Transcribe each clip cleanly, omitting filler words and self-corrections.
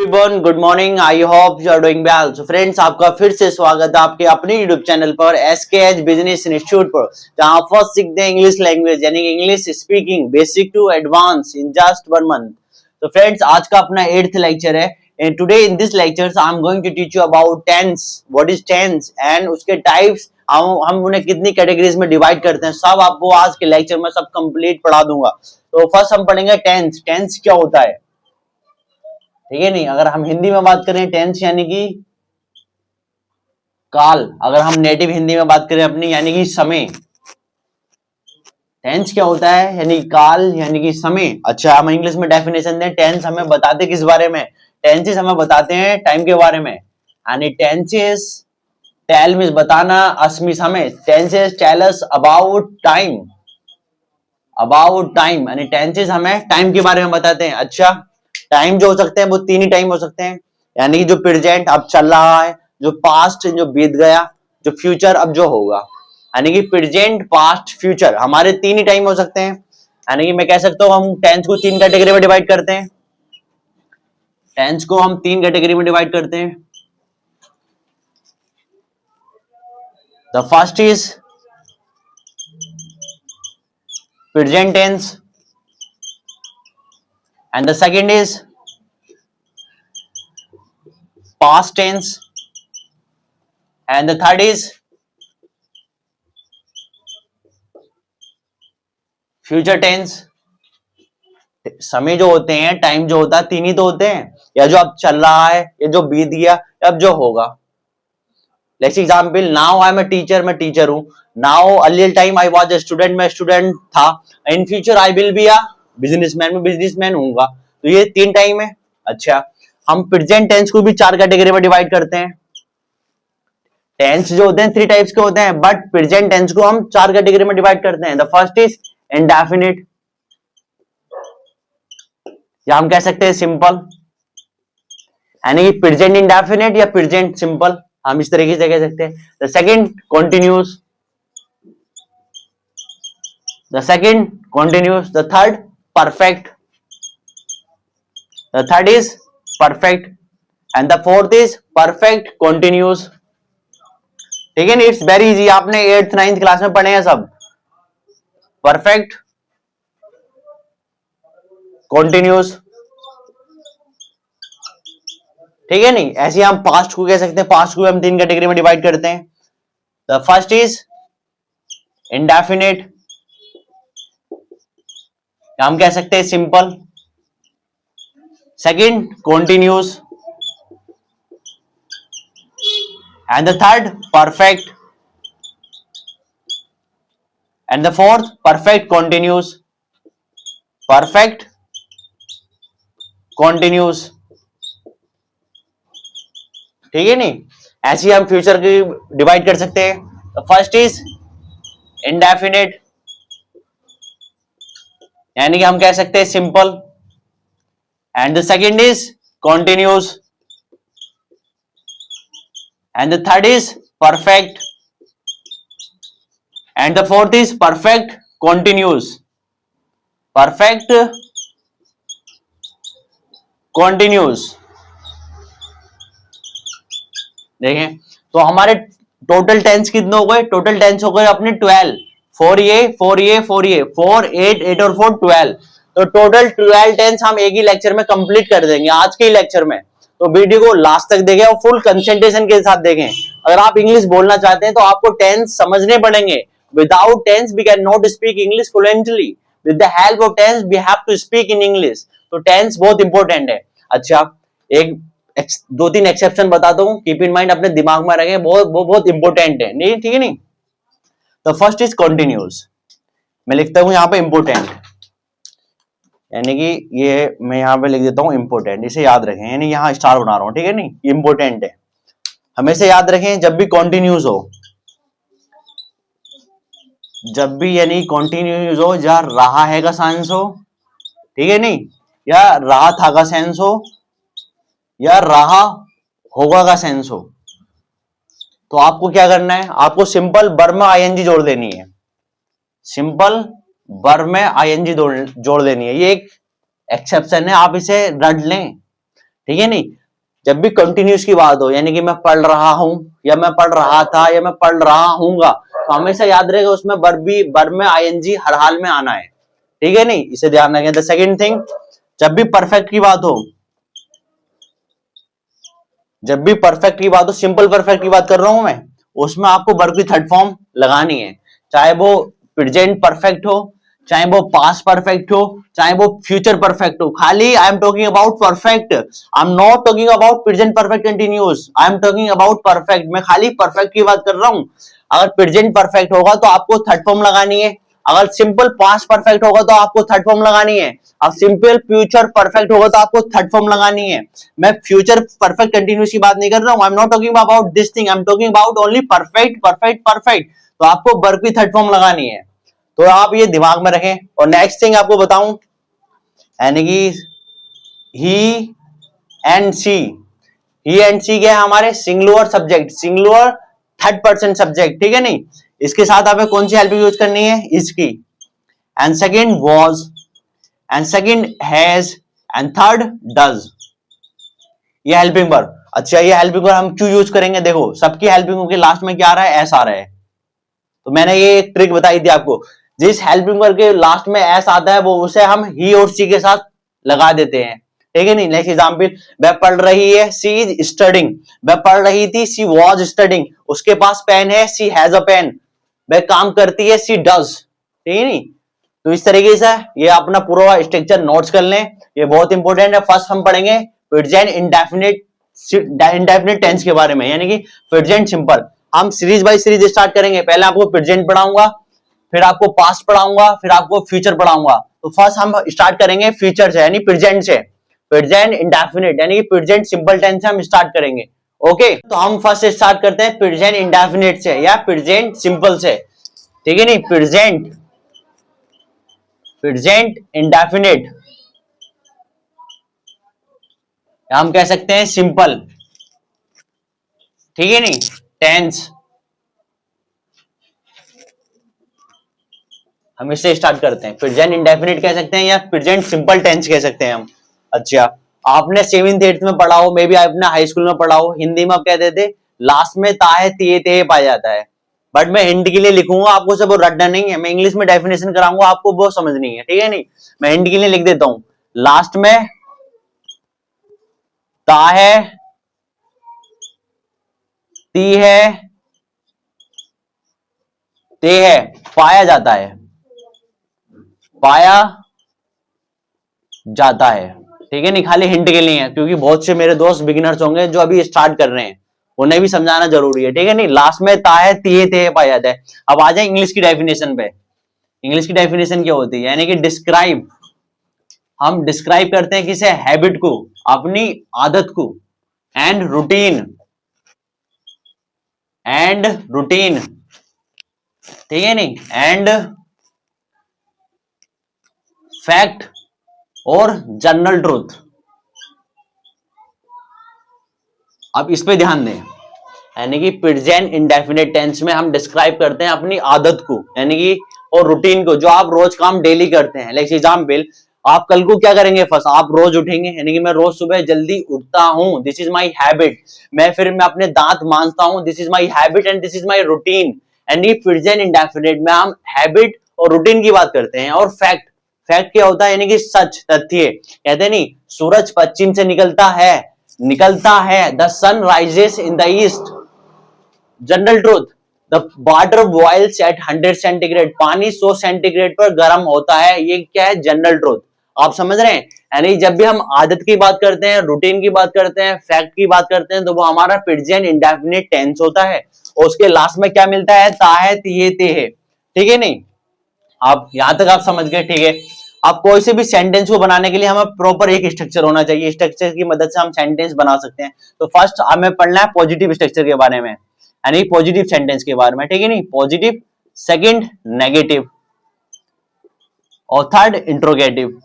Everyone, good morning. I hope you are doing well. So friends, आपका फिर से स्वागत है आपके अपने यूट्यूब चैनल पर SKH बिजनेस इंस्टीट्यूट पर, जहां आप फर्स्ट सीखते हैं इंग्लिश लैंग्वेज यानी कि English speaking basic to advance in just 1 month. तो फ्रेंड्स, आज का अपना 8th लेक्चर है and today in this lecture I am going to teach you about tense, what is tense and उसके टाइप्स, हम उन्हें कितनी कैटेगरीज में डिवाइड करते हैं, सब आपको आज के लेक्चर में सब कंप्लीट पढ़ा दूंगा। तो फर्स्ट हम पढ़ेंगे टेंस। टेंस क्या होता है, ठीक है नहीं। अगर हम हिंदी में बात करें टेंस यानी कि काल, अगर हम नेटिव हिंदी में बात करें अपनी यानी कि समय। टेंस क्या होता है यानी काल यानी कि समय। अच्छा, हम इंग्लिश में डेफिनेशन दें, टेंस हमें बताते किस बारे में, टेंसेस हमें बताते हैं टाइम के बारे में। यानी टेंसेस, टेल मींस बताना, अस मींस हमें, tenses tell us about time, about time यानी टेंसेस हमें टाइम के बारे में बताते हैं। अच्छा, टाइम जो हो सकते हैं वो 3 ही टाइम हो सकते हैं, यानी कि जो प्रेजेंट अब चल रहा है, जो पास्ट जो बीत गया, जो फ्यूचर अब जो होगा। यानी कि प्रेजेंट, पास्ट, फ्यूचर हमारे 3 ही टाइम हो सकते हैं। यानी कि मैं कह सकता हूं हम टेंस को 3 कैटेगरी में डिवाइड करते हैं। टेंस को हम 3 कैटेगरी में डिवाइड करते हैं। The first is present tense and the second is past tense and the third is future tense। समय जो होते हैं, टाइम जो होता है, 3 ही तो होते हैं, या जो अब चल रहा है, या जो बीत गया, या अब जो होगा। Let's example, now I am a teacher, मैं टीचर हूं। Now earlier time I was a student, मैं स्टूडेंट था। In future I will be a businessman, मैं बिजनेसमैन हूंगा। तो ये 3 टाइम है। अच्छा, हम प्रेजेंट टेंस को भी 4 कैटेगरी में डिवाइड करते हैं। टेंस जो होते हैं 3 टाइप्स के होते हैं, बट प्रेजेंट टेंस को हम 4 कैटेगरी में डिवाइड करते हैं। द फर्स्ट इज इंडेफिनिट, या हम कह सकते हैं सिंपल, यानी कि प्रेजेंट इंडेफिनिट या प्रेजेंट सिंपल, हम इस तरीके से कह सकते हैं। The second continuous, the second continuous. The third perfect, the third is perfect and the fourth is perfect continuous. ठीक है ना, इट्स वेरी इजी, आपने 8th 9th क्लास में पढ़े हैं सब। परफेक्ट, कॉन्टिन्यूस, ठीक है नहीं। ऐसे हम पास्ट को कह सकते हैं, पास्ट को हम 3 कैटेगरी में डिवाइड करते हैं। द फर्स्ट इज इंडेफिनिट, हम कह सकते हैं simple. Second continuous and the third perfect and the fourth perfect continuous, perfect continuous. ठीक है नहीं, ऐसे हम फ्यूचर की डिवाइड कर सकते हैं। फर्स्ट इज इंडेफिनिट, यानी कि हम कह सकते हैं simple, and the second is continuous and the third is perfect and the fourth is perfect continuous, perfect continuous. देखें तो हमारे टोटल टेंस कितने हो गए, टोटल टेंस हो गए अपने 12। 4 ये 4 ये 4 ये 4 8 8 और 4 12। तो टोटल 12 टेंस हम एक ही लेक्चर में कंप्लीट कर देंगे आज के ही लेक्चर में। तो वीडियो को लास्ट तक देखें और फुल कंसंट्रेशन के साथ देखें। अगर आप इंग्लिश बोलना चाहते हैं तो आपको टेंस समझने पड़ेंगे। Without tense we can not speak English fluently. With the help of tense we have to speak in English. तो टेंस बहुत इंपॉर्टेंट है। अच्छा, एक 2-3 एक्सेप्शन बताता हूँ, कीप इन माइंड, अपने दिमाग में रखें, बहुत इंपॉर्टेंट है। नहीं, ठीक है नहीं। तो फर्स्ट इज कॉन्टिन्यूस, मैं लिखता हूं यहां पे इंपोर्टेंट, यानी कि ये मैं यहां पे लिख देता हूं इंपोर्टेंट, इसे याद रखें, यानी यहां स्टार बना रहा हूं, ठीक है नहीं, इंपोर्टेंट है, हमेशा याद रखें। जब भी कॉन्टिन्यूस हो, जब भी यानी कॉन्टिन्यूस हो, या रहा है का सेंस हो, ठीक है नहीं, या रहा था का सेंस हो, या रहा होगा का सेंस हो, तो आपको क्या करना है, आपको सिंपल वर्ब में आईएनजी जोड़ देनी है। सिंपल वर्ब में आईएनजी जोड़ देनी है। ये एक एक्सेप्शन है, आप इसे रट लें, ठीक है नहीं। जब भी कंटिन्यूस की बात हो, यानी कि मैं पढ़ रहा हूं, या मैं पढ़ रहा था, या मैं पढ़ रहा हूंगा, तो हमेशा याद रहेगा उसमें वर्ब में आईएनजी हर हाल में आना है। ठीक है नहीं, इसे ध्यान रखें। द सेकंड थिंग, जब भी परफेक्ट की बात हो, जब भी परफेक्ट की बात हो, सिंपल परफेक्ट की बात कर रहा हूं मैं, उसमें आपको वर्ब की थर्ड फॉर्म लगानी है, चाहे वो प्रेजेंट परफेक्ट हो, चाहे वो पास्ट परफेक्ट हो, चाहे वो फ्यूचर परफेक्ट हो। खाली I am talking about perfect, I am not talking about present perfect continuous, I am talking about perfect. मैं खाली परफेक्ट की बात कर रहा हूं। अगर प्रेजेंट परफेक्ट होगा तो आपको थर्ड फॉर्म लगानी है, अगर सिंपल पास्ट परफेक्ट होगा तो आपको थर्ड फॉर्म लगानी है, अब सिंपल फ्यूचर परफेक्ट होगा तो आपको थर्ड फॉर्म लगानी है। मैं फ्यूचर परफेक्ट कंटिन्यूस की बात नहीं कर रहा हूं, I am not talking about this thing, I am talking about only perfect perfect perfect. तो आपको वर्ब की थर्ड फॉर्म लगानी है, तो आप ये दिमाग में रखें। और नेक्स्ट थिंग आपको बताऊं, यानी कि ही एंड सी, ही एंड सी क्या है, हमारे singular subject, singular third person subject. ठीक है नहीं, इसके साथ हमें कौन सी हेल्पिंग यूज करनी है, इसकी। And second was, and second has, and third does, ये हेल्पिंग वर्ब। अच्छा, ये हेल्पिंग वर्ब हम क्यों यूज करेंगे, देखो सबकी हेल्पिंग के लास्ट में क्या आ रहा है, एस आ रहा है। तो मैंने ये एक ट्रिक बताई थी आपको, जिस हेल्पिंग वर्ब के लास्ट में एस आता है वो उसे हम ही और सी के साथ लगा देते हैं। ठीक है नहीं। नेक्स्ट एग्जांपल, वह पढ़ रही है, सी इज स्टडिंग, वह पढ़ रही थी, सी वाज स्टडिंग, उसके पास पेन है, सी हैज अ पेन, वह काम करती है, सी डज। ठीक है नहीं। तो इस तरीके से ये अपना पूरा स्ट्रक्चर नोट्स कर लें, ये बहुत इंपॉर्टेंट है। फर्स्ट हम पढ़ेंगे प्रेजेंट इंडेफिनिट, इंडेफिनिट टेंस के बारे में, यानी कि प्रेजेंट सिंपल। हम सीरीज बाय सीरीज स्टार्ट करेंगे, पहले आपको प्रेजेंट पढ़ाऊंगा, फिर आपको पास्ट पढ़ाऊंगा, फिर आपको फ्यूचर पढ़ाऊंगा। तो फर्स्ट हम स्टार्ट करेंगे फ्यूचर से, यानी प्रेजेंट से, प्रेजेंट इंडेफिनिट यानी कि प्रेजेंट सिंपल टेंस से हम स्टार्ट करेंगे। ओके, तो हम फर्स्ट स्टार्ट करते हैं प्रेजेंट इंडेफिनिट से या प्रेजेंट सिंपल से। ठीक है नहीं, प्रेजेंट, प्रेजेंट इंडेफिनिट हम कह सकते हैं सिंपल। ठीक है नहीं, टेंस, हम इससे स्टार्ट करते हैं। प्रेजेंट इंडेफिनिट कह सकते हैं या प्रेजेंट सिंपल टेंस कह सकते हैं हम। अच्छा, आपने 7th 8th में पढ़ा हो, मे बी आपने हाई स्कूल में पढ़ा हो, हिंदी में आप कहते थे लास्ट में ता है तिये ते पाया जाता है, बट मैं हिंदी के लिए लिखूंगा, आपको सब रटना नहीं है, मैं इंग्लिश में डेफिनेशन कराऊंगा, आपको वो समझनी है। ठीक है नहीं, मैं हिंदी के लिए लिख देता हूं, लास्ट में ता है, ती है, ते है, पाया जाता है, पाया जाता है। ठीक है नहीं, खाली हिंट के लिए है, क्योंकि बहुत से मेरे दोस्त बिगिनर्स होंगे जो अभी स्टार्ट कर रहे हैं, उन्हें भी समझाना जरूरी है। ठीक है नहीं, लास्ट में ता है, तिये ते पाया जाता है। अब आ जाए इंग्लिश की डेफिनेशन पे। इंग्लिश की डेफिनेशन क्या होती है, यानी कि डिस्क्राइब, हम डिस्क्राइब करते हैं किसे, हैबिट को, अपनी आदत को, एंड रूटीन, एंड रूटीन। ठीक है नहीं, एंड फैक्ट और जनरल ट्रूथ। अब इस पे ध्यान दें, यानी कि प्रेजेंट इंडेफिनिट टेंस में हम डिस्क्राइब करते हैं अपनी आदत को, यानी कि और रूटीन को, जो आप रोज काम डेली करते हैं। लाइक एग्जांपल, आप कल को क्या करेंगे, फर्स्ट आप रोज उठेंगे, यानी कि मैं रोज सुबह जल्दी उठता हूं, दिस इज माई हैबिट। मैं अपने दांत मांजता हूं, this is my habit and this is my routine. यानी प्रेजेंट इंडेफिनिट में हम हैबिट और रूटीन की बात करते हैं। और फैक्ट, फैक्ट क्या होता है, यानी कि सच, तथ्य। कहते नहीं, सूरज पश्चिम से निकलता है, निकलता है, the sun rises in the east. General truth, the water boils at 100 centigrade, पानी 100 सेंटीग्रेड पर गर्म होता है, ये क्या है, जनरल ट्रूथ। आप समझ रहे हैं, यानी जब भी हम आदत की बात करते हैं, रूटीन की बात करते हैं, फैक्ट की बात करते हैं, तो वो हमारा प्रेजेंट इंडेफिनिट टेंस होता है, और उसके लास्ट में क्या मिलता है, ता है, तिये ते है। ठीक है नहीं, आप यहां तक आप समझ गए। ठीक है, आप कोई से भी सेंटेंस को बनाने के लिए हमें प्रॉपर एक स्ट्रक्चर होना चाहिए, स्ट्रक्चर की मदद से हम सेंटेंस बना सकते हैं। तो फर्स्ट हमें पढ़ना है पॉजिटिव स्ट्रक्चर के बारे में, यानी पॉजिटिव सेंटेंस के बारे में। ठीक है नहीं, पॉजिटिव, सेकंड नेगेटिव, और थर्ड इंट्रोगेटिव।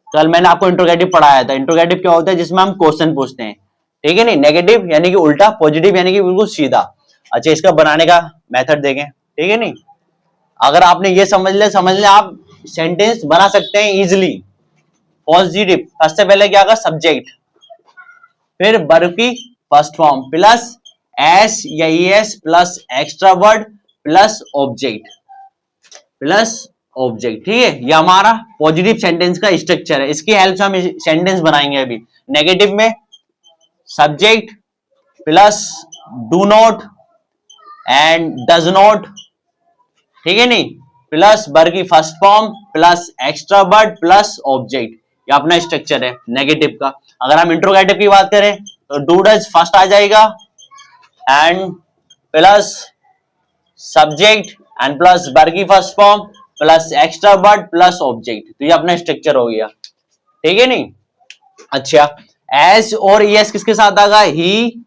कल मैंने आपको इंट्रोगेटिव पढ़ाया था। इंट्रोगेटिव क्या होता है, जिसमें हम क्वेश्चन पूछते हैं। ठीक है नहीं, नेगेटिव यानी कि उल्टा, पॉजिटिव यानी कि बिल्कुल सीधा। अच्छा, इसका बनाने का मेथड देखें। ठीक है नहीं, अगर आपने ये समझ ले आप सेंटेंस बना सकते हैं इजिली। पॉजिटिव, सबसे पहले क्या होगा, सब्जेक्ट, फिर वर्ब की फर्स्ट फॉर्म प्लस एस या es plus extra word plus object, ठीक है। ये हमारा पॉजिटिव सेंटेंस का स्ट्रक्चर है, इसकी हेल्प से हम सेंटेंस बनाएंगे। अभी नेगेटिव में subject plus do not and does not, ठीक है नहीं, प्लस वर्ब की first form plus extra word plus object, ये अपना स्ट्रक्चर है नेगेटिव का। अगर हम इंट्रोगेटिव की बात करें तो डू डज फर्स्ट आ जाएगा and plus subject and plus verb की first form plus extra word plus object, तो ये अपना स्ट्रक्चर हो गया, ठीक है नहीं। अच्छा, एस और ईएस किसके साथ आएगा? ही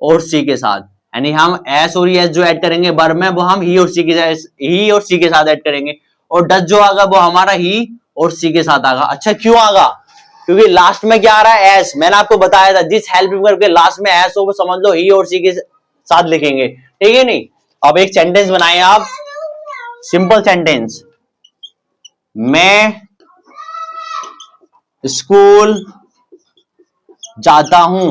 और सी के साथ, यानी हम एस और ईएस जो ऐड करेंगे वर्ब में वो हम ही और सी के साथ ऐड करेंगे, और डज जो आएगा वो हमारा ही और सी के साथ आएगा। अच्छा, क्यों आएगा? क्योंकि लास्ट में क्या आ रहा है? एस। मैंने आपको बताया था जिस हेल्पिंग वर्ब के लास्ट में एस हो वो समझ लो ही और सी के साथ लिखेंगे, ठीक है नहीं। अब एक सेंटेंस बनाए आप, सिंपल सेंटेंस, मैं स्कूल जाता हूं,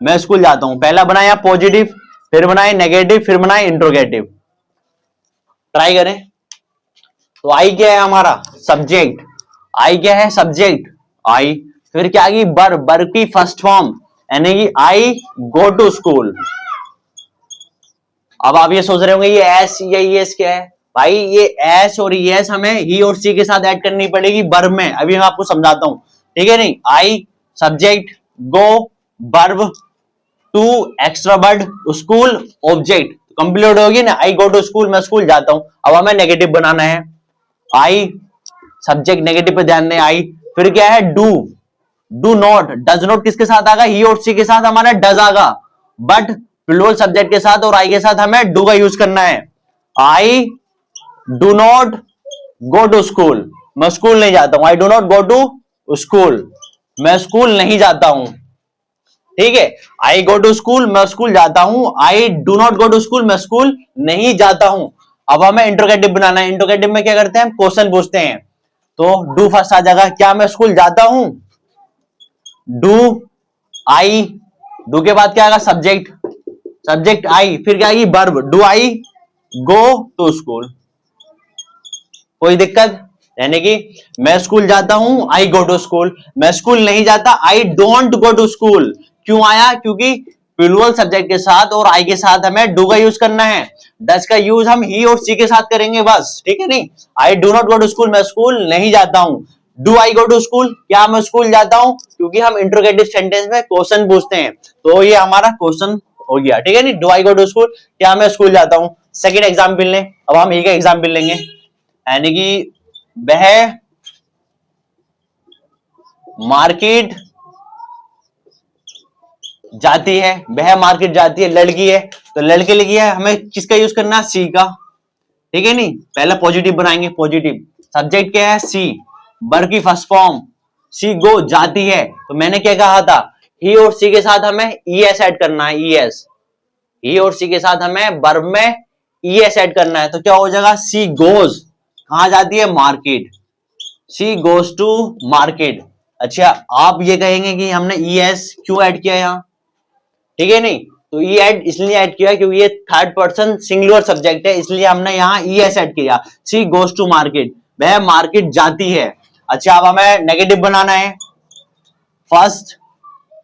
मैं स्कूल जाता हूं। पहला बनाया पॉजिटिव, फिर बनाए नेगेटिव, फिर बनाए इंट्रोगेटिव। ट्राई करें। तो आई क्या है हमारा? सब्जेक्ट। आई क्या है? Subject I. फिर क्या आएगी? वर्ब की फर्स्ट फॉर्म, यानी कि आई गो टू स्कूल। अब आप ये सोच रहे होंगे ये एस या ईएस क्या है? भाई ये एस और ईएस हमें ही और सी के साथ ऐड करनी पड़ेगी वर्ब में, अभी मैं आपको समझाता हूं, ठीक है नहीं। I subject, go verb, to extra word, school object, complete होगी ना। आई गो टू स्कूल, मैं स्कूल जाता हूं। अब हमें नेगेटिव बनाना है, आई सब्जेक्ट, नेगेटिव पे ध्यान दें, आई। फिर क्या है? Do not. डज नॉट किसके साथ आएगा? ही और सी के साथ हमारा डज आएगा, बट प्लूरल सब्जेक्ट के साथ और आई के साथ हमें डू का यूज करना है। I do not go to school, मैं स्कूल नहीं जाता हूं। I do not go to school, मैं स्कूल नहीं जाता हूं, ठीक है। आई गो टू स्कूल, मैं स्कूल जाता हूं। I do not go to school, मैं स्कूल नहीं जाता हूं। अब हमें इंट्रोगेटिव बनाना है। इंट्रोगेटिव में क्या करते हैं? हम क्वेश्चन पूछते हैं, तो डू फर्स्ट आ जाएगा, क्या मैं स्कूल जाता हूं? डू आई, डू के बाद क्या आएगा? सब्जेक्ट आई, फिर क्या आएगी? Verb, do I go to school. कोई दिक्कत? यानी कि मैं स्कूल जाता हूं, आई गो टू स्कूल। मैं स्कूल नहीं जाता, I don't go to school. क्यों आया? क्योंकि प्लूरल सब्जेक्ट के साथ और आई के साथ हमें डू का यूज करना है। डज का यूज हम ही और सी के साथ करेंगे बस, ठीक है नहीं। I do not go to school, मैं स्कूल नहीं जाता हूं। Do I go to school, क्या मैं स्कूल जाता हूं? क्योंकि हम इंट्रोगेटिव सेंटेंस में क्वेश्चन पूछते हैं, तो ये हमारा क्वेश्चन हो गया, ठीक है नहीं। Do I go to school, क्या मैं स्कूल जाता हूं। सेकेंड एग्जाम्पल लें, अब हम एक एग्जाम्पल लेंगे, यानी कि वह मार्केट जाती है, वह मार्केट जाती है, लड़की है, तो लड़के लिखी है, हमें किसका यूज करना है? सी का, ठीक है नहीं। पहला पॉजिटिव बनाएंगे, पॉजिटिव। सब्जेक्ट क्या है? सी, वर्ब की फर्स्ट फॉर्म, सी गो जाती है, तो मैंने क्या कहा था? ही और सी के साथ हमें ईएस ऐड करना है, ईएस। ही और सी के साथ हमें वर्ब में ईएस ऐड करना है, तो क्या हो जाएगा? सी गोज, कहां जाती है? Market. She goes to market. अच्छा, आप ये कहेंगे कि हमने ईएस क्यों ऐड किया यहां, ठीक है नहीं। तो ई ऐड इसलिए ऐड किया क्योंकि ये थर्ड पर्सन सिंगुलर सब्जेक्ट है, इसलिए हमने यहाँ ईएस ऐड किया। सी गोज टू मार्केट, वह मार्केट जाती है। अच्छा, अब हमें नेगेटिव बनाना है। फर्स्ट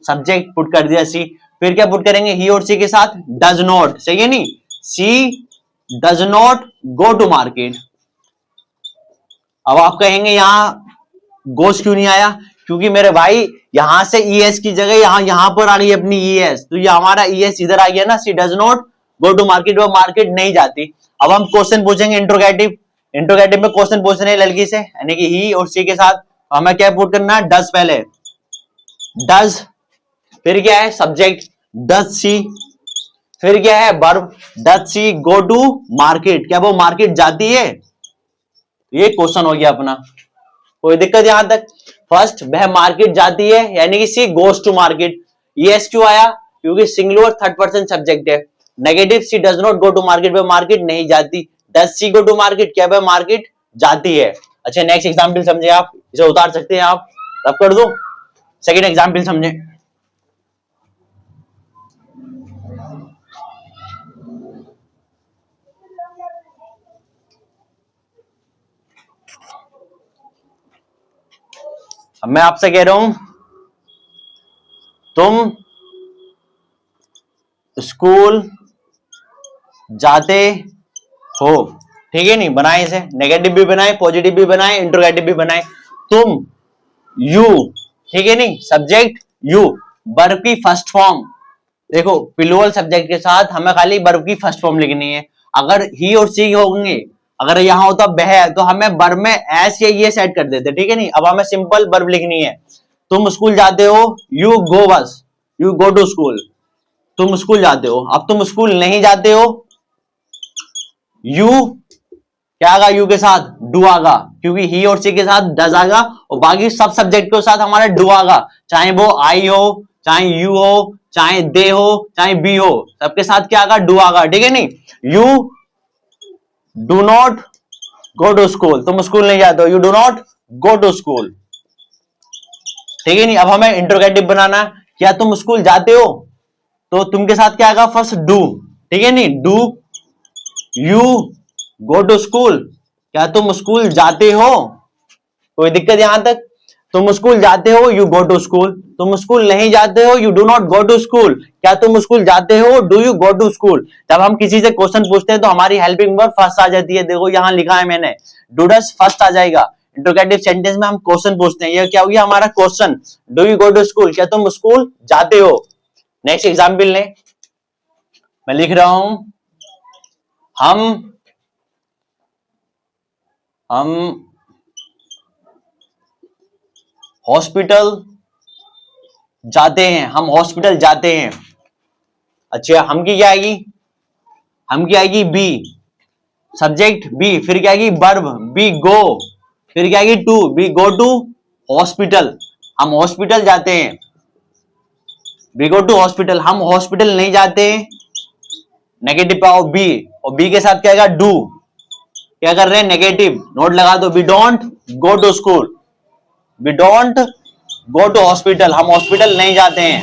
सब्जेक्ट पुट कर दिया सी, फिर क्या पुट करेंगे? ही और सी के साथ डज नॉट, सही है नहीं। She does not go to market. अब आप कहेंगे यहां गोस क्यों नहीं आया? क्योंकि मेरे भाई यहां से ईएस की जगह यहां पर आ गई अपनी ईएस, तो ये हमारा ईएस इधर आ गया ना। She does not go to market, वो मार्केट नहीं जाती। अब हम क्वेश्चन पूछेंगे इंट्रोगेटिव। इंट्रोगेटिव में क्वेश्चन पूछ रहे हैं लड़की से, यानी कि ही और सी के साथ हमें क्या पुट करना है? डज पहले, डज, फिर क्या है? सब्जेक्ट, डज सी, फिर क्या है? Verb, does she go to market, क्या वो मार्केट जाती है? ये क्वेश्चन हो गया अपना। कोई दिक्कत यहां तक? फर्स्ट, वह मार्केट जाती है, यानी कि she goes to market. Yes क्यों आया? क्योंकि सिंगुलर थर्ड पर्सन सब्जेक्ट है। Negative, she does not go to market, वह मार्केट नहीं जाती। Does she go to market, क्या वह मार्केट जाती है। अच्छा, नेक्स्ट एग्जाम्पल समझे आप, इसे उतार सकते हैं आप, रब कर दो। सेकेंड एग्जाम्पल समझे, अब मैं आपसे कह रहा हूं तुम स्कूल जाते हो, ठीक है नहीं, बनाए इसे, नेगेटिव भी बनाए, पॉजिटिव भी बनाए, इंट्रोगेटिव भी बनाए। तुम, यू, ठीक है नहीं, सब्जेक्ट यू, वर्ब की फर्स्ट फॉर्म। देखो प्लूरल सब्जेक्ट के साथ हमें खाली वर्ब की फर्स्ट फॉर्म लिखनी है। अगर ही और सी होंगे, अगर यहां होता वह, तो हमें वर्ब में एस या ये सेट कर देते, ठीक है नहीं। अब हमें सिंपल वर्ब लिखनी है। तुम स्कूल जाते हो, यू गो, बस यू गो टू स्कूल, तुम स्कूल जाते हो। अब तुम स्कूल नहीं जाते हो, यू क्या आगा, यू के साथ डू आगा, क्योंकि ही और सी के साथ डज आगा, और बाकी सब सब्जेक्ट के साथ हमारा डू आगा, चाहे वो आई हो, चाहे यू हो, चाहे दे हो, चाहे बी हो, सबके साथ क्या आगा, डू आगा, ठीक है नहीं। You do not go to school, तुम स्कूल नहीं जाते हो, you do not go to school, ठीक है नहीं। अब हमें इंट्रोगेटिव बनाना है, क्या तुम स्कूल जाते हो, तो तुम के साथ क्या आएगा, फर्स्ट डू, ठीक है नहीं, do you go to school, क्या तुम स्कूल जाते हो, कोई दिक्कत यहां तक। तुम स्कूल जाते हो, यू गो टू स्कूल, तुम स्कूल नहीं जाते हो, you do not go to school, क्या तुम स्कूल जाते हो, do you go to school. जब हम किसी से क्वेश्चन पूछते हैं तो हमारी हेल्पिंग वर्ब फर्स्ट आ जाती है, देखो यहां लिखा है मैंने, डू डज फर्स्ट आ जाएगा। इंट्रोगेटिव सेंटेंस में हम क्वेश्चन पूछते हैं, ये क्या हो गया हमारा question, do you go to school, क्या तुम स्कूल जाते हो। नेक्स्ट एग्जाम्पल लें, मैं लिख रहा हूं, हम हम हॉस्पिटल जाते हैं, हम हॉस्पिटल जाते हैं। अच्छा, हम की क्या आएगी, हम की आएगी बी, सब्जेक्ट बी, फिर क्या आएगी वर्ब बी गो, फिर क्या आएगी to, we go to hospital, हम हॉस्पिटल जाते हैं, बी गो टू हॉस्पिटल। हम हॉस्पिटल नहीं जाते, नेगेटिव पाओ बी, और बी के साथ क्या आएगा डू, क्या कर रहे हैं नेगेटिव, नोट लगा दो, we don't go to school, we don't go to hospital, हम हॉस्पिटल नहीं जाते हैं।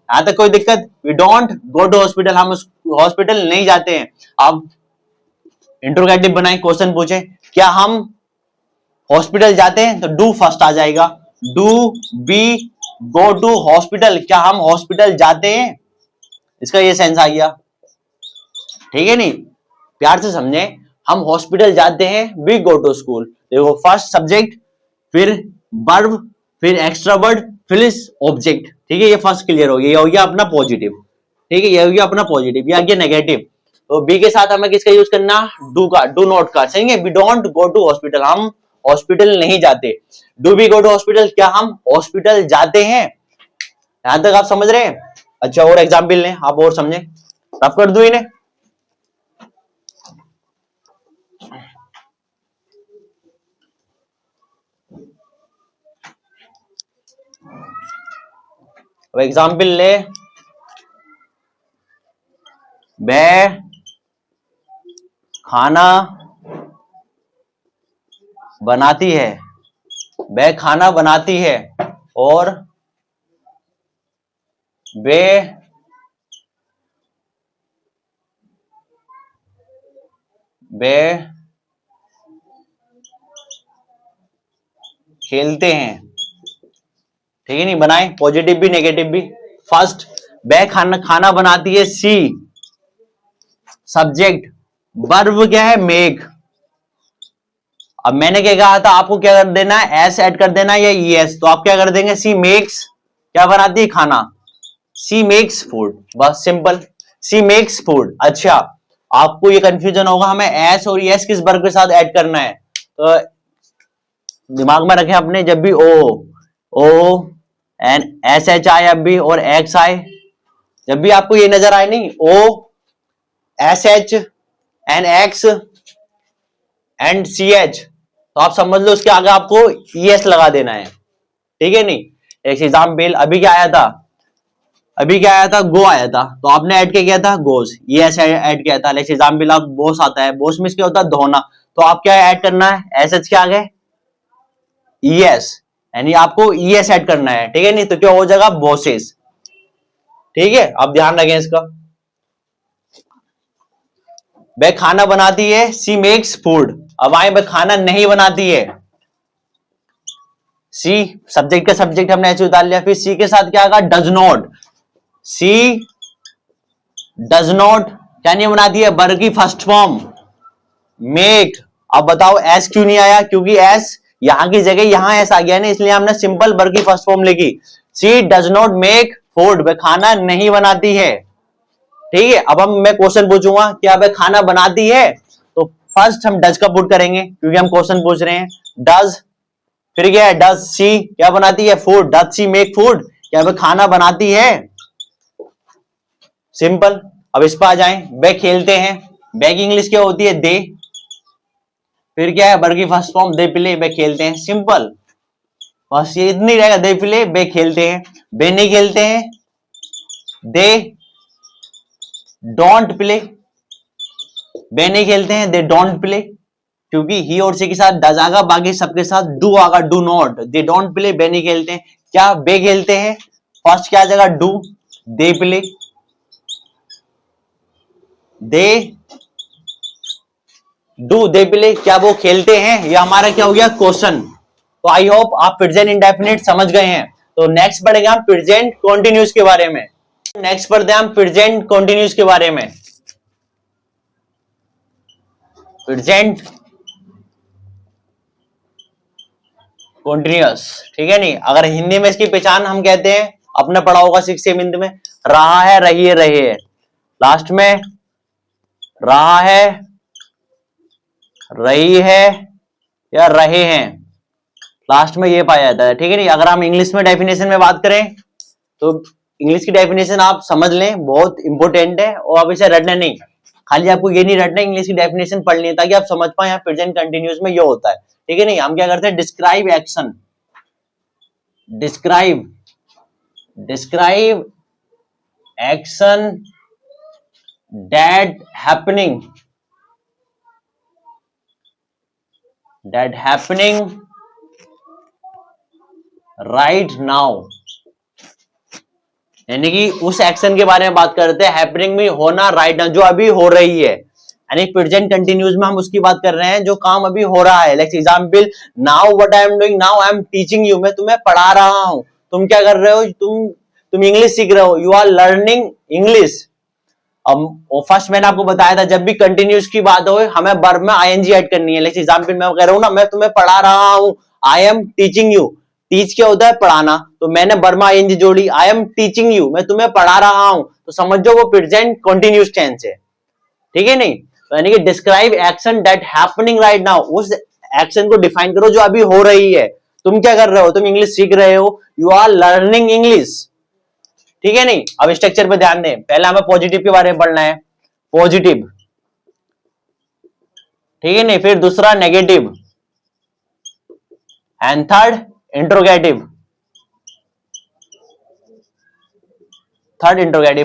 यहां तक कोई दिक्कत, we don't go to hospital, हम हॉस्पिटल नहीं जाते हैं। अब इंट्रोगेटिव बनाए, क्वेश्चन पूछे, क्या हम हॉस्पिटल जाते हैं, तो डू फर्स्ट आ जाएगा, do we go to hospital, क्या हम हॉस्पिटल जाते हैं, इसका ये सेंस आ गया, ठीक है नहीं, प्यार से समझे। हम हॉस्पिटल जाते हैं, वी गो टू स्कूल, देखो फर्स्ट सब्जेक्ट, फिर वर्ब, फिर एक्स्ट्रा वर्ड, फिर ऑब्जेक्ट, ठीक है, ये फर्स्ट क्लियर हो गया, ये हो गया अपना पॉजिटिव, ठीक है, ये हो गया अपना पॉजिटिव, ये आ गया नेगेटिव। तो बी के साथ हमें किसका यूज करना, डू का, डू नॉट का, सही है, we don't go to hospital, हम हॉस्पिटल नहीं जाते। Do we go to hospital, क्या हम हॉस्पिटल जाते हैं, यहां तक आप समझ रहे हैं। अच्छा, और एग्जाम्पल लें, आप और समझे, आप कर दो इन्हें। अब एग्जाम्पल ले, वह खाना बनाती है, वह खाना बनाती है, और वे वे खेलते हैं, ठीक है नहीं, बनाए पॉजिटिव भी नेगेटिव भी। फर्स्ट, वह खाना खाना बनाती है, सी सब्जेक्ट, वर्ब क्या है मेक। अब मैंने क्या कहा था, आपको क्या कर देना है, एस ऐड कर देना है या ईएस, तो आप क्या कर देंगे, सी मेक्स क्या बनाती है, खाना, सी मेक्स फूड, बस सिंपल, सी मेक्स फूड। अच्छा, आपको ये कंफ्यूजन होगा हमें एस और यस किस वर्ब के साथ ऐड करना है, तो दिमाग में रखें अपने, जब भी ओ एन एस एच आए, अब भी और एक्स आए, जब भी आपको ये नजर आए, नहीं O S H N X and C H, तो आप समझ लो उसके आगे आपको ईएस लगा देना है, ठीक है नहीं। एक एग्जाम्पल, अभी क्या आया था, अभी क्या आया था, गो आया था, तो आपने ऐड क्या किया था, गोस, ईएस ऐड किया था। नेक्स्ट एग्जाम्पल, आप बोस आता है, बोस में क्या होता है, धोना, तो आप क्या ऐड करना है, एस एच के आगे ईएस, यानी आपको ईएस ऐड करना है, ठीक है नहीं, तो क्या हो जाएगा, बॉसेस, ठीक है, आप ध्यान रखें इसका। वह खाना बनाती है, सी मेक्स फूड, अब आए वह खाना नहीं बनाती है, सी सब्जेक्ट का सब्जेक्ट हमने ऐसे उतार लिया, फिर सी के साथ क्या आएगा, does not, she does not क्या नहीं बनाती है, वर्ग की फर्स्ट फॉर्म मेक। अब बताओ एस क्यों नहीं आया, क्योंकि एस यहां की जगह यहां एस आ गया ना, इसलिए हमने सिंपल वर्ग की फर्स्ट फॉर्म लिखी। सी डज नॉट मेक फूड, वह खाना नहीं बनाती है। ठीक है, अब मैं क्वेश्चन पूछूंगा क्या वह खाना बनाती है, तो फर्स्ट हम डज का पुट करेंगे क्योंकि हम क्वेश्चन पूछ रहे हैं। डज, फिर क्या है, डज सी क्या बनाती है, food, does she make food, क्या वह खाना बनाती है, सिंपल। अब इस पर आ जाएं, वे खेलते हैं, वे की इंग्लिश क्या होती है, दे, फिर क्या है वर्ग की फर्स्ट फॉर्म, दे प्ले, वे खेलते हैं, सिंपल। बस ये इतनी रहेगा, दे प्ले वे खेलते हैं, वे नहीं खेलते हैं, दे डोंट प्ले, वे नहीं खेलते हैं, दे डोंट प्ले, क्योंकि ही और सी के साथ डज आगा, बाकी सबके साथ डू आगा, do not, they don't play वे नहीं खेलते हैं। क्या वे खेलते हैं, फर्स्ट क्या जगह do, they play, they do they play, क्या वो खेलते हैं, ये हमारा क्या हो गया क्वेश्चन। तो आई होप आप प्रेजेंट इंडेफिनिट समझ गए हैं। तो नेक्स्ट पढ़ेंगे हम प्रेजेंट कॉन्टिन्यूस के बारे में। नेक्स्ट पढ़ते हैं हम प्रेजेंट कॉन्टिन्यूस के बारे में। प्रेजेंट कॉन्टिन्यूस, ठीक है नहीं, अगर हिंदी में इसकी पहचान हम कहते हैं, आपने पढ़ा होगा 6 हिंदी में, रहा है, रही है, रहे है, लास्ट में रहा है, रही है या रहे हैं, लास्ट में ये पाया जाता है। ठीक है नहीं, अगर हम इंग्लिश में डेफिनेशन में बात करें तो इंग्लिश की डेफिनेशन आप समझ लें, बहुत इंपॉर्टेंट है, और आप इसे रटना नहीं, खाली आपको ये नहीं रटना, इंग्लिश की डेफिनेशन पढ़नी है ताकि आप समझ पाए यहाँ प्रेजेंट कंटिन्यूस में ये होता है। ठीक है नहीं, हम क्या करते हैं, describe action, describe describe action that happening right now, यानी कि उस एक्शन के बारे में बात करते हैं, हैपनिंग में होना, राइट नाउ जो अभी हो रही है, यानी प्रेजेंट कंटिन्यूस में हम उसकी बात कर रहे हैं जो काम अभी हो रहा है। Like example, now what I am doing, now I am teaching you, मैं तुम्हें पढ़ा रहा हूं, तुम क्या कर रहे हो, तुम इंग्लिश सीख रहे हो, यू आर लर्निंग इंग्लिश। अब फर्स्ट मैंने आपको बताया था जब भी कंटिन्यूस की बात हो हमें वर्ब में आईएनजी ऐड करनी है। लाइक एग्जांपल मैं कह रहा हूं ना, मैं तुम्हें पढ़ा रहा हूं, I am teaching you, teach क्या होता है, पढ़ाना, तो मैंने वर्ब में आईएनजी जोड़ी, आई एम टीचिंग यू, मैं तुम्हें पढ़ा रहा हूं, तो समझो वो प्रेजेंट कंटिन्यूस टेंस है। ठीक है नहीं, तो यानी कि describe action that happening right now, उस एक्शन को डिफाइन करो जो अभी हो रही है। तुम क्या कर रहे हो, तुम इंग्लिश सीख रहे हो, यू आर लर्निंग इंग्लिश। ठीक है नहीं, अब स्ट्रक्चर पे ध्यान दें, पहले हमें पॉजिटिव के बारे में पढ़ना है, पॉजिटिव, ठीक है नहीं, फिर दूसरा negative, and third interrogative,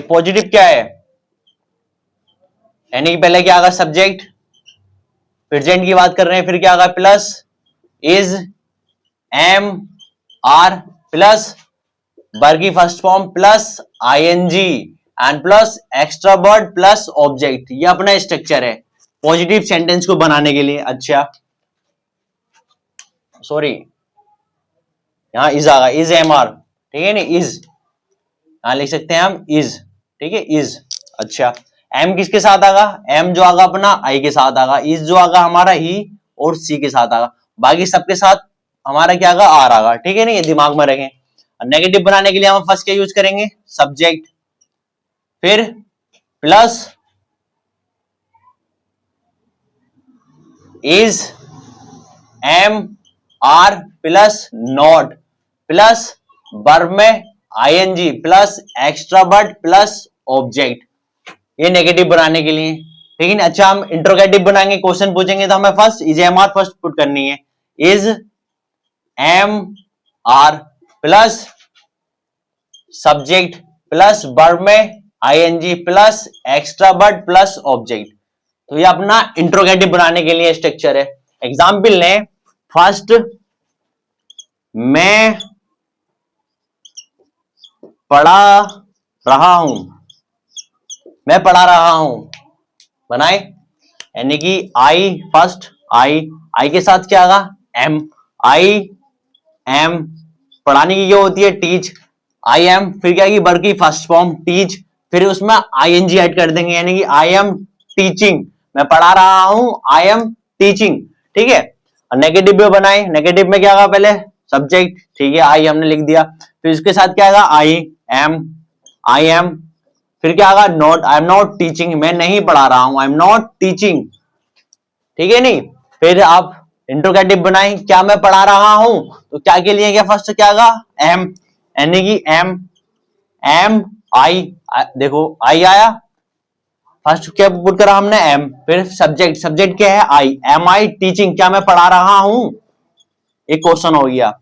positive क्या है, यानी कि पहले क्या आगा, सब्जेक्ट, प्रेजेंट की बात कर रहे हैं, फिर क्या आगा, plus is, am, are, plus verb की first form, plus ING, and plus extra word, plus object. ये अपना स्ट्रक्चर है पॉजिटिव सेंटेंस को बनाने के लिए। अच्छा सॉरी, यहां इज आगा, इज एम आर, ठीक है नहीं, इज यहां लिख सकते हैं हम इज, ठीक है इज। अच्छा, एम किसके साथ आगा, एम जो आगा अपना आई के साथ आगा, इज जो आगा हमारा ही और सी के साथ आगा, बाकी सबके साथ हमारा क्या आगा, आर आगा। ठीक है नहीं, ये दिमाग में रखें। नेगेटिव बनाने के लिए हम फर्स्ट क्या यूज करेंगे, सब्जेक्ट, फिर plus is, am, are, plus not, plus verb में ING, plus extra word, plus object. ये नेगेटिव बनाने के लिए। ठीक है, अच्छा हम इंट्रोगेटिव बनाएंगे, क्वेश्चन पूछेंगे तो हमें first is am are first put करनी है, is am are plus subject plus verb में ING plus extra word plus object. तो ये अपना इंट्रोगेटिव बनाने के लिए स्ट्रक्चर है। एग्जाम्पल लें, फर्स्ट मैं पढ़ा रहा हूं, मैं पढ़ा रहा हूं बनाए, यानी कि आई फर्स्ट, आई के साथ क्या आगा, एम, आई एम, पढ़ाने की क्या होती है, टीच, आई एम, फिर क्या की वर्ब की फर्स्ट फॉर्म टीच, फिर उसमें आईएनजी ऐड कर देंगे, यानी कि आई एम टीचिंग, मैं पढ़ा रहा हूं, आई एम टीचिंग, ठीक है। और नेगेटिव में बनाए, नेगेटिव में क्या होगा, पहले सब्जेक्ट, ठीक है, आई हमने लिख दिया, फिर इसके साथ क्या आएगा, आई एम, फिर क्या आएगा, not, I am not teaching, मैं नहीं पढ़ा रहा हूं, आई एम नॉट टीचिंग, ठीक है नहीं। फिर आप इंट्रोगेटिव बनाए, क्या मैं पढ़ा रहा हूं, तो क्या के लिए, क्या फर्स्ट क्या आएगा, एम, यानी कि एम आई, देखो आई आया, फर्स्ट क्या पुट करा हमने, एम, फिर सब्जेक्ट, सब्जेक्ट क्या है, आई, एम आई टीचिंग, क्या मैं पढ़ा रहा हूं, एक क्वेश्चन हो गया,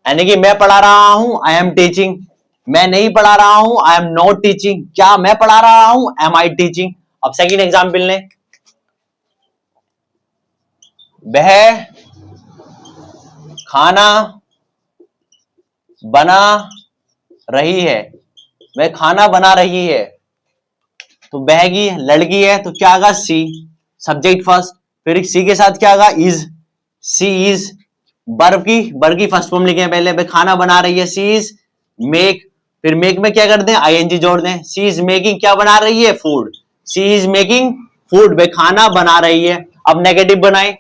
यानी कि मैं पढ़ा रहा हूं, आई एम टीचिंग, मैं नहीं पढ़ा रहा हूं, आई एम नॉट टीचिंग, क्या मैं पढ़ा रहा हूं, एम आई टीचिंग। अब सेकंड एग्जांपल लें, वह खाना बना रही है, वह खाना बना रही है, तो वह की लड़की है, तो क्या आगा, सी, सब्जेक्ट फर्स्ट, फिर सी के साथ क्या आगा, इज, सी इज, वर्ब की फर्स्ट फॉर्म लिखे पहले, वह खाना बना रही है, सी इज मेक, फिर मेक में क्या कर दें, आईएनजी जोड़ दें, सी इज मेकिंग, क्या बना रही है, food, she is making food, वह खाना बना रही है। अब नेगेटिव बनाए,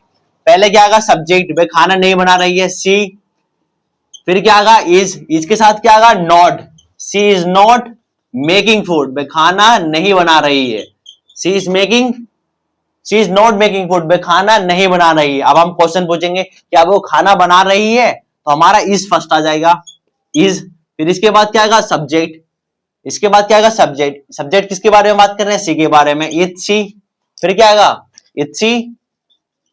पहले क्या आगा, सब्जेक्ट, वह खाना नहीं बना रही है, सी, फिर क्या आगा, इज के साथ क्या आगा, not, she is not making food, वह खाना नहीं बना रही है, she is making, she is not making food, वह खाना नहीं बना रही है। अब हम क्वेश्चन पूछेंगे, क्या वो खाना बना रही है, तो हमारा इज फर्स्ट आ जाएगा, इज, फिर इसके बाद क्या आएगा, सब्जेक्ट, इसके बाद क्या आएगा, सब्जेक्ट, सब्जेक्ट किसके बारे में बात कर रहे हैं, सी के बारे में, इज सी, फिर क्या आएगा, इज सी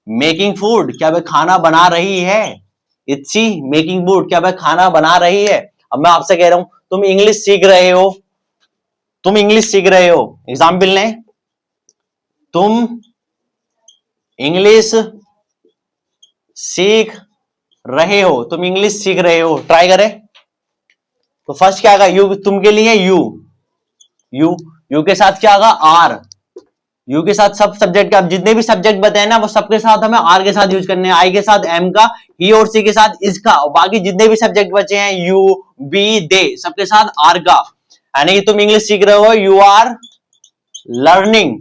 मेकिंग फूड, क्या वह खाना बना रही है, इज सी मेकिंग फूड, क्या वह खाना बना रही है। अब मैं आपसे कह रहा हूं, तुम इंग्लिश सीख रहे हो, तुम इंग्लिश सीख रहे हो, एग्जाम्पल लें, तुम इंग्लिश सीख रहे हो, तुम इंग्लिश सीख रहे हो, ट्राई करें, तो फर्स्ट क्या आएगा, यू, तुम के लिए यू, यू के साथ क्या आएगा, आर, यू के साथ सब सब्जेक्ट का, जितने भी सब्जेक्ट बताए ना वो सबके साथ हमें आर के साथ यूज करने हैं, आई के साथ एम का, ही और सी के साथ इसका, और बाकी जितने भी सब्जेक्ट बचे हैं, यू, बी, दे, सबके साथ आर का, यानी कि तुम इंग्लिश सीख रहे हो, you are learning,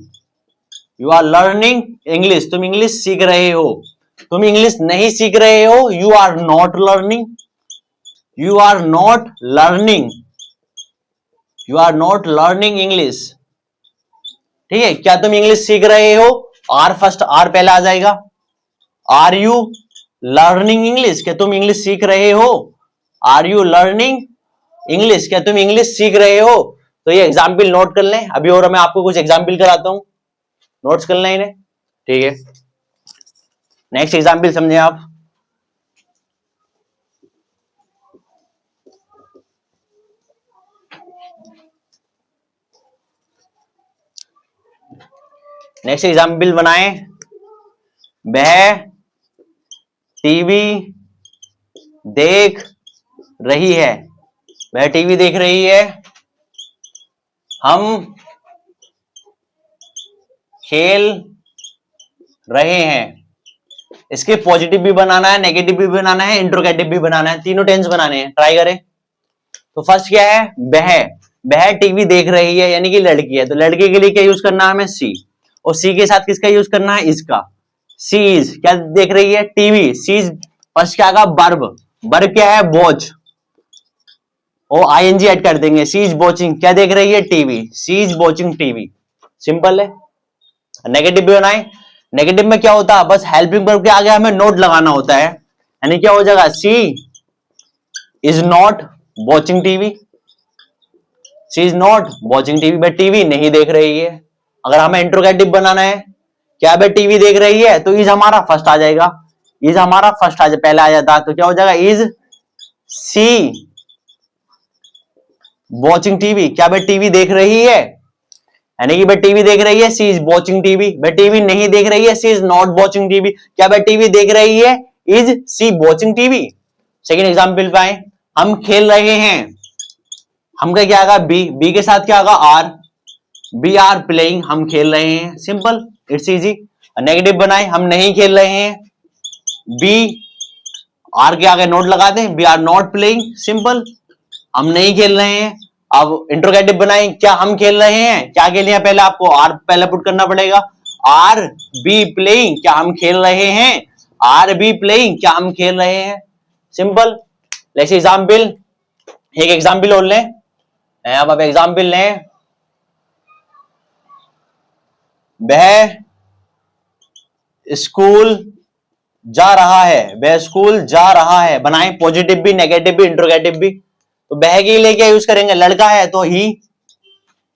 you are learning English, तुम इंग्लिश सीख रहे हो। तुम इंग्लिश नहीं सीख रहे हो, you are not learning, you are not learning, you are not learning English, ठीक है। क्या तुम इंग्लिश सीख रहे हो, आर फर्स्ट, आर पहले आ जाएगा, आर यू लर्निंग इंग्लिश, क्या तुम इंग्लिश सीख रहे हो, आर यू लर्निंग इंग्लिश, क्या तुम इंग्लिश सीख रहे हो। तो ये एग्जाम्पल नोट कर लें, अभी और मैं आपको कुछ एग्जाम्पल कराता हूं, नोट्स कर लें इन्हें, ठीक है। नेक्स्ट एग्जाम्पल समझे आप, नेक्स्ट एग्जाम्पल बनाए, वह टीवी देख रही है, वह टीवी देख रही है, हम खेल रहे हैं, इसके पॉजिटिव भी बनाना है, नेगेटिव भी बनाना है, इंट्रोगेटिव भी बनाना है, तीनों टेंस बनाने हैं, ट्राई करें। तो फर्स्ट क्या है, वह टीवी देख रही है, यानी कि लड़की है, तो लड़की के लिए क्या यूज करना है हमें, सी, और सी के साथ किसका यूज करना है, इसका, सी इज, क्या देख रही है, टीवी, सी इज, फर्स्ट क्या आएगा, वर्ब, वर्ब क्या है, वॉच, और आईएनजी ऐड कर देंगे, सी इज वॉचिंग, क्या देख रही है, TV, she is watching TV, simple है। नेगेटिव भी बनाए, नेगेटिव में क्या होता है, बस हेल्पिंग वर्ब के आगे हमें नोट लगाना होता है, यानी क्या हो जाएगा, she is not watching TV, she is not watching TV, वह टीवी नहीं देख रही है। अगर हमें इंट्रोगेटिव बनाना है, क्या वह टीवी देख रही है, तो इज हमारा फर्स्ट आ जाएगा, इज हमारा फर्स्ट पहले आ जाता, तो क्या हो जाएगा, इज सी वॉचिंग टीवी, क्या वह टीवी देख रही है, यानी कि वह टीवी देख रही है, सी इज वॉचिंग टीवी, वह टीवी नहीं देख रही है, she is not watching TV, क्या वह टीवी देख रही है, is she watching TV. Second example पे आए, हम खेल रहे हैं, हम का क्या आएगा, बी, बी के साथ क्या आएगा, आर, बी आर प्लेइंग, हम खेल रहे हैं, सिंपल, इट्स इजी। नेगेटिव बनाए, हम नहीं खेल रहे हैं, बी आर के आगे नॉट लगा दें, we are not playing, simple, हम नहीं खेल रहे हैं। अब इंट्रोगेटिव बनाएं, क्या हम खेल रहे हैं, क्या खेल रहे हैं, पहले आपको आर पहले पुट करना पड़ेगा, आर बी प्लेइंग, क्या हम खेल रहे हैं, आर बी प्लेइंग, क्या हम खेल रहे हैं, सिंपल। लेट्स एग्जांपल, एक एग्जांपल और लें, अब एग्जांपल लें, वह स्कूल जा रहा है, वह स्कूल जा रहा है, बनाएं पॉजिटिव भी नेगेटिव भी इंट्रोगेटिव भी। तो वह के लिए क्या यूज करेंगे, लड़का है तो ही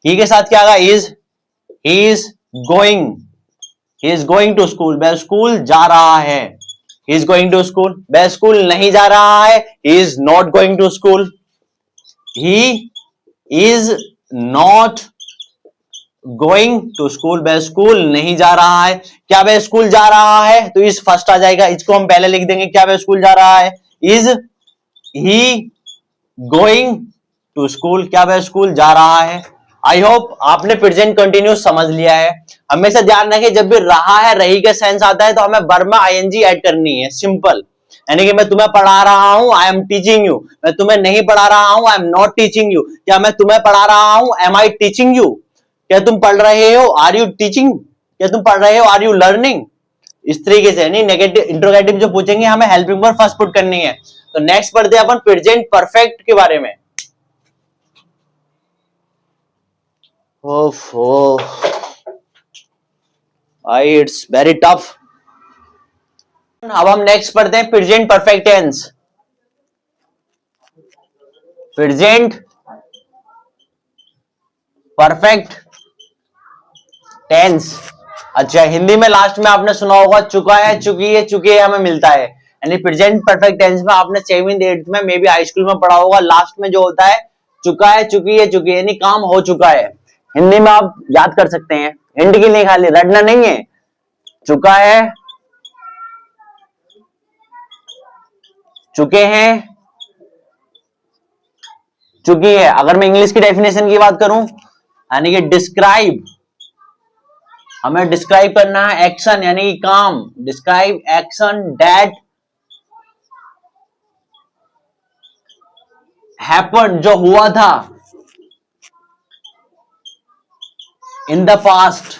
के साथ क्या आएगा, he is going, he is going to school, वह स्कूल जा रहा है, he is going to school. वह स्कूल नहीं जा रहा है, he is not going to school, he is not going to school, वह स्कूल नहीं जा रहा है। क्या वह स्कूल जा रहा है, तो इस फर्स्ट आ जाएगा, इसको हम पहले लिख देंगे, क्या वह स्कूल जा रहा है, is he going to school, क्या वह स्कूल जा रहा है। आई होप आपने प्रेजेंट कंटिन्यूस समझ लिया है। हमेशा ध्यान रखें, जब भी रहा है रही का सेंस आता है तो हमें वर्ब में आईएनजी ऐड करनी है, सिंपल। यानी कि मैं तुम्हें पढ़ा रहा हूं, आई एम टीचिंग यू, मैं तुम्हें नहीं पढ़ा रहा हूं, I am not teaching you. क्या मैं तुम्हें पढ़ा रहा हूं, एम आई टीचिंग यू, क्या तुम पढ़ रहे हो, आर यू टीचिंग, क्या तुम पढ़ रहे हो, आर यू लर्निंग। इस तरीके से, यानी नेगेटिव इंट्रोगेटिव जो पूछेंगे हमें हेल्पिंग वर्ब फर्स्ट पुट करनी है। तो नेक्स्ट पढ़ते हैं अपन प्रेजेंट परफेक्ट के बारे में। ओफो भाई, इट्स वेरी टफ। अब हम नेक्स्ट पढ़ते हैं present perfect tense. Present perfect tense, अच्छा हिंदी में लास्ट में आपने सुना होगा चुका है, चुकी है, चुके है हमें मिलता है। यानी प्रेजेंट परफेक्ट टेंस में आपने 7th 8th में मे बी हाई स्कूल में पढ़ा होगा, लास्ट में जो होता है चुका है, चुकी है, चुकी है, यानी काम हो चुका है। हिंदी में आप याद कर सकते हैं, हिंदी के लिए खाली रटना नहीं है, चुका है, चुके हैं, चुकी है। अगर मैं इंग्लिश की डेफिनेशन की बात करूं, यानी कि डिस्क्राइब, हमें डिस्क्राइब करना है एक्शन यानी कि काम, डिस्क्राइब एक्शन दैट हैपेंड, जो हुआ था, in the past,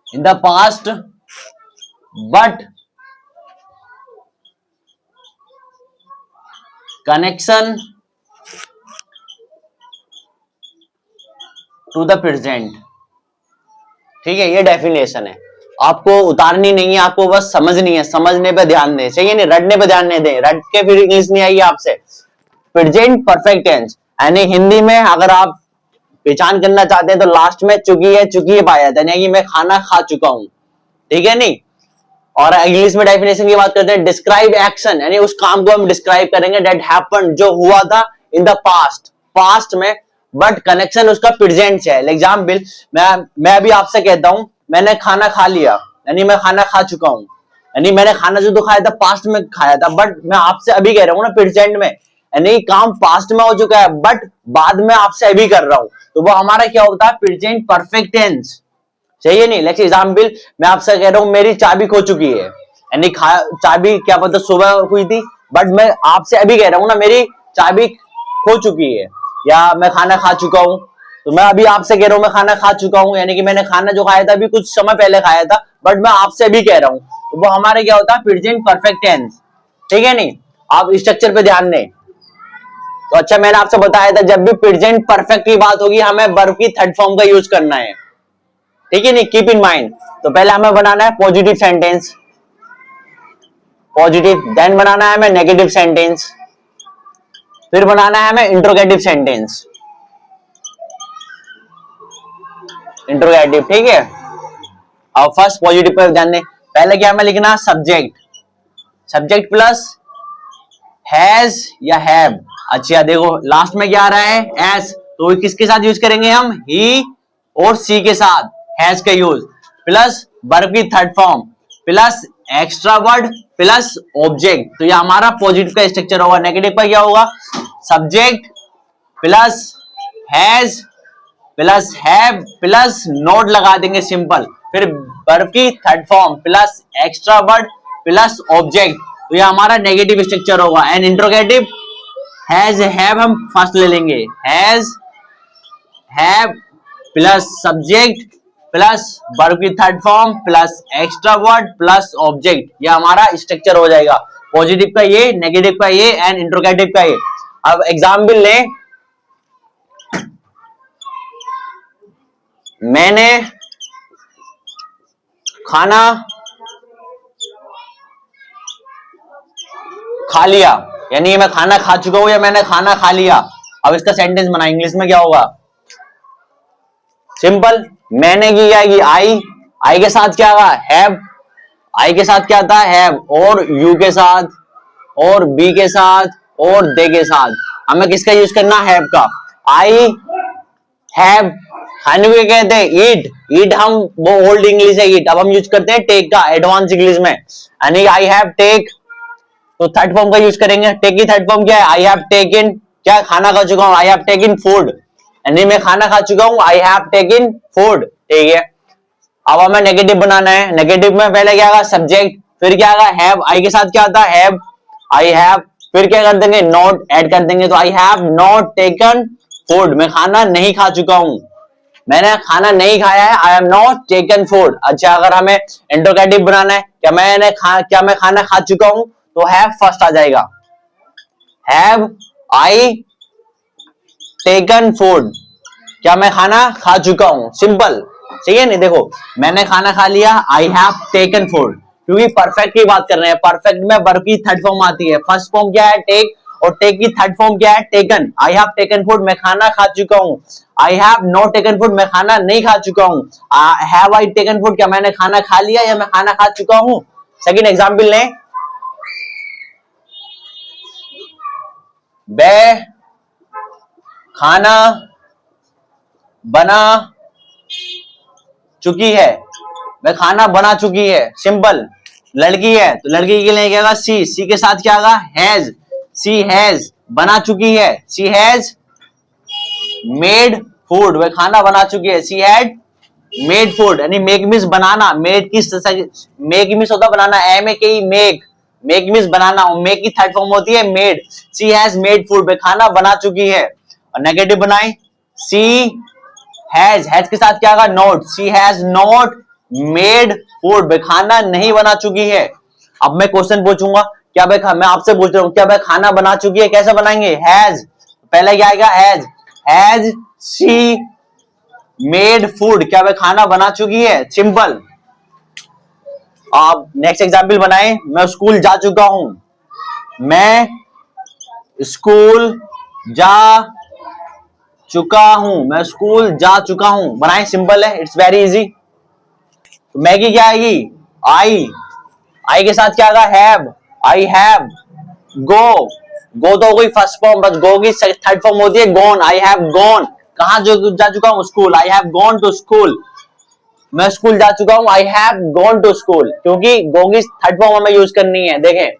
in the past but connection to the present. ठीक है, ये डेफिनेशन है, आपको उतारनी नहीं है, आपको बस समझनी है, समझने पे ध्यान दें, चाहिए नहीं रटने पे ध्यान नहीं दें, रट के फिर इंग्लिश नहीं आई आपसे। प्रेजेंट परफेक्ट टेंस यानी हिंदी में अगर आप पहचान करना चाहते हैं तो लास्ट में चुकी है पाया जाता है, यानी कि मैं खाना खा चुका हूं, ठीक है नहीं। और इंग्लिश में डेफिनेशन की बात करते हैं, डिस्क्राइब एक्शन, यानी उस काम को हम डिस्क्राइब करेंगे दैट हैपेंड, जो हुआ था, इन द पास्ट, पास्ट में, बट कनेक्शन उसका प्रेजेंट से है। एग्जाम्पल, मैं अभी आपसे कहता हूं मैंने खाना खा लिया, यानी मैं खाना खा चुका हूं, यानी मैंने खाना जो तो खाया था पास्ट में खाया था, बट मैं आपसे अभी कह रहा हूं ना प्रेजेंट में, यानी काम पास्ट में हो चुका है बट बाद में आपसे अभी कर रहा हूं, तो वो हमारा क्या होता है, प्रेजेंट परफेक्ट टेंस, चाहिए नहीं। लेट्स एग्जांपल, मैं आपसे कह रहा हूं मेरी चाबी खो चुकी है, यानी चाबी क्या पता सुबह हुई थी, बट मैं आपसे अभी कह रहा हूं ना मेरी चाबी खो चुकी है, या मैं खाना खा चुका हूं, तो मैं अभी आपसे कह रहा हूं मैं खाना खा चुका हूं, यानी कि मैंने खाना जो खाया था अभी कुछ समय पहले खाया था, बट मैं आपसे अभी कह रहा हूं, तो वो हमारे क्या होता है, प्रेजेंट परफेक्ट टेंस, ठीक है नहीं। आप स्ट्रक्चर पे ध्यान दें। तो अच्छा, मैंने आपसे बताया था जब भी प्रेजेंट परफेक्ट की बात होगी हमें वर्ब की थर्ड फॉर्म का यूज करना है, ठीक है नहीं, कीप इन माइंड। तो पहले हमें बनाना है पॉजिटिव सेंटेंस, पॉजिटिव, देन बनाना है हमें नेगेटिव सेंटेंस, फिर बनाना है हमें इंट्रोगेटिव सेंटेंस, इंट्रोगेटिव, ठीक है। अब फर्स्ट पॉजिटिव पर ध्यान दें, पहले क्या हमें लिखना, सब्जेक्ट, सब्जेक्ट प्लस हैज या हैव। अच्छा देखो लास्ट में क्या आ रहा है, एस, तो किसके साथ यूज करेंगे हम, ही और सी के साथ हैज का यूज, प्लस वर्ब की third form, plus extra word, plus object, तो ये हमारा पॉजिटिव का स्ट्रक्चर होगा। नेगेटिव पर क्या होगा, subject plus has plus have plus not लगा देंगे सिंपल, फिर वर्ब की third form plus extra word plus object, तो ये हमारा नेगेटिव स्ट्रक्चर होगा। एंड इंट्रोगेटिव हैज हैव हम फर्स्ट ले लेंगे, has have plus subject plus verb की third form plus extra word plus object, ये हमारा स्ट्रक्चर हो जाएगा। पॉजिटिव का ये, नेगेटिव का ये एंड इंट्रोगेटिव का ये। अब एग्जाम्पल लें, मैंने खाना खा लिया, यानी मैं खाना खा चुका हूं या मैंने खाना खा लिया। अब इसका सेंटेंस बना, इंग्लिश में क्या होगा? सिंपल, मैंने की जाएगी आई के साथ क्या होगा? हैव। आई के साथ क्या आता है? हैव। और यू के साथ और बी के साथ और दे के साथ हमें किसका यूज करना? हैव का। आई हैव खाने को कहते हैं ईट, ईट हम वो ओल्ड इंग्लिश है ईट, अब हम यूज करते हैं टेक का एडवांस इंग्लिश में, यानी आई हैव टेक, तो थर्ड फॉर्म का यूज करेंगे। टेक की थर्ड फॉर्म क्या है? आई हैव टेकन, क्या खाना खा चुका हूं, आई हैव टेकन फूड, यानी मैं खाना खा चुका हूं, आई हैव टेकन फूड, ठीक है। अब हमें नेगेटिव बनाना है, नेगेटिव में पहले क्या आएगा? सब्जेक्ट, फिर क्या आएगा? हैव, आई के साथ क्या आता है? हैव, आई हैव, फिर क्या कर देंगे? नॉट ऐड कर देंगे, तो आई हैव नॉट टेकन फूड, मैं खाना नहीं खा चुका हूं, मैंने खाना नहीं खाया है, I am not taken food. अच्छा, अगर हमें इंट्रोगेटिव बनाना है, क्या मैं खाना खा चुका हूं, तो हैव फर्स्ट आ जाएगा, हैव आई टेकन फूड, क्या मैं खाना खा चुका हूं, सिंपल, ठीक है। नहीं देखो, मैंने खाना खा लिया, आई हैव टेकन फूड, क्योंकि परफेक्ट की बात कर रहे हैं, परफेक्ट में वर्ब की थर्ड फॉर्म आती है, फर्स्ट फॉर्म क्या है? टेक, और टेक की थर्ड फॉर्म क्या है? Taken. I have taken food, मैं खाना खा चुका हूं, I have not taken food, मैं खाना नहीं खा चुका हूं, हैव आई टेकन फूड, क्या मैंने खाना खा लिया या मैं खाना खा चुका हूं। सेकंड एग्जांपल लें, वह खाना बना चुकी है, वह खाना बना चुकी है, सिंपल। लड़की है तो लड़की के लिए क्या होगा? सी, सी के साथ क्या होगा? हैज, सी हैज बना चुकी है, सी हैज मेड फूड, वह खाना बना चुकी है, सी हैड मेड फूड, यानी मेक मीन्स बनाना, मेड की मेक मीन्स होता बनाना, एम ए के मेक, मेक मीन्स बनाना, और मेक की थर्ड फॉर्म होती है made, she has made food, वह खाना बना चुकी है। और नेगेटिव बनाए, सी हैज के साथ क्या होगा? Not, she has not made food, वह खाना नहीं बना चुकी है। अब मैं क्वेश्चन पूछूंगा, क्या मैं आपसे पूछ रहा हूं, क्या वह खाना बना चुकी है? कैसे बनाएंगे? हैज, पहले क्या आएगा? हैज शी मेड फूड, क्या वह खाना बना चुकी है, सिंपल। अब नेक्स्ट एग्जाम्पल बनाए, मैं स्कूल जा चुका हूं, मैं स्कूल जा चुका हूं, मैं स्कूल जा चुका हूं, बनाए, सिंपल है, इट्स वेरी इजी। मैगी क्या आएगी? आई के साथ क्या आएगा? हैव, आई हैव गो, गो तो हो गई फर्स्ट फॉर्म, बस गो की थर्ड फॉर्म होती है गॉन, आई हैव गॉन, कहां जा चुका हूं? School, I have gone to school, मैं स्कूल जा चुका हूं, I have gone to school, क्योंकि गो की थर्ड फॉर्म हमें यूज करनी है, देखें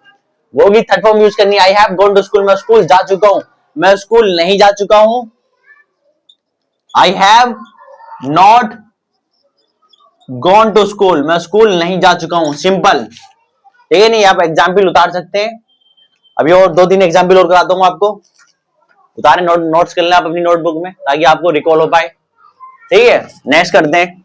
गो की थर्ड फॉर्म यूज करनी है, I have gone to school, मैं स्कूल जा चुका हूं, मैं स्कूल नहीं जा चुका हूं, I have not gone to school, मैं स्कूल नहीं जा चुका हूं, सिंपल, ठीक है। नहीं, आप एग्जाम्पल उतार सकते हैं, अभी और 2-3 एग्जाम्पल और कराता हूं आपको, उतारे नोट्स कर लें आप अपनी नोटबुक में, ताकि आपको रिकॉल हो पाए, ठीक है। नेक्स्ट करते हैं,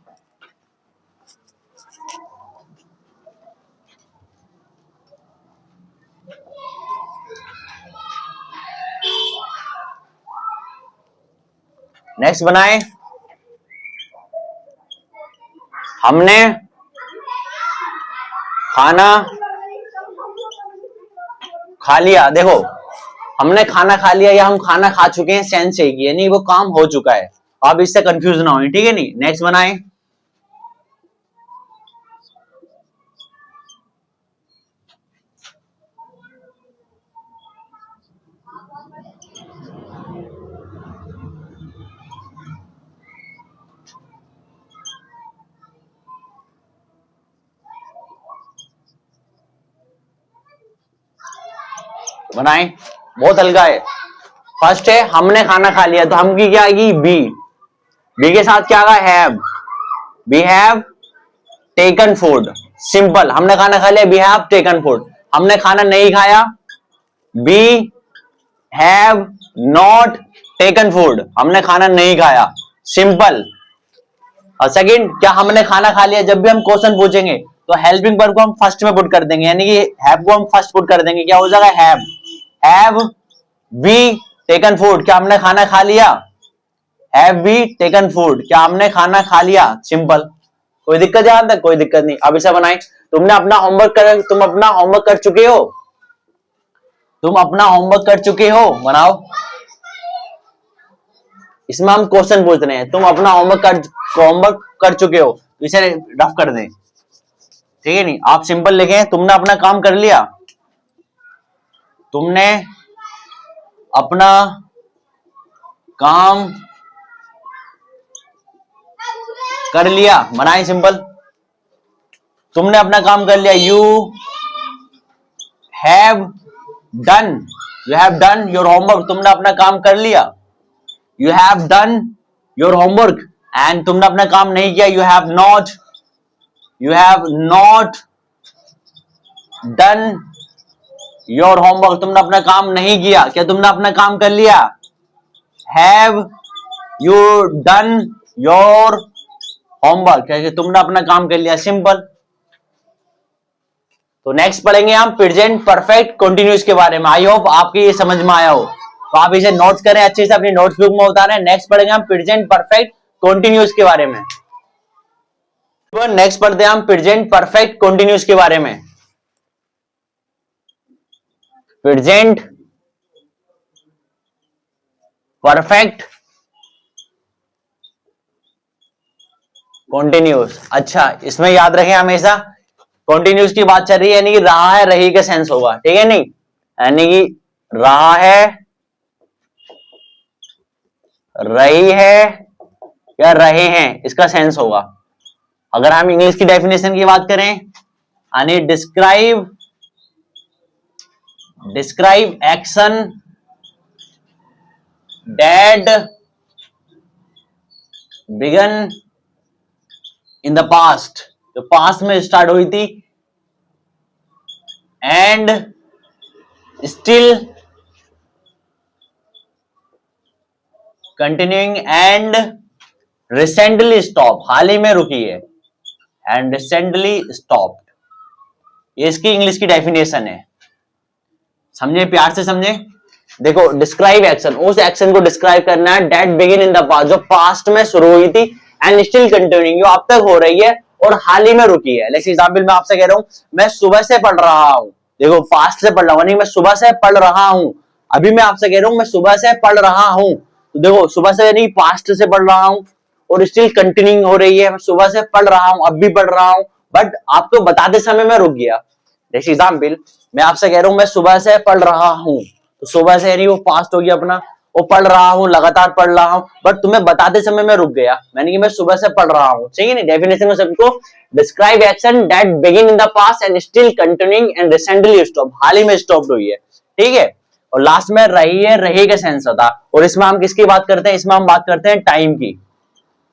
नेक्स्ट बनाए, हमने खाना खा लिया, देखो हमने खाना खा लिया या हम खाना खा चुके हैं, सेंस चाहिए, यानी वो काम हो चुका है, आप इससे कंफ्यूज ना हो, ठीक है। नहीं, नेक्स्ट बनाए, बनाए, बहुत हल्का है। फर्स्ट है हमने खाना खा लिया, तो हम की क्या आएगी? बी, बी के साथ क्या आएगा? Have, we have taken food, simple, हमने खाना खा लिया, वी हैव टेकन फूड, हमने खाना नहीं खाया, we have not taken food, हमने खाना नहीं खाया, सिंपल। और सेकंड, क्या हमने खाना खा लिया, जब भी हम क्वेश्चन पूछेंगे तो हेल्पिंग वर्ब को हम फर्स्ट में पुट कर देंगे, यानी कि हैव को हम फर्स्ट पुट कर देंगे, क्या हो जाएगा हैव वी टेकन फूड, क्या हमने खाना खा लिया, हैव वी टेकन फूड, क्या हमने खाना खा लिया, सिंपल। कोई दिक्कत है यहां तक? कोई दिक्कत नहीं। अब इसे बनाए, तुम अपना होमवर्क कर चुके हो, तुम अपना होमवर्क कर चुके हो, बनाओ। इसमें हम क्वेश्चन पूछ रहे हैं, तुम अपना होमवर्क कर चुके हो, तो इसे रफ कर दें, ठीक है नहीं, आप सिंपल लिखें, तुमने अपना काम कर लिया, तुमने अपना काम कर लिया, बनाए सिंपल, तुमने अपना काम कर लिया, you have done your homework, तुमने अपना काम कर लिया, you have done your homework, and तुमने अपना काम नहीं किया, you have not done your homework, तुमने अपना काम नहीं किया, क्या तुमने अपना काम कर लिया, have you done your homework, क्या तुमने अपना काम कर लिया, सिंपल। तो नेक्स्ट पढ़ेंगे हम प्रेजेंट परफेक्ट कंटिन्यूअस के बारे में। आई होप आपके ये समझ में आया हो, तो आप इसे नोट्स करें अच्छे से, अपनी नोट्स बुक में उतारें। नेक्स्ट पढ़ेंगे हम प्रेजेंट परफेक्ट कंटिन्यूअस के बारे में। नेक्स्ट पढ़ते हैं हम प्रेजेंट परफेक्ट कंटिन्यूअस के बारे में। प्रेजेंट परफेक्ट कंटिन्यूअस, अच्छा इसमें याद रखें हमेशा कंटिन्यूअस की बात चल रही है, यानी कि रहा है रही का सेंस होगा, ठीक है नहीं, यानी कि रहा है, रही है या रहे हैं, इसका सेंस होगा। अगर हम इंग्लिश की डेफिनेशन की बात करें, यानी describe action that began in the past, जो पास्ट में स्टार्ट हुई थी, and still continuing, and recently stop, हाल ही में रुकी है, एंड रिसेंटली स्टॉप्ड, ये इसकी इंग्लिश की डेफिनेशन है। समझे, प्यार से समझे। देखो डिस्क्राइब एक्शन, उस एक्शन को डिस्क्राइब करना है that begin in the past, जो पास्ट में शुरू हुई थी, एंड स्टिल कंटिन्यूइंग, जो अब तक हो रही है और हाल ही में रुकी है। लेट्स एग्जांपल मैं आपसे कह रहा हूं, मैं सुबह से पढ़ रहा हूं, देखो पास्ट से पढ़ रहा हूं, नहीं मैं सुबह से पढ़ रहा हूं, अभी मैं आपसे कह रहा हूं मैं सुबह से पढ़ रहा हूं, तो देखो सुबह से नहीं पास्ट से पढ़ रहा हूं और स्टिल कंटिन्यूइंग हो रही है, मैं सुबह से पढ़ रहा हूं, अब भी पढ़ रहा हूं, बट आपको बताते समय में रुक गया। जैसे एग्जाम्पल मैं आपसे कह रहा हूं मैं सुबह से पढ़ रहा हूं, तो सुबह से यानी वो पास्ट हो गया अपना, वो पढ़ रहा हूं, लगातार पढ़ रहा हूं, बट तुम्हें बताते समय में रुक गया, यानी कि मैं सुबह से पढ़ रहा हूं, ठीक है नहीं। डेफिनेशन में सबको describe action that begin in the past and still continuing and recently stop, हाल ही में स्टॉप हुई है, ठीक है। और लास्ट में रही है, रही का सेंस होता, और इसमें हम किसकी बात करते हैं, इसमें हम बात करते हैं टाइम की,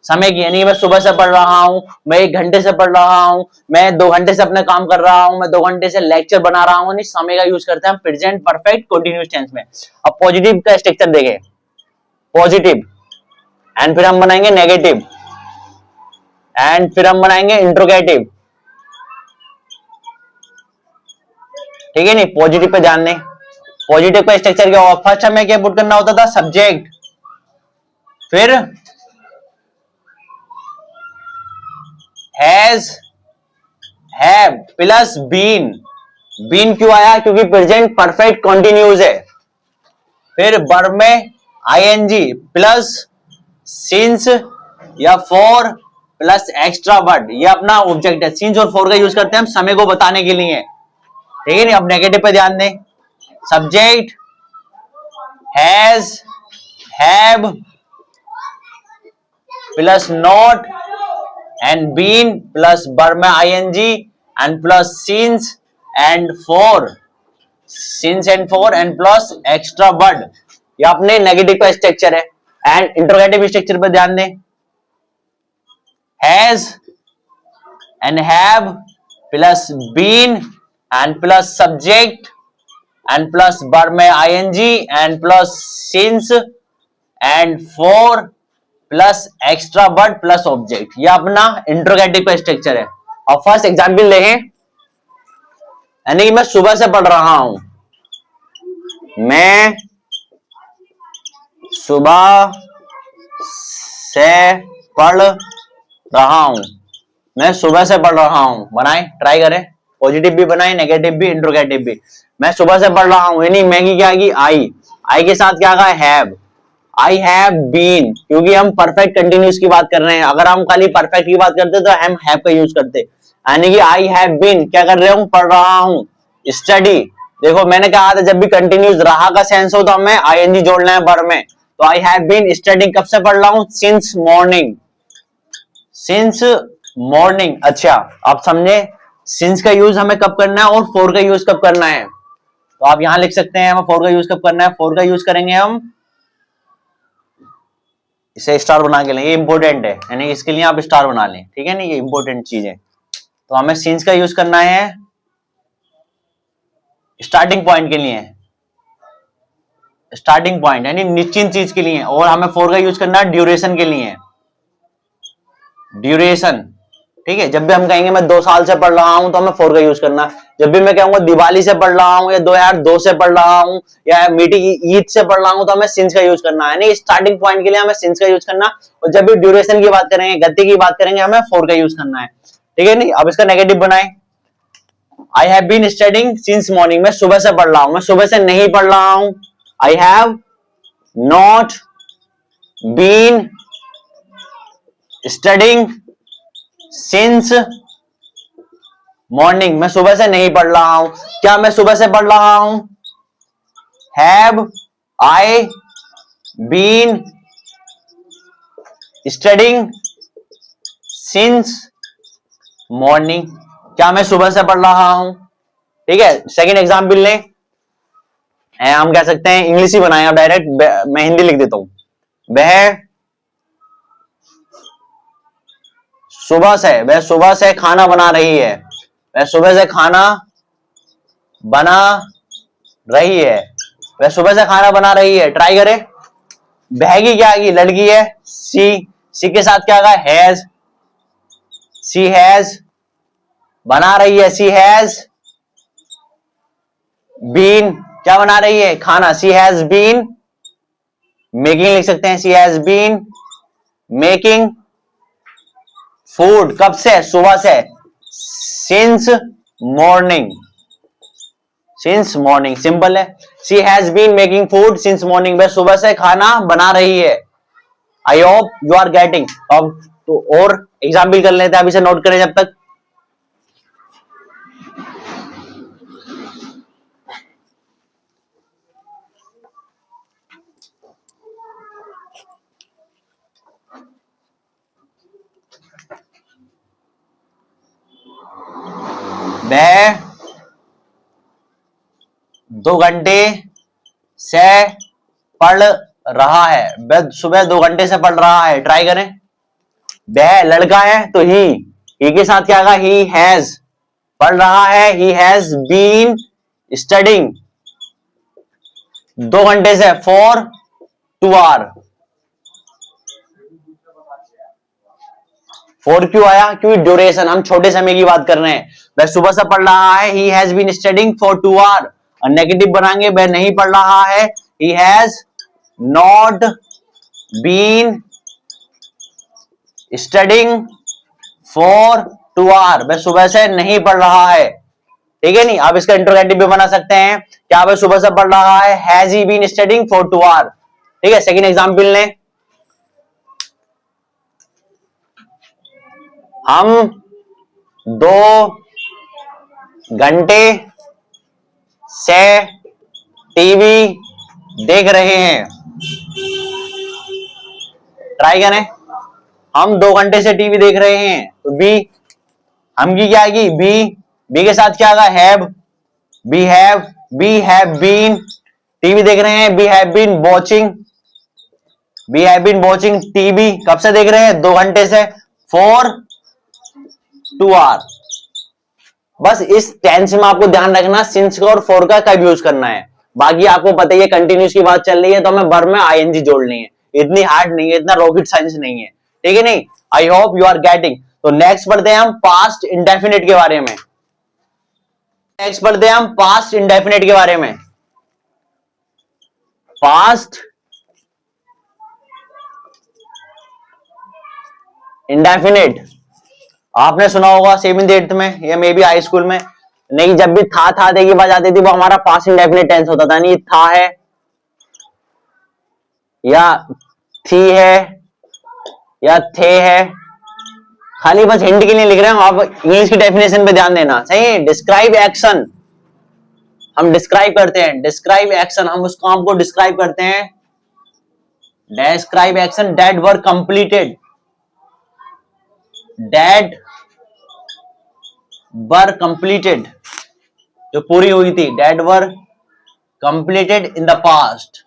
समय की, यानी मैं सुबह से पढ़ रहा हूं, मैं 1 घंटे से पढ़ रहा हूं, मैं 2 घंटे से अपना काम कर रहा हूं, मैं 2 घंटे से लेक्चर बना रहा हूं, नहीं समय का यूज करते हैं हम प्रेजेंट परफेक्ट कंटीन्यूअस टेंस में। अब पॉजिटिव का स्ट्रक्चर देखें, पॉजिटिव, एंड फिर हम बनाएंगे नेगेटिव, एंड फिर हम बनाएंगे इंट्रोगेटिव, ठीक है नहीं। पॉजिटिव पे ध्यान दें, पॉजिटिव का स्ट्रक्चर क्या होगा, फर्स्ट हमें क्या पुट करना होता था, सब्जेक्ट, फिर has, have plus been, been क्यों आया, क्योंकि प्रेजेंट परफेक्ट कंटिन्यूअस है, फिर वर्ब में आईएनजी प्लस सिंस या फॉर प्लस एक्स्ट्रा वर्ड, ये अपना ऑब्जेक्ट है, सिंस और फॉर का यूज करते हैं हम समय को बताने के लिए, ठीक है नहीं। अब नेगेटिव पे ध्यान दें, subject has, have plus not and been plus verb में ING and plus since and for, since and for and plus extra word, ये अपने नेगेटिव का स्ट्रक्चर है। एंड इंट्रोगेटिव स्ट्रक्चर पर ध्यान दें, has and have plus been and plus subject and plus verb में ING and plus since and for plus extra word plus object. ये अपना इंट्रोगेटिव का स्ट्रक्चर है। और फर्स्ट एग्जाम्पल देखें, यानी कि मैं सुबह से पढ़ रहा हूं, मैं सुबह से पढ़ रहा हूं, मैं सुबह से पढ़ रहा हूं। बनाए, ट्राई करें, पॉजिटिव भी बनाए, नेगेटिव भी, इंट्रोगेटिव भी। मैं सुबह से पढ़ रहा हूं, यानी मैं की क्या की आई के साथ क्या कहा हैव, आई हैव बीन, क्योंकि हम परफेक्ट कंटिन्यूस की बात कर रहे हैं। अगर हम खाली परफेक्ट की बात करते तो हम हैव का यूज करते, यानी कि आई हैव बीन क्या कर रहे हूं, पढ़ रहा हूं। स्टडी, देखो मैंने कहा था जब भी कंटिन्यूस रहा का सेंस हो तो हमें आईएनजी जोड़ना है वर्ब में। तो आई हैव बीन स्टडिंग, कब से पढ़ रहा हूं, सिंस मॉर्निंग, सिंस मॉर्निंग। अच्छा आप समझे, सिंस का यूज हमें कब करना है और फॉर का यूज कब करना है। तो आप यहां लिख सकते हैं हमें फॉर का यूज कब करना है। फॉर का यूज करेंगे हम, इसे स्टार बना के लें, ये इंपॉर्टेंट है, यानी इसके लिए आप स्टार बना लें, ठीक है ना, ये इंपॉर्टेंट चीज है। तो हमें सिंस का यूज करना है स्टार्टिंग पॉइंट के लिए, स्टार्टिंग पॉइंट यानी निश्चित चीज के लिए, और हमें फॉर का यूज करना है ड्यूरेशन के लिए, ड्यूरेशन। ठीक है, जब भी हम कहेंगे मैं 2 साल से पढ़ रहा हूं तो हमें फॉर का यूज करना। जब भी मैं कहूंगा दिवाली से पढ़ रहा हूं या 2002 से पढ़ रहा हूं या मीटिंग ईद से पढ़ रहा हूं तो हमें सिंस का यूज करना है, नहीं स्टार्टिंग पॉइंट के लिए हमें सिंस का यूज करना। और जब भी ड्यूरेशन की बात करेंगे, गति की बात करेंगे, हमें फॉर का यूज करना है, ठीक है। नहीं, अब इसका नेगेटिव बनाए, I have been studying since morning, मैं सुबह से पढ़ रहा हूं, मैं सुबह से नहीं पढ़ रहा हूं। I have not been studying since morning, मैं सुबह से नहीं पढ़ रहा हूं। क्या मैं सुबह से पढ़ रहा हूं, have I been studying since morning, क्या मैं सुबह से पढ़ रहा हूं। ठीक है, सेकंड एग्जाम्पल लें, हम कह सकते हैं इंग्लिश ही बनाए डायरेक्ट, मैं हिंदी लिख देता हूं। वह सुबह से खाना बना रही है, वह सुबह से खाना बना रही है, वह सुबह से खाना बना रही है। ट्राई करें, वह की क्या की लड़की है, सी के साथ क्या है हैज, सी हैज बना रही है, सी हैज बीन क्या बना रही है, खाना, सी हैज बीन मेकिंग लिख सकते हैं, she has been making food, कब से, सुबह से, since morning, since morning, simple है। She has been making food since morning, वह सुबह से खाना बना रही है। I hope you are getting. अब तो और एग्जाम्पल कर लेते हैं, अभी से नोट करें जब तक। वह 2 घंटे से पढ़ रहा है, वह सुबह 2 घंटे से पढ़ रहा है। ट्राई करें, वह लड़का है तो ही के साथ क्या आएगा, ही हैज पढ़ रहा है, ही हैज बीन स्टडिंग 2 घंटे से, फॉर 2 आवर। फॉर क्यों आया, क्योंकि ड्यूरेशन, हम छोटे समय की बात कर रहे हैं। वह सुबह से पढ़ रहा है, he has been studying for 2 hour. और नेगेटिव बनाएंगे, वह नहीं पढ़ रहा है, he has not been studying for 2 hour, वह सुबह से नहीं पढ़ रहा है, ठीक है। नहीं, आप इसका इंट्रोगेटिव भी बना सकते हैं, क्या वह सुबह से पढ़ रहा है, has he been studying for 2 hour, ठीक है। सेकंड एग्जांपल लें, हम 2 घंटे से टीवी देख रहे हैं। ट्राई करें, हम 2 घंटे से टीवी देख रहे हैं, तो बी हम की क्या आएगी, बी के साथ क्या आएगा, have, we have been TV देख रहे हैं, we have been watching TV, कब से देख रहे हैं, 2 घंटे से, फॉर 2 आवर। बस इस टेंस में आपको ध्यान रखना सिंस का और फॉर का कब यूज करना है। बाकी आपको पता ही है कंटिन्यूस की बात चल रही है तो हमें वर्ब में आईएनजी जोड़नी है, इतनी हार्ड नहीं है, इतना रॉकेट साइंस नहीं है, ठीक है नहीं। I hope you are getting. तो नेक्स्ट पढ़ते हैं हम पास्ट इंडेफिनिट के बारे में। नेक्स्ट पढ़ते हैं हम पास्ट इंडेफिनिट के बारे में। पास्ट इंडेफिनिट आपने सुना होगा 7th 8th में या मे बी हाई स्कूल में। नहीं, जब भी था की बात आती थी वो हमारा पास्ट इंडेफिनिट टेंस होता था। नहीं, था है या थी है या थे है, खाली बस हिंट के लिए लिख रहे हैं। आप इंग्लिश की डेफिनेशन पे ध्यान देना। सही, डिस्क्राइब एक्शन, हम डिस्क्राइब करते हैं, डिस्क्राइब एक्शन, हम उस काम को डिस्क्राइब करते हैं। Describe action that were completed, that were completed, जो पूरी हुई थी, that were completed in the past.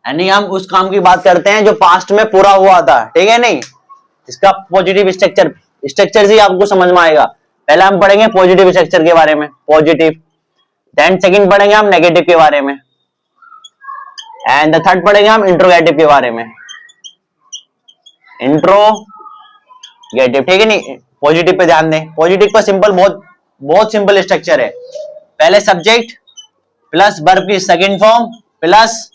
यानी हम उस काम की बात करते हैं जो पास्ट में पूरा हुआ था, ठीक है नहीं। इसका पॉजिटिव स्ट्रक्चर, स्ट्रक्चर ही आपको समझ में आएगा। पहले हम पढ़ेंगे पॉजिटिव स्ट्रक्चर के बारे में, पॉजिटिव, देन सेकंड पढ़ेंगे हम नेगेटिव के बारे में, एंड द थर्ड पढ़ेंगे हम इंट्रोगेटिव के बारे में, इंट्रोगेटिव, ठीक है नहीं। पॉजिटिव पे ध्यान दें। पॉजिटिव का सिंपल, बहुत सिंपल स्ट्रक्चर है। पहले सब्जेक्ट प्लस वर्ब की second form plus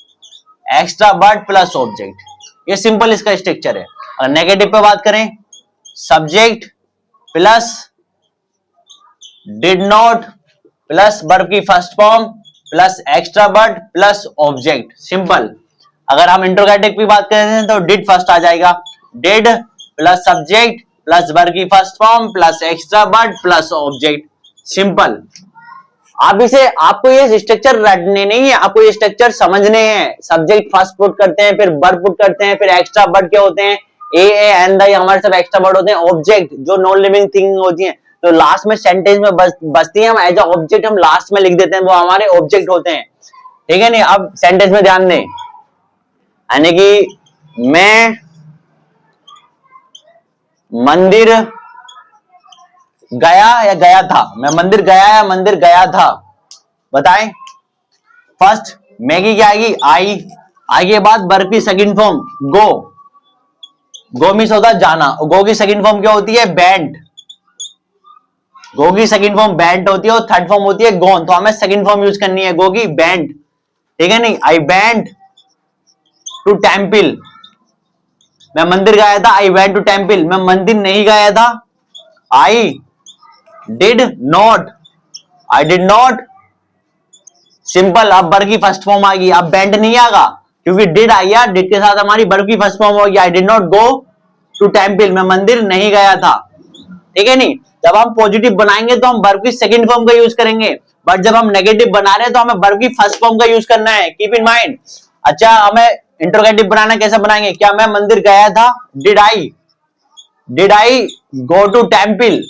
extra word plus object, ये सिंपल इसका स्ट्रक्चर है। और नेगेटिव पे बात करें, subject plus did not plus verb की first form plus extra word plus object, simple. अगर हम इंट्रोगेटिव की बात करते हैं तो डिड फर्स्ट आ जाएगा, did plus subject plus verb की first form plus extra word plus object, simple. आप इसे, आपको ये स्ट्रक्चर रटने नहीं है, आपको ये स्ट्रक्चर समझने हैं। सब्जेक्ट फर्स्ट पुट करते हैं, फिर वर्ब पुट करते हैं, फिर एक्स्ट्रा वर्ड क्या होते हैं, ए एंड द, हमारे सब एक्स्ट्रा वर्ड होते हैं। ऑब्जेक्ट जो नॉन लिविंग थिंग होती है तो लास्ट में सेंटेंस में बसती है, हम एज अ ऑब्जेक्ट हम लास्ट में लिख देते हैं, वो हमारे ऑब्जेक्ट होते हैं, ठीक है नहीं। अब सेंटेंस में ध्यान दें, यानी कि मैं मंदिर गया या गया था, मैं मंदिर गया या मंदिर गया था, बताएं। फर्स्ट मैगी क्या आएगी, आई के बाद वर्ब की सेकंड फॉर्म गो, गो मीन्स होता है जाना, गो की सेकंड फॉर्म क्या होती है, बेंट, गो की सेकंड फॉर्म बेंट होती है और थर्ड फॉर्म होती है गोन, तो हमें सेकंड फॉर्म यूज करनी है, गो की, बेंट, ठीक है नहीं। आई बेंट टू टेम्पल, मैं मंदिर गया था, आई वेंट टू टेम्पल, मैं मंदिर नहीं गया था, I did not, I did not, simple. अब वर्ब की फर्स्ट फॉर्म आ गई, अब बेंट नहीं आएगा क्योंकि डिड आई गया, डिड के साथ हमारी वर्ब की फर्स्ट फॉर्म होगी, I did not go to temple, मैं मंदिर नहीं गया था, ठीक है नहीं। जब हम पॉजिटिव बनाएंगे तो हम वर्ब की सेकंड फॉर्म का यूज करेंगे, बट जब हम नेगेटिव बना रहे हैं तो हमें वर्ब की फर्स्ट फॉर्म का यूज करना है, कीप इन माइंड। अच्छा, हमें इंट्रोगेटिव बनाना कैसे बनाएंगे, क्या मैं मंदिर गया था, did I go to temple,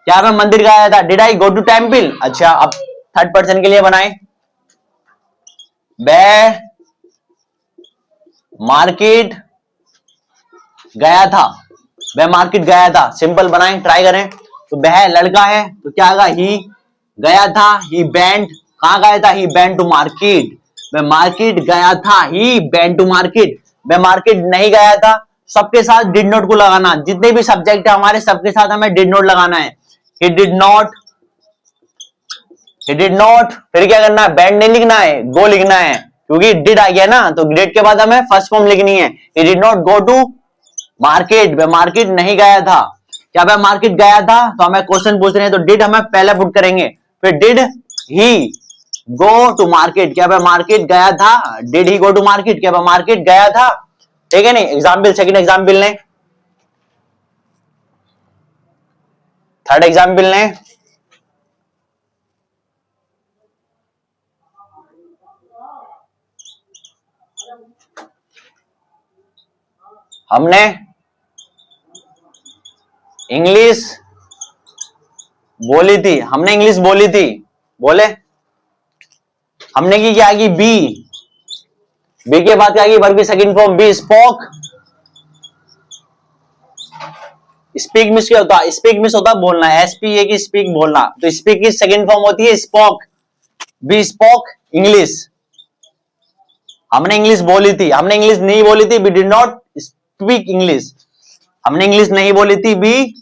क्या मैं मंदिर गया था, did I go to temple. अच्छा, अब थर्ड पर्सन के लिए बनाए, मैं मार्केट गया था, वह मार्केट गया था, सिंपल बनाएं, ट्राई करें। तो वह लड़का है तो क्या आएगा, ही गया था, ही बेंट, कहां गया था, ही बेंट टू मार्केट, वह मार्केट गया था, ही बेंट टू मार्केट, वह मार्केट नहीं गया था। सबके साथ डिड नॉट को लगाना, जितने भी सब्जेक्ट है हमारे सबके साथ हमें डिड नॉट लगाना है। He did not, he did not, फिर क्या करना है, बेंट नहीं लिखना है, गो लिखना है, क्योंकि डिड आ गया ना, तो डिड के बाद हमें फर्स्ट फॉर्म लिखनी है। He did not go to market, वह मार्केट नहीं गया था, क्या वह मार्केट गया था, तो हमें क्वेश्चन पूछ रहे हैं तो डिड हमें पहले पुट करेंगे, फिर did he go to market, क्या वह मार्केट गया था, did he go to market, क्या वह मार्केट गया था, ठीक है नहीं। एग्जाम्पल, सेकंड एग्जाम्पल लें, थर्ड एग्जाम्पल लें, हमने इंग्लिश बोली थी, हमने इंग्लिश बोली थी, बोले, हमने की क्या की, बी के बाद क्या की, वर्ब की second form be, spoke, speak मिस क्या होता है? स्पीक मिस होता है बोलना, SPA की स्पीक बोलना। तो स्पीक की सेकंड फॉर्म होती है स्पोक। वी स्पोक इंग्लिश, हमने इंग्लिश बोली थी। हमने इंग्लिश नहीं बोली थी, we did not speak English. हमने इंग्लिश नहीं बोली थी, वी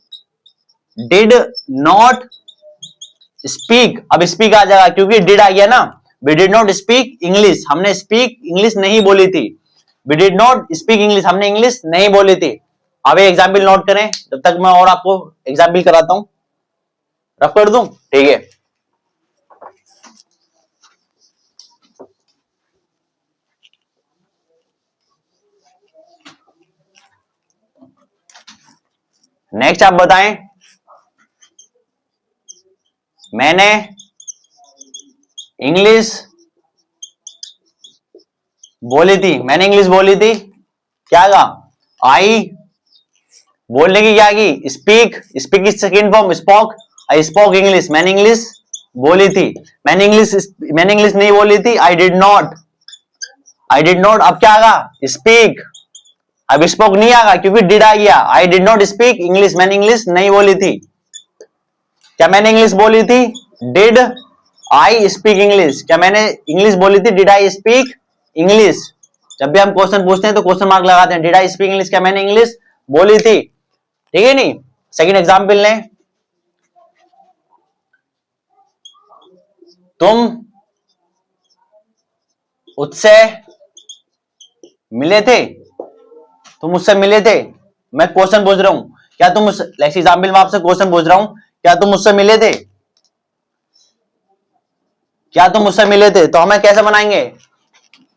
डिड नॉट स्पीक। अब स्पीक आ जाएगा क्योंकि डिड आ गया ना। We did not speak English, हमने स्पीक इंग्लिश नहीं बोली थी। We did not speak English, हमने इंग्लिश नहीं बोली थी। अब ये एग्जाम्पल नोट करें, जब तक मैं और आपको एग्जाम्पल कराता हूं। रफ कर दूं? ठीक है। नेक्स्ट आप बताएं, मैंने इंग्लिश बोली थी। मैंने इंग्लिश बोली थी, क्या कहा? आई बोलने की क्या की? स्पीक। स्पीक की second form spoke. I spoke English, मैंने इंग्लिश बोली थी। मैंने इंग्लिश नहीं बोली थी, आई did not. I did not, अब क्या आगा? स्पीक। अब स्पोक नहीं आगा क्योंकि डिड आ गया। आई डिड नॉट स्पीक इंग्लिश, मैंने इंग्लिश नहीं बोली थी। क्या मैंने इंग्लिश बोली थी? Did I speak English. क्या मैंने इंग्लिश बोली थी? Did I speak English. जब भी हम क्वेश्चन पूछते हैं तो क्वेश्चन मार्क लगाते हैं, डिड आई स्पीक इंग्लिश, क्या मैंने इंग्लिश बोली थी। ठीक है नहीं? सेकंड एग्जांपल लें, तुम उससे मिले थे। तुम उससे मिले थे। मैं क्वेश्चन पूछ रहा हूं, क्या तुम उस एग्जाम्पल में आपसे क्वेश्चन पूछ रहा हूं, क्या तुम उससे मिले थे? क्या तुम उससे मिले थे? तो हमें कैसे बनाएंगे?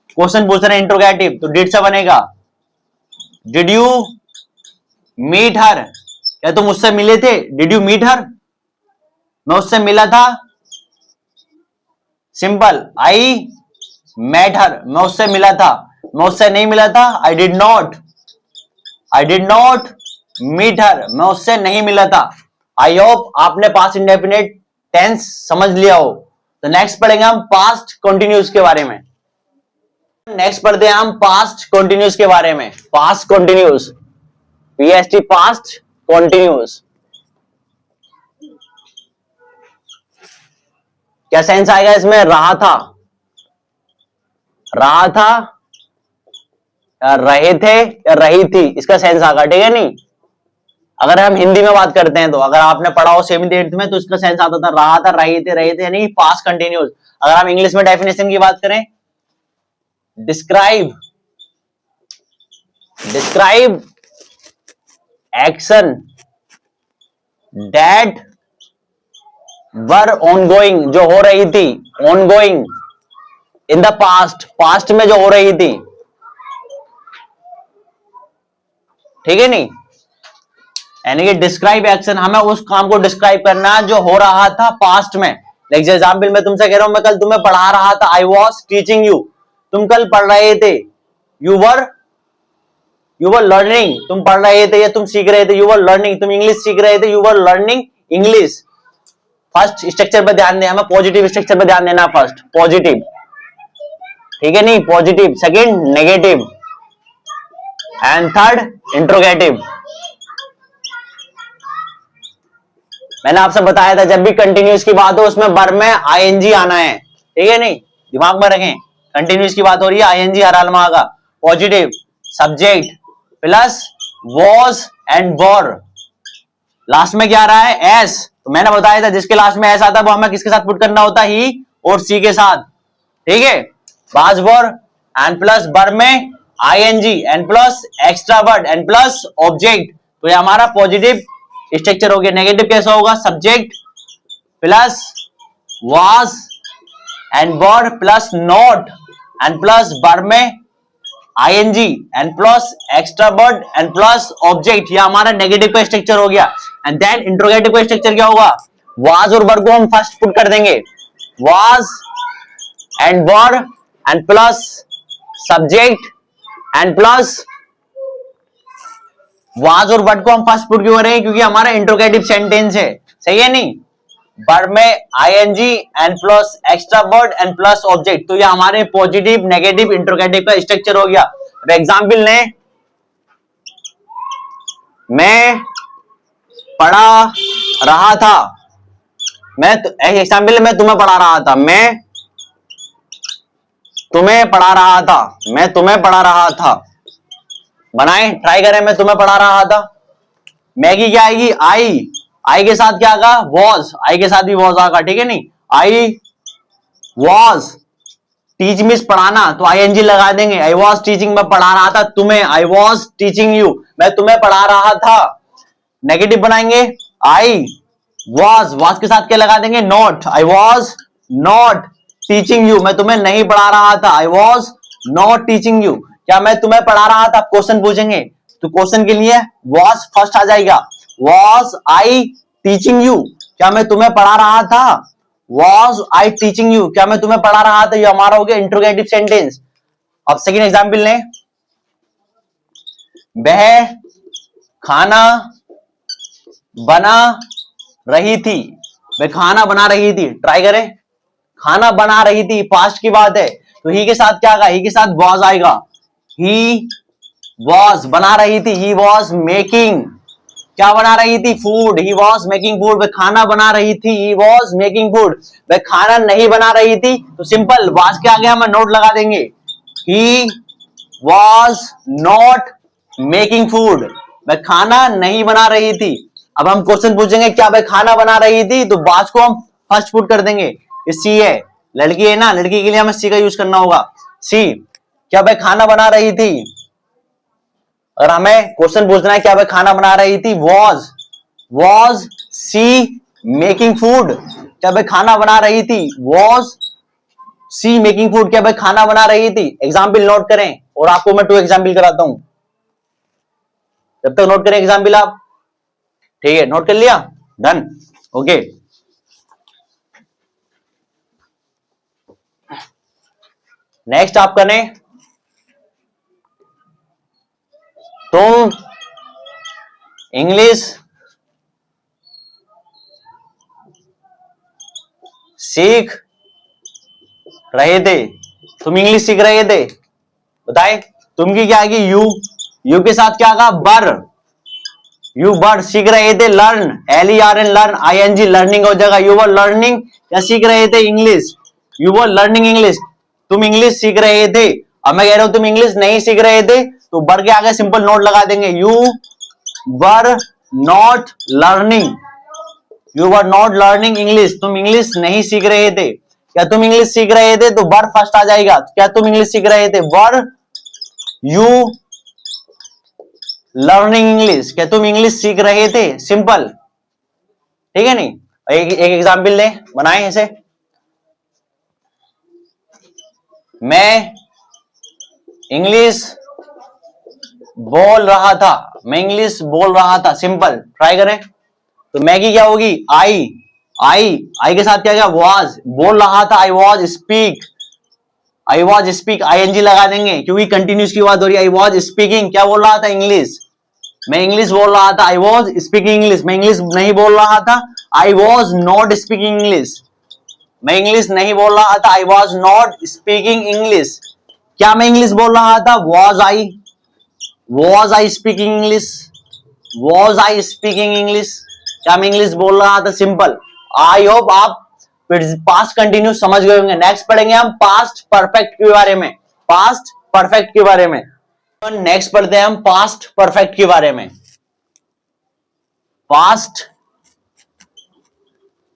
क्वेश्चन पूछ रहे हैं इंट्रोगेटिव, तो डिड से बनेगा। Did you meet her? क्या तुम उससे मिले थे? Did you meet her? मैं उससे मिला था। सिंपल, आई मेट हर, मैं उससे मिला था। मैं उससे नहीं मिला था, I did not meet her, मैं उससे नहीं मिला था। आई होप आपने पास्ट इंडेफिनिट टेंस समझ लिया हो। तो नेक्स्ट पढ़ेंगे हम पास्ट कंटिन्यूस के बारे में। नेक्स्ट पढ़ते हैं हम पास्ट कंटिन्यूस के बारे में। Past continuous, PST, past continuous. क्या सेंस आएगा इसमें? रहा था, रहा था, या रहे थे, या रही थी, इसका सेंस आएगा। ठीक है नहीं? अगर हम हिंदी में बात करते हैं तो अगर आपने पढ़ा हो 7th 8th में तो इसका सेंस आता था रहा था, रहे थे यानी पास्ट कंटिन्यूस। अगर हम इंग्लिश में डेफिनेशन की बात करें, describe action that were ongoing, जो हो रही थी, ongoing in the past, past में जो हो रही थी। ठीक है नहीं? यानी कि डिस्क्राइब एक्शन, हमें उस काम को डिस्क्राइब करना जो हो रहा था पास्ट में। लाइक एग्जाम्पल मैं तुमसे कह रहा हूं, मैं कल तुम्हें पढ़ा रहा था, आई वॉज टीचिंग यू, तुम कल पढ़ रहे थे। यू वर लर्निंग, तुम पढ़ रहे थे या तुम सीख रहे थे। यू वर लर्निंग, तुम इंग्लिश सीख रहे थे। You were learning English. First structure पर ध्यान दें, हमें पॉजिटिव स्ट्रक्चर पर ध्यान देना। फर्स्ट पॉजिटिव, ठीक है नहीं? Positive, second negative, and third interrogative. मैंने आपसे बताया था जब भी कंटिन्यूस की बात हो उसमें वर्ब में आईएनजी आना है। ठीक है नहीं? दिमाग में रखें, कंटिन्यूस की बात हो रही है, आईएनजी हर हाल में आएगा। Positive, subject plus was and were, last में क्या आ रहा है? एस। तो मैंने बताया था जिसके लास्ट में एस आता है वो हमें किसके साथ पुट करना होता है? ही और सी के साथ। ठीक है? Was were and plus verb में ING and plus extra word and plus object. तो ये हमारा पॉजिटिव स्ट्रक्चर हो गया। नेगेटिव कैसा होगा? Subject plus was and were plus not and plus verb में ING and plus extra word and plus object. ये हमारा नेगेटिव का स्ट्रक्चर हो गया। एंड देन इंट्रोगेटिव का स्ट्रक्चर क्या होगा? वाज और वर्ब को हम फर्स्ट पुट कर देंगे, was and verb and plus subject and plus was और वर्ब को हम फर्स्ट पुट क्यों करेंगे? क्योंकि हमारा इंट्रोगेटिव सेंटेंस है। सही है नहीं? वर्ब में ING and plus extra word and plus object. तो ये हमारे पॉजिटिव, नेगेटिव, इंट्रोगेटिव का स्ट्रक्चर हो गया। अब एग्जांपल लें, मैं पढ़ा रहा था, मैं एग्जाम्पल मैं तुम्हें पढ़ा रहा था, मैं तुम्हें पढ़ा रहा था, मैं तुम्हें पढ़ा रहा था। बनाए, ट्राई करें, मैं तुम्हें पढ़ा रहा था। मैगी क्या आएगी, आई के साथ क्या आएगा, वॉज, आई के साथ भी वॉज आएगा, ठीक है नहीं, आई वॉज, टीच मीन्स पढ़ाना, तो आईएनजी लगा देंगे, आई वॉज टीचिंग, मैं पढ़ा रहा था तुम्हें, आई वॉज टीचिंग यू, मैं तुम्हें पढ़ा रहा था। नेगेटिव बनाएंगे, आई वॉज के साथ क्या लगा देंगे, not, I was not teaching you, मैं तुम्हें नहीं पढ़ा रहा था, I was not teaching you. क्या मैं तुम्हें पढ़ा रहा था, क्वेश्चन पूछेंगे तो क्वेश्चन के लिए वॉज फर्स्ट आ जाएगा, वॉज आई टीचिंग यू, क्या मैं तुम्हें पढ़ा रहा था, वॉज आई टीचिंग यू, क्या मैं तुम्हें पढ़ा रहा था, ये हमारा हो गया इंट्रोगेटिव सेंटेंस। अब सेकेंड एग्जाम्पल लें, वह खाना बना रही थी, वह खाना बना रही थी, ट्राई करें, खाना बना रही थी, पास्ट की बात है, तो ही के साथ क्या आएगा, ही के साथ वॉज आएगा, ही वॉज बना रही थी, ही वॉज मेकिंग, क्या बना रही थी, food, he was making food, वह खाना बना रही थी, ही वॉज मेकिंग फूड, वह खाना नहीं बना रही थी, तो सिंपल वॉज के आगे हम नोट लगा देंगे, he was not making food, वह खाना नहीं बना रही थी। अब हम क्वेश्चन पूछेंगे क्या वह खाना बना रही थी, तो वॉज को हम फर्स्ट पुट कर देंगे, सी है, लड़की है ना, लड़की के लिए हमें सी का यूज करना होगा, सी, क्या वह खाना बना रही थी, और हमें क्वेश्चन पूछना है क्या वह खाना बना रही थी, वॉज सी मेकिंग फूड, क्या वह खाना बना रही थी, वॉज सी मेकिंग फूड, क्या वह खाना बना रही थी। एग्जाम्पल नोट करें, और आपको मैं 2 एग्जाम्पल कराता हूं, जब तक नोट करें एग्जाम्पल आप, ठीक है, नोट कर लिया, डन, ओके। नेक्स्ट आप करें, तुम इंग्लिश सीख रहे थे, तुम इंग्लिश सीख रहे थे, बताए, तुम की क्या आएगी, यू के साथ क्या आएगा, बर, यू बर सीख रहे थे, learn, LERN learn, ING learning हो जाएगा, यू वर लर्निंग, क्या सीख रहे थे, English, you were learning English, तुम इंग्लिश सीख रहे थे। अब मैं कह रहा हूं तुम इंग्लिश नहीं सीख रहे थे, तो बर के आगे सिंपल नोट लगा देंगे, you were not learning, you were not learning English, तुम इंग्लिश नहीं सीख रहे थे। क्या तुम इंग्लिश सीख रहे थे, तो वर फर्स्ट आ जाएगा, क्या तुम इंग्लिश सीख रहे थे, वर यू लर्निंग इंग्लिश, क्या तुम इंग्लिश सीख रहे थे, सिंपल, ठीक है नहीं। एक एग्जाम्पल लें, बनाएं इसे, मैं इंग्लिश बोल रहा था, मैं इंग्लिश बोल रहा था, सिंपल, ट्राई करें, तो मैगी क्या होगी, आई के साथ क्या गया, वॉज, बोल रहा था, आई वॉज स्पीक, ING लगा देंगे क्योंकि कंटिन्यूस की बात हो रही है, आई वॉज स्पीकिंग, क्या बोल रहा था, इंग्लिश, मैं इंग्लिश बोल रहा था, आई वॉज स्पीकिंग इंग्लिश, मैं इंग्लिश नहीं बोल रहा था, I was not speaking English, मैं इंग्लिश नहीं बोल रहा था, I was not speaking English, क्या मैं इंग्लिश बोल रहा था, was I speaking English, was I speaking English, क्या मैं इंग्लिश बोल रहा था, सिंपल। आई होप आप पास्ट कंटिन्यूस समझ गए होंगे। नेक्स्ट पढ़ेंगे हम पास्ट परफेक्ट के बारे में, पास्ट परफेक्ट के बारे में, नेक्स्ट पढ़ते हैं हम पास्ट परफेक्ट के बारे में। पास्ट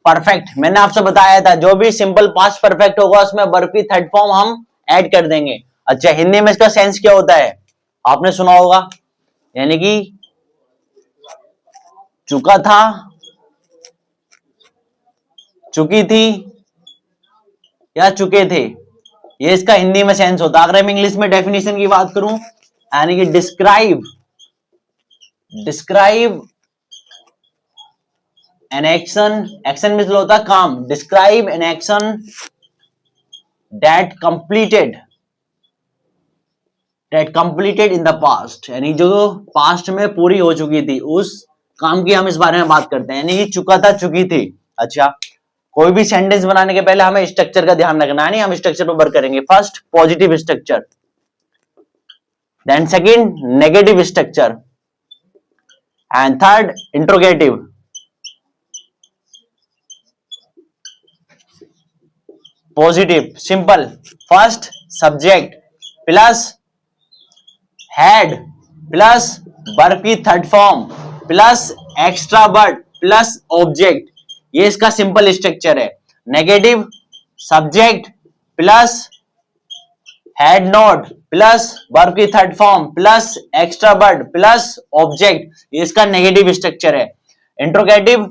परफेक्ट मैंने आपसे बताया था, जो भी सिंपल पास्ट परफेक्ट होगा उसमें वर्ब की थर्ड फॉर्म हम ऐड कर देंगे। अच्छा, हिंदी में इसका सेंस क्या होता है, आपने सुना होगा, यानी कि चुका था, चुकी थी या चुके थे, ये इसका हिंदी में सेंस होता है। अगर मैं इंग्लिश में डेफिनेशन की बात करूं, यानी कि डिस्क्राइब एन एक्शन, एक्शन में होता है काम, describe an action that completed in the past, यानी जो पास्ट में पूरी हो चुकी थी, उस काम की हम इस बारे में बात करते हैं, यानी कि चुका था, चुकी थी। अच्छा, कोई भी सेंटेंस बनाने के पहले हमें स्ट्रक्चर का ध्यान रखना है, नहीं हम स्ट्रक्चर पर वर्क करेंगे। First positive structure, then second negative structure, and third interrogative, positive, simple. First subject plus had plus verb की third form plus extra word plus object, ये इसका सिंपल स्ट्रक्चर है। Negative subject plus had not plus verb की third form plus extra word plus object, ये इसका negative structure है। Interrogative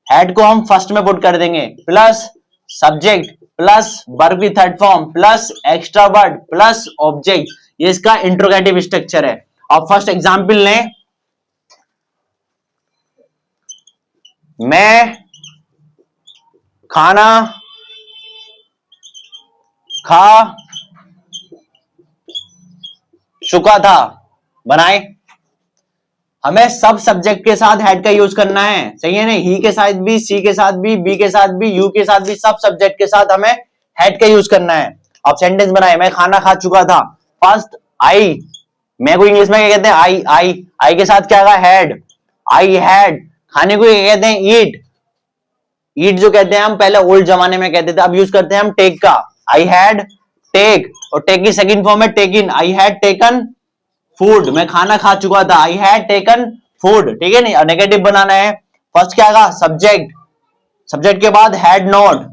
had को हम फर्स्ट में पुट कर देंगे प्लस सब्जेक्ट प्लस वर्ब की third form plus extra word plus object, ये इसका इंट्रोगेटिव स्ट्रक्चर है। अब फर्स्ट एग्जांपल लें, मैं खाना खा चुका था, बनाए। हमें सब सब्जेक्ट के साथ हैड का यूज करना है, सही है ना? ही के साथ भी, सी के साथ भी, बी के साथ भी, यू के साथ भी, सब सब्जेक्ट के साथ हमें हैड का यूज करना है। अब सेंटेंस बनाए, मैं खाना खा चुका था। फर्स्ट आई, मैं को इंग्लिश में क्या कहते हैं? आई के साथ क्या आएगा? हैड। I had. खाने को क्या कहते हैं? ईट। ईट जो कहते हैं हम पहले ओल्ड जमाने में कहते थे, अब यूज करते हैं हम टेक का। आई हैड टेक, और टेक की सेकंड फॉर्म है taken. I had taken food, मैं खाना खा चुका था। आई हैड टेकन फूड, ठीक है नहीं? नेगेटिव बनाना है। फर्स्ट क्या आएगा? सब्जेक्ट। सब्जेक्ट के बाद had not,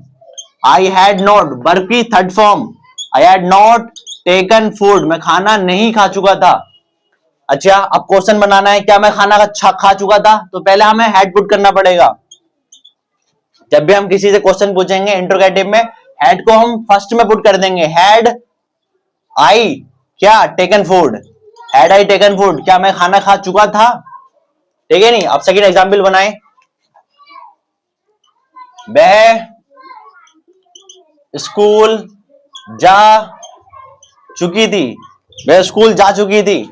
I had not verb की third form, I had not taken food, मैं खाना नहीं खा चुका था। अच्छा, अब क्वेश्चन बनाना है, क्या मैं खाना खा चुका था? तो पहले हमें हैड पुट करना पड़ेगा। जब भी हम किसी से क्वेश्चन पूछेंगे इंट्रोगेटिव में, हैड को हम फर्स्ट में पुट कर देंगे। हैड आई क्या taken food, had I taken food, क्या मैं खाना खा चुका था? ठीक है नहीं? अब सेकंड एग्जांपल बनाए, वह स्कूल जा चुकी थी, वह स्कूल जा चुकी थी।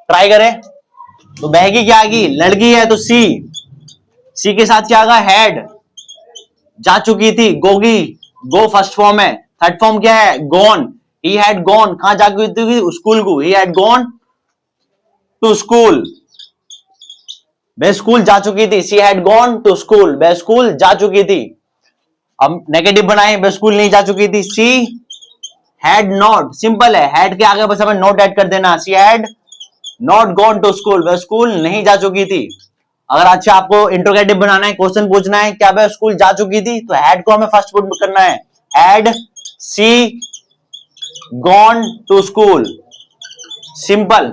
ट्राई करें तो वह की क्या आएगी? लड़की है तो सी के साथ क्या आएगा? हैड। जा चुकी थी, गोगी, गो फर्स्ट फॉर्म है, थर्ड फॉर्म क्या है? गॉन। ही हैड गॉन, कहां जा चुकी थी? स्कूल को। He had gone to school, वह स्कूल जा चुकी थी। She had gone to school, वह स्कूल जा चुकी थी। अब नेगेटिव बनाए, वह स्कूल नहीं जा चुकी थी। सी हैड नॉट, सिंपल है, हैड के आगे बस हमें नॉट ऐड कर देना। She had not gone to school, वह स्कूल नहीं जा चुकी थी। अगर अच्छा आपको इंट्रोगेटिव बनाना है, क्वेश्चन पूछना है, क्या वह स्कूल जा चुकी थी? तो हैड को हमें फर्स्ट पुट करना है। Had she gone to school, simple,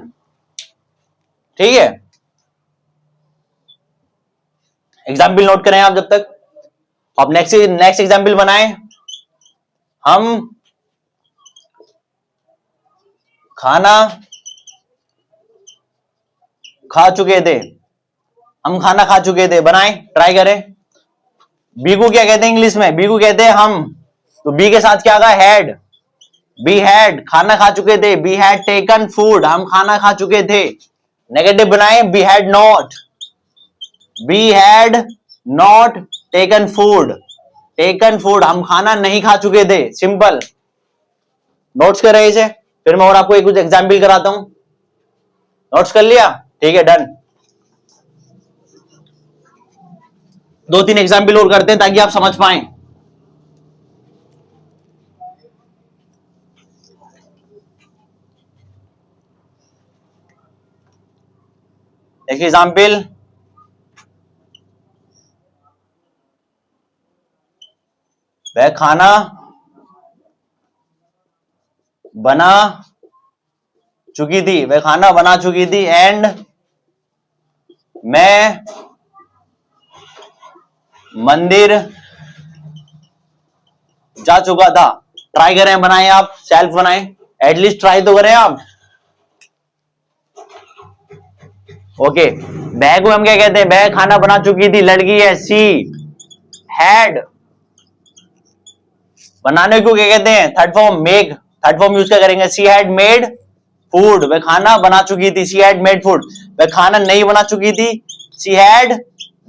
ठीक है? एग्जाम्पल नोट करें आप जब तक। अब नेक्स्ट एग्जाम्पल बनाए, हम खाना खा चुके थे, हम खाना खा चुके थे। बनाए, ट्राई करें। बी को क्या कहते हैं इंग्लिश में? बी को कहते हैं हम, तो बी के साथ क्या आएगा? हैड। बी हैड, खाना खा चुके थे। बी हैड टेकन फूड, हम खाना खा चुके थे। नेगेटिव बनाए, be had not, be had not taken food, taken food, हम खाना नहीं खा चुके थे। सिंपल। नोट्स कर रहे इसे, फिर मैं और आपको कुछ एग्जाम्पल कराता हूं। नोट्स कर लिया? ठीक है, डन। दो तीन एग्जाम्पल और करते हैं ताकि आप समझ पाएं। एक एग्जाम्पल, वह खाना बना चुकी थी, वह खाना बना चुकी थी। एंड मैं मंदिर जा चुका था। ट्राई करें, बनाएं आप, सेल्फ बनाएं, एटलीस्ट ट्राई तो करें आप। ओके, वह को हम क्या कहते हैं? वह खाना बना चुकी थी, लड़की है। सी हैड, बनाने को क्या कहते हैं? Third form make, third form use क्या करेंगे? सी हैड मेड फूड, वह खाना बना चुकी थी। सी हैड मेड फूड, वह खाना नहीं बना चुकी थी। She had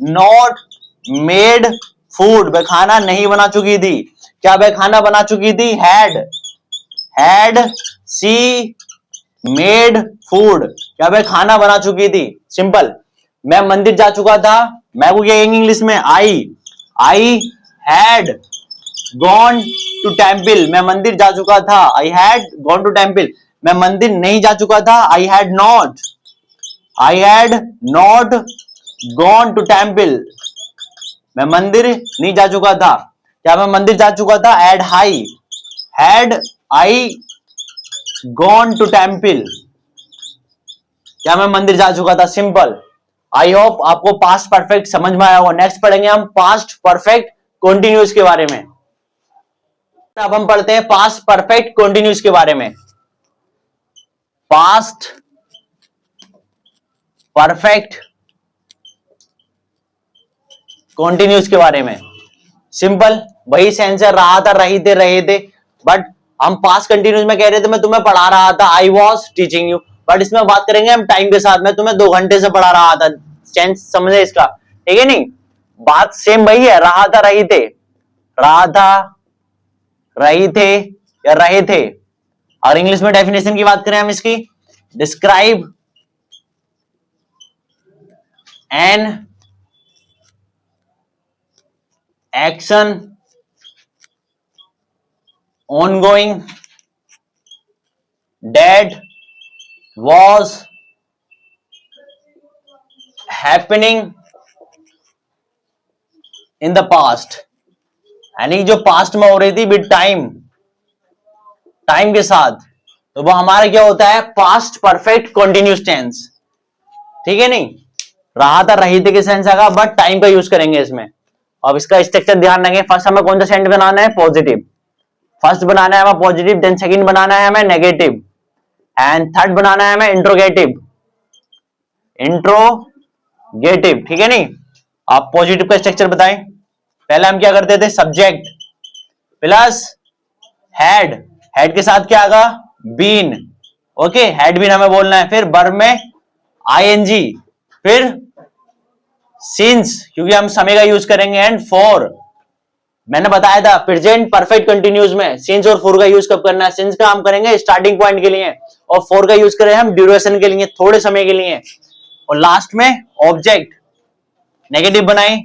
not made food, वह खाना नहीं बना चुकी थी। क्या वह खाना बना चुकी थी? हैड सी मेड फूड, क्या वह खाना बना चुकी थी? सिंपल। मैं मंदिर जा चुका था, मैं को क्या कहेंगे इंग्लिश में? I had gone to temple, मैं मंदिर जा चुका था। I had gone to temple, मैं मंदिर नहीं जा चुका था। I had not gone to temple, मैं मंदिर नहीं जा चुका था। क्या मैं मंदिर जा चुका था? Had I gone to temple, क्या मैं मंदिर जा चुका था? सिंपल। आई होप आपको पास्ट परफेक्ट समझ में आया होगा। नेक्स्ट पढ़ेंगे हम पास्ट परफेक्ट कंटिन्यूअस के बारे में। अब हम पढ़ते हैं पास्ट परफेक्ट कंटिन्यूअस के बारे में। पास्ट परफेक्ट कंटिन्यूअस के बारे में सिंपल, वही सेंसर रहा था, रहे थे, बट हम पास्ट कंटिन्यूअस में कह रहे थे मैं तुम्हें पढ़ा रहा था, I was teaching you, but इसमें बात करेंगे हम टाइम के साथ, मैं तुम्हें 2 घंटे से पढ़ा रहा था। सेंस समझे इसका? ठीक है, नहीं बात सेम वही है, रहा था, रही थे, रहा था, रही थे या रहे थे। और इंग्लिश में डेफिनेशन की बात करें हम इसकी, describe an action ongoing that was happening in the past, यानी जो पास्ट में हो रही थी विद टाइम के साथ, तो वो हमारा क्या होता है? Past perfect continuous tense. ठीक है, नहीं रहा था, रही थी के सेंस आएगा, बट टाइम का यूज करेंगे इसमें। अब इसका स्ट्रक्चर ध्यान रखें। फर्स्ट हमें कौन सा सेंट बनाना है? पॉजिटिव। फर्स्ट बनाना है हमें पॉजिटिव, देन सेकंड बनाना है हमें नेगेटिव, एंड थर्ड बनाना है हमें इंट्रोगेटिव। ठीक है, नहीं आप पॉजिटिव का स्ट्रक्चर बताएं। पहले हम क्या करते थे? सब्जेक्ट प्लस हेड के साथ क्या आगा? बीन। ओके, हैड बीन हमें बोलना है। फिर वर्ब में आईएनजी, फिर सिंस क्योंकि हम समय का यूज करेंगे, एंड फॉर। मैंने बताया था प्रेजेंट परफेक्ट कंटिन्यूअस में सिंस और फॉर का यूज कब करना है? सिंस का हम करेंगे स्टार्टिंग पॉइंट के लिए, और फॉर का यूज करें हम ड्यूरेशन के लिए, थोड़े समय के लिए। और लास्ट में ऑब्जेक्ट नेगेटिव बनाए,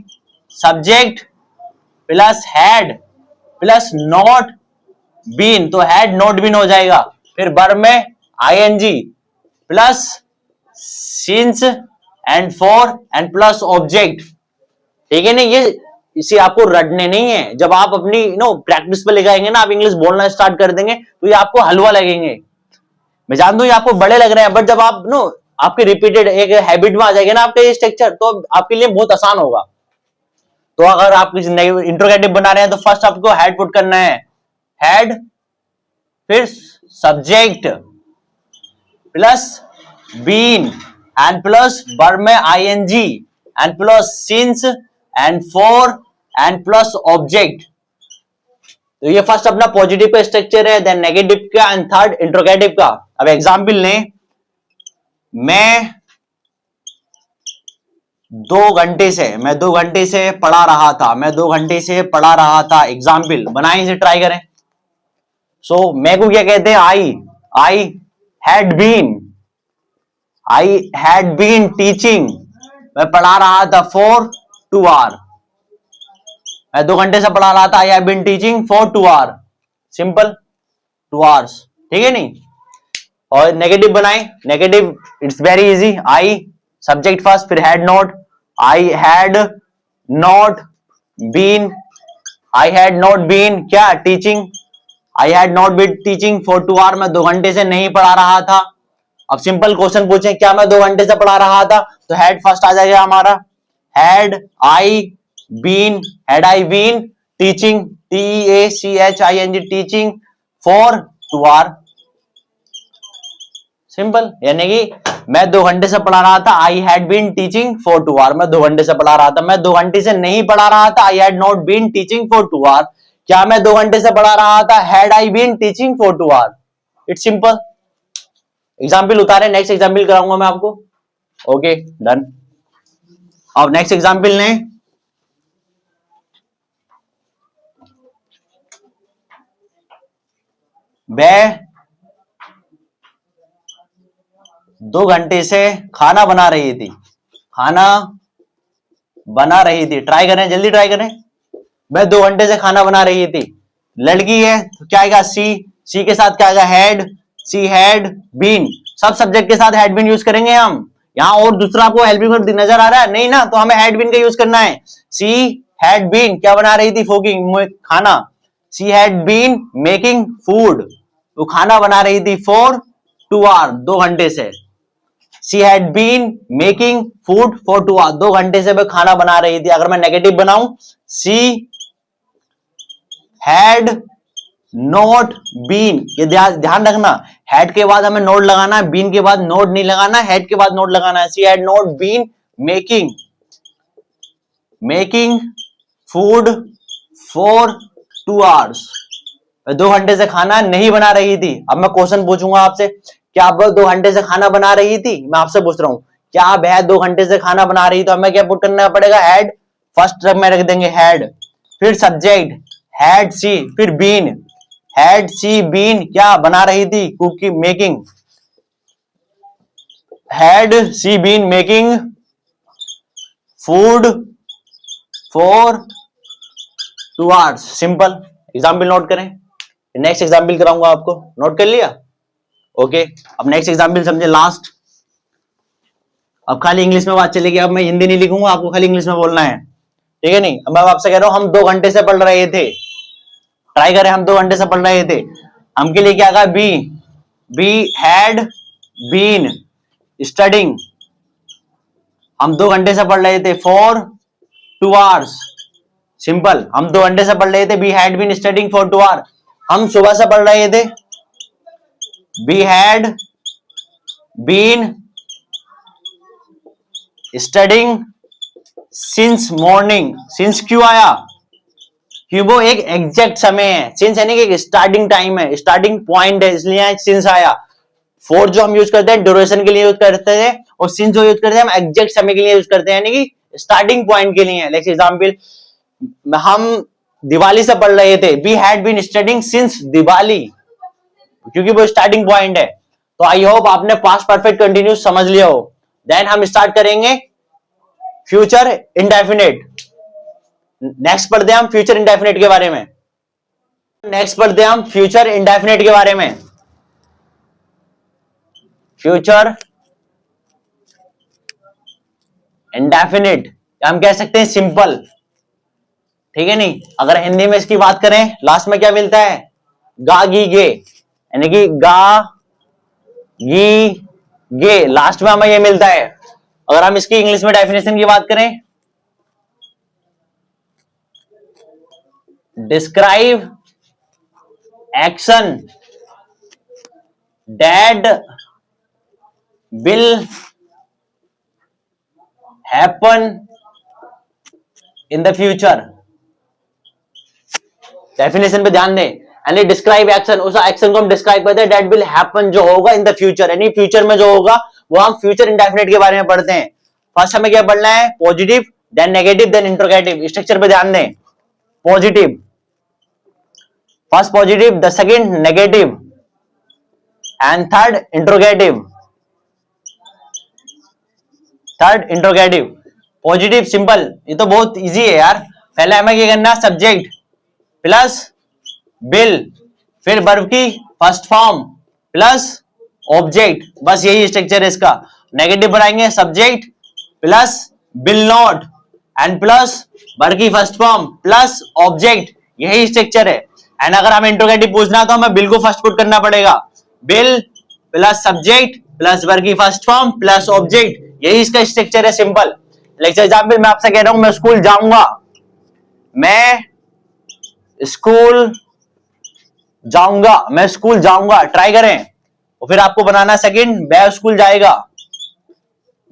subject plus had plus not been, तो हैड नॉट बीन हो जाएगा। फिर वर्ब में ING plus since and for and plus object. ठीक है ना, ये इसे आपको रटने नहीं है। जब आप अपनी प्रैक्टिस पे लेके आएंगे ना, आप इंग्लिश बोलना स्टार्ट कर देंगे, तो ये आपको हलवा लगेंगे। मैं जानता हूँ ये आपको बड़े लग रहे हैं, बट जब आप आपके रिपीटेड एक हैबिट में आ जाएगा ना आपका ये स्ट्रक्चर, तो आपके लिए बहुत आसान होगा। तो अगर आप इंट्रोगेटिव बना रहे हैं तो फर्स्ट आपको हेड पुट करना है, हेड, फिर subject plus been and plus verb में ING and plus since and for and plus object. तो ये फर्स्ट अपना पॉजिटिव का स्ट्रक्चर है, देन नेगेटिव का, एंड थर्ड इंट्रोगेटिव का। अब एग्जांपल लें, मैं 2 घंटे से पढ़ा रहा था, मैं 2 घंटे से पढ़ा रहा था। एग्जाम्पल बनाएं, इसे ट्राई करें। सो मैं को क्या कहते हैं? आई हैड बीन टीचिंग, मैं पढ़ा रहा था फॉर 2 आवर। मैं 2 घंटे से पढ़ा रहा था, I have been teaching for 2 hour. Simple, 2 hours. ठीक है, नहीं और नेगेटिव बनाएं। Negative it's very easy, I subject first, फिर had not, I had not been क्या? Teaching. I had not been teaching for 2 hour, मैं 2 घंटे से नहीं पढ़ा रहा था। अब सिंपल क्वेश्चन पूछे, क्या मैं 2 घंटे से पढ़ा रहा था? तो हैड फर्स्ट आ जाएगा हमारा, had I been teaching, TEACHING teaching for 2 hour. Simple, यानी कि मैं 2 घंटे से पढ़ा रहा था, I had been teaching for 2 hour. मैं 2 घंटे से पढ़ा रहा था, मैं 2 घंटे से नहीं पढ़ा रहा था, I had not been teaching for 2 hour. क्या मैं 2 घंटे से पढ़ा रहा था? Had I been teaching for 2 hour. It's simple. Example उतारे, नेक्स्ट एग्जाम्पल कराऊंगा मैं आपको। Okay, done. अब नेक्स्ट एग्जाम्पल लें, वह 2 घंटे से खाना बना रही थी। ट्राई करें, जल्दी ट्राई करें। वह 2 घंटे से खाना बना रही थी। लड़की है तो क्या आएगा सी, सी के साथ क्या आएगा हैड, सी हैड बीन। सब सब्जेक्ट के साथ हैड बीन यूज करेंगे हम। यहाँ और दूसरा आपको हेल्पिंग वर्ब नजर आ रहा है नहीं ना, तो हमें हैड बीन का यूज करना है। सी हैड बीन क्या बना रही थी, कुकिंग खाना। She had been making food, वो खाना बना रही थी फॉर 2 आवर 2 घंटे से। She had been making food for 2 hour 2 घंटे से वह खाना बना रही थी। अगर मैं नेगेटिव बनाऊं, शी हैड नॉट बीन, ये ध्यान रखना, हैड के बाद हमें नोट लगाना है, बीन के बाद नोट नहीं लगाना, हैड के बाद नोट लगाना है। She had not been making food for 2 hours, 2 घंटे से खाना नहीं बना रही थी। अब मैं क्वेश्चन पूछूंगा आपसे, क्या वह 2 घंटे से खाना बना रही थी? मैं आपसे पूछ रहा हूं, क्या वह 2 घंटे से खाना बना रही? तो हमें क्या पुट करना पड़ेगा, हैड, फर्स्ट में रख देंगे हैड, फिर सब्जेक्ट हैड सी, फिर बीन, हैड सी बीन क्या बना रही थी, cooking making, had she been making food for 2 hours. Simple example note करें, नेक्स्ट एग्जाम्पल कराऊंगा आपको, नोट कर लिया? ओके अब नेक्स्ट एग्जाम्पल समझे, लास्ट। अब खाली इंग्लिश में बात चलेगी, अब मैं हिंदी नहीं लिखूंगा, आपको खाली इंग्लिश में बोलना है, ठीक है नहीं? अब मैं आपसे कह रहा हूं हम 2 घंटे से पढ़ रहे थे, ट्राई करें, हम 2 घंटे से पढ़ रहे थे। हम के लिए क्या कहा, बी हैड बीन स्टडिंग, हम 2 घंटे से पढ़ रहे थे फॉर 2 आवर्स। सिंपल, हम 2 घंटे से पढ़ रहे थे, we had been studying for 2 hours. हम सुबह से पढ़ रहे थे, we had been studying since morning. Since क्यों आया, क्यों वो एक एग्जैक्ट समय है, सिंस यानी कि एक स्टार्टिंग टाइम है, स्टार्टिंग पॉइंट है, इसलिए सिंस आया। फॉर जो हम यूज करते हैं ड्यूरेशन के लिए यूज करते हैं, और सिंस जो यूज करते हैं हम एग्जैक्ट समय के लिए यूज करते हैं, यानी कि स्टार्टिंग पॉइंट के लिए। लेट्स एग्जांपल, हम दिवाली से पढ़ रहे थे, we had been studying since Diwali, क्योंकि वो स्टार्टिंग पॉइंट है। तो आई होप आपने पास्ट परफेक्ट कंटिन्यूस समझ लिया हो। देन हम स्टार्ट करेंगे फ्यूचर इंडेफिनिट। नेक्स्ट पढ़ते हैं हम फ्यूचर इंडेफिनिट के बारे में, नेक्स्ट पढ़ते हैं हम फ्यूचर इंडेफिनिट के बारे में। फ्यूचर इंडेफिनिट हम कह सकते हैं सिंपल, ठीक है नहीं? अगर हिंदी में इसकी बात करें, लास्ट में क्या मिलता है, गा गी गे, यानी कि गा गी गे, लास्ट में हमें ये मिलता है। अगर हम इसकी इंग्लिश में डेफिनेशन की बात करें, describe action that will happen in the future. Definition पे ध्यान दें, यानी डिस्क्राइब एक्शन, उस एक्शन को हम डिस्क्राइब करते हैं दैट विल हैपन, जो होगा इन द फ्यूचर, यानी फ्यूचर में जो होगा वो हम फ्यूचर इंडेफिनिट के बारे में पढ़ते हैं। फर्स्ट हमें क्या पढ़ना है, positive, then negative, then interrogative. Structure पे ध्यान दें, positive, first positive, the second negative, and third interrogative. Third interrogative. Positive simple, ये तो बहुत इजी है यार। पहले हमें क्या करना, सब्जेक्ट प्लस बिल, फिर वर्ब की फर्स्ट फॉर्म प्लस ऑब्जेक्ट, बस यही स्ट्रक्चर है इसका। नेगेटिव बनाएंगे, subject plus bill not and plus verb की फर्स्ट फॉर्म प्लस ऑब्जेक्ट, यही स्ट्रक्चर है। एंड अगर हमें इंट्रोगेटिव पूछना है तो हमें बिल को फर्स्ट पुट करना पड़ेगा, bill plus subject plus verb की फर्स्ट फॉर्म प्लस ऑब्जेक्ट, यही इसका स्ट्रक्चर है, सिंपल। लेक्चर एग्जाम्पल मैं आपसे कह रहा हूं, मैं स्कूल जाऊंगा, मैं स्कूल जाऊंगा, मैं स्कूल जाऊंगा, ट्राई करें। और फिर आपको बनाना सेकंड, वह स्कूल जाएगा,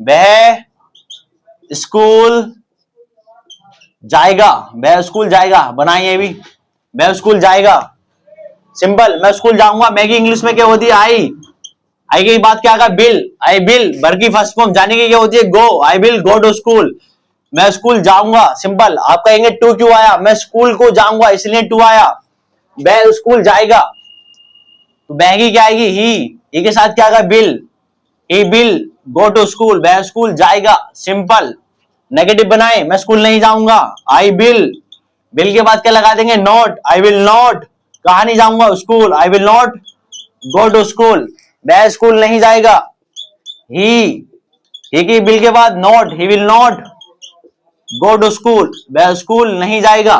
वह स्कूल जाएगा, वह स्कूल जाएगा, बनाइए भी, वह स्कूल जाएगा, सिंपल। मैं स्कूल जाऊंगा, मैं की इंग्लिश में क्या होती है, आई की बात क्या, बिल, आई बिल, भर की फर्स्ट फॉर्म, जाने की क्या होती है, go, I will go to school. मैं स्कूल जाऊंगा, सिंपल। आप कहेंगे टू क्यों आया, मैं स्कूल को जाऊंगा इसलिए टू आया। वह स्कूल जाएगा, तो वह की क्या आएगी, ही के साथ क्या आएगा, will, he will go to school, वह स्कूल जाएगा, सिंपल। नेगेटिव बनाए, मैं स्कूल नहीं जाऊंगा, आई बिल बिल के बाद क्या लगा देंगे, नॉट, आई विल नॉट, कहा नहीं जाऊंगा, school, I will not go to school, वह स्कूल नहीं जाएगा। ही की बिल के बाद not, he will not go to school, वह स्कूल नहीं जाएगा।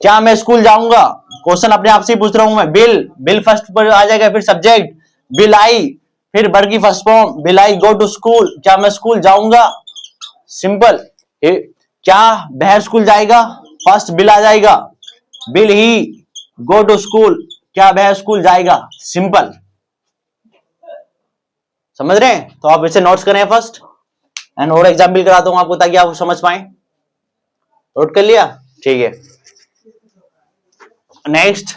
क्या मैं स्कूल जाऊंगा, क्वेश्चन अपने आप से ही पूछ रहा हूं मैं। बिल फर्स्ट पर आ जाएगा, फिर सब्जेक्ट, बिल आई, फिर वर्ब की first form, will I go to school, क्या मैं स्कूल जाऊंगा, सिंपल। क्या वह स्कूल जाएगा, फर्स्ट बिल आ जाएगा, will he go to school, क्या वह स्कूल जाएगा, सिंपल। समझ रहे हैं? तो आप इसे नोट्स करें फर्स्ट, एंड और एग्जाम्पल कराता हूं आपको ताकि आप समझ पाए। नोट कर लिया, ठीक है। नेक्स्ट,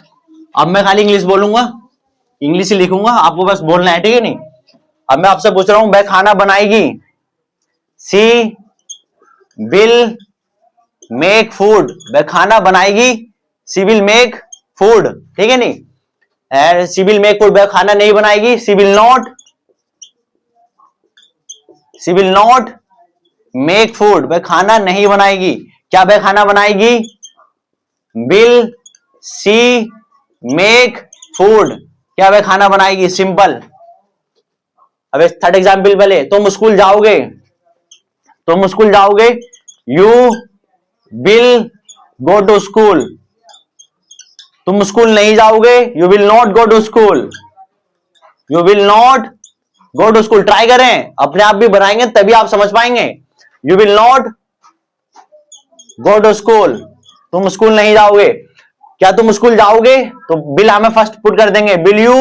अब मैं खाली इंग्लिश बोलूंगा, इंग्लिश ही लिखूंगा, आपको बस बोलना है, ठीक है नहीं। अब मैं आपसे पूछ रहा हूं, वह खाना बनाएगी, सी विल मेक फूड, वह खाना बनाएगी, सी विल मेक फूड, ठीक है नहीं। And she will make food, वह खाना नहीं बनाएगी, she will not make food, वह खाना नहीं बनाएगी। क्या वह खाना बनाएगी, विल सी मेक फूड, क्या वह खाना बनाएगी, सिंपल। अब थर्ड एग्जाम्पल पहले, तुम स्कूल जाओगे, you will go to school, तुम स्कूल नहीं जाओगे, you will not go to school, you will not go to school. Try करें, अपने आप भी बनाएंगे तभी आप समझ पाएंगे। You will not go to school, तुम स्कूल नहीं जाओगे। क्या तुम स्कूल जाओगे, तो बिल हमें फर्स्ट पुट कर देंगे, will you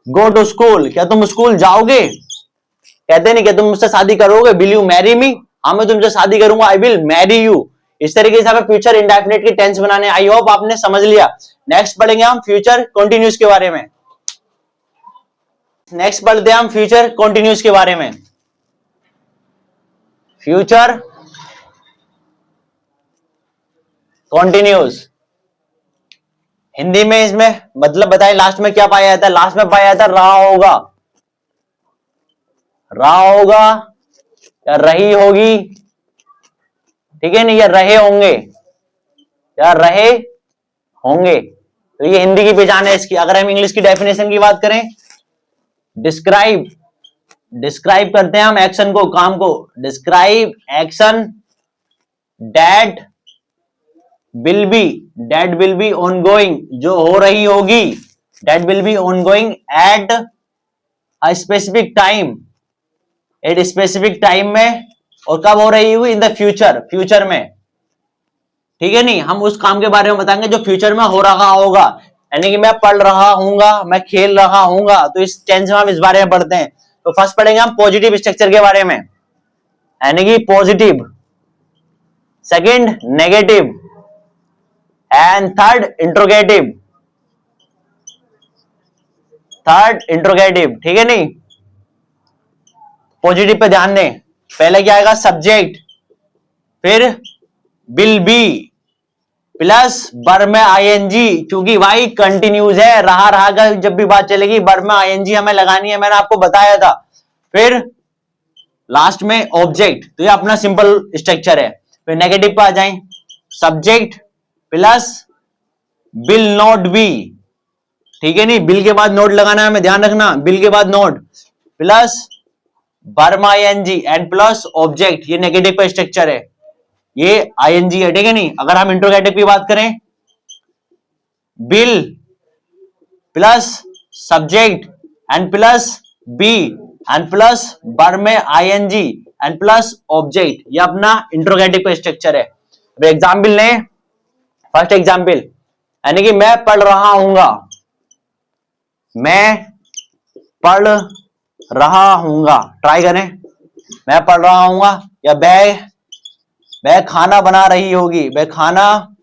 go to school, क्या तुम स्कूल जाओगे। कहते नहीं कि तुम मुझसे शादी करोगे, विल यू मैरी मी, हाँ मैं तुमसे शादी करूंगा, आई विल मैरी यू। इस तरीके से हमें फ्यूचर इंडेफिनिट की टेंस बनाने। आई होप आपने समझ लिया। नेक्स्ट पढ़ेंगे हम फ्यूचर कंटिन्यूस के बारे में। नेक्स्ट पढ़ते हैं हम फ्यूचर कंटिन्यूस के बारे में। फ्यूचर कंटिन्यूस हिंदी में इसमें मतलब बताएं, लास्ट में क्या पाया जाता है, लास्ट में पाया जाता है रहा होगा, या रही होगी, ठीक है नहीं, या रहे होंगे, तो ये हिंदी की पहचान है इसकी। अगर हम इंग्लिश की डेफिनेशन की बात करें, डिस्क्राइब करते हैं हम एक्शन को, काम को, describe action that will be ongoing, जो हो रही होगी, that will be ongoing at a specific time, में, और कब हो रही होगी, इन द फ्यूचर में, ठीक है नहीं। हम उस काम के बारे में बताएंगे जो फ्यूचर में हो रहा होगा, यानी कि मैं पढ़ रहा हूंगा, मैं खेल रहा हूंगा, तो इस टेंस में हम इस बारे में पढ़ते हैं। तो फर्स्ट पढ़ेंगे हम पॉजिटिव स्ट्रक्चर के बारे में, यानी कि positive, second negative, and third interrogative, ठीक है नहीं। पॉजिटिव पे ध्यान दें, पहले क्या आएगा, सब्जेक्ट, फिर विल बी प्लस वर्ब में आईएनजी, क्योंकि भाई कंटिन्यूज है, रहा का जब भी बात चलेगी वर्ब में आईएनजी हमें लगानी है, मैंने आपको बताया था। फिर लास्ट में ऑब्जेक्ट, तो ये अपना सिंपल स्ट्रक्चर है। फिर नेगेटिव पे आ जाएं, subject plus will not B, ठीक है नहीं, बिल के बाद नोट लगाना है, हमें ध्यान रखना, बिल के बाद not plus verb ING and plus object, ये नेगेटिव का स्ट्रक्चर है, ये आईएनजी है, ठीक है नहीं। अगर हम इंट्रोगेटिव की बात करें, will plus subject and plus be and plus verb में आईएनजी एंड प्लस ऑब्जेक्ट, ये अपना इंट्रोगेटिव का स्ट्रक्चर है। अब एग्जाम्पल लें, फर्स्ट एग्जाम्पल, यानी कि मैं पढ़ रहा हूंगा, मैं पढ़ रहा हूंगा, ट्राई करें, मैं पढ़ रहा हूंगा, या वह खाना बना रही होगी, वह खाना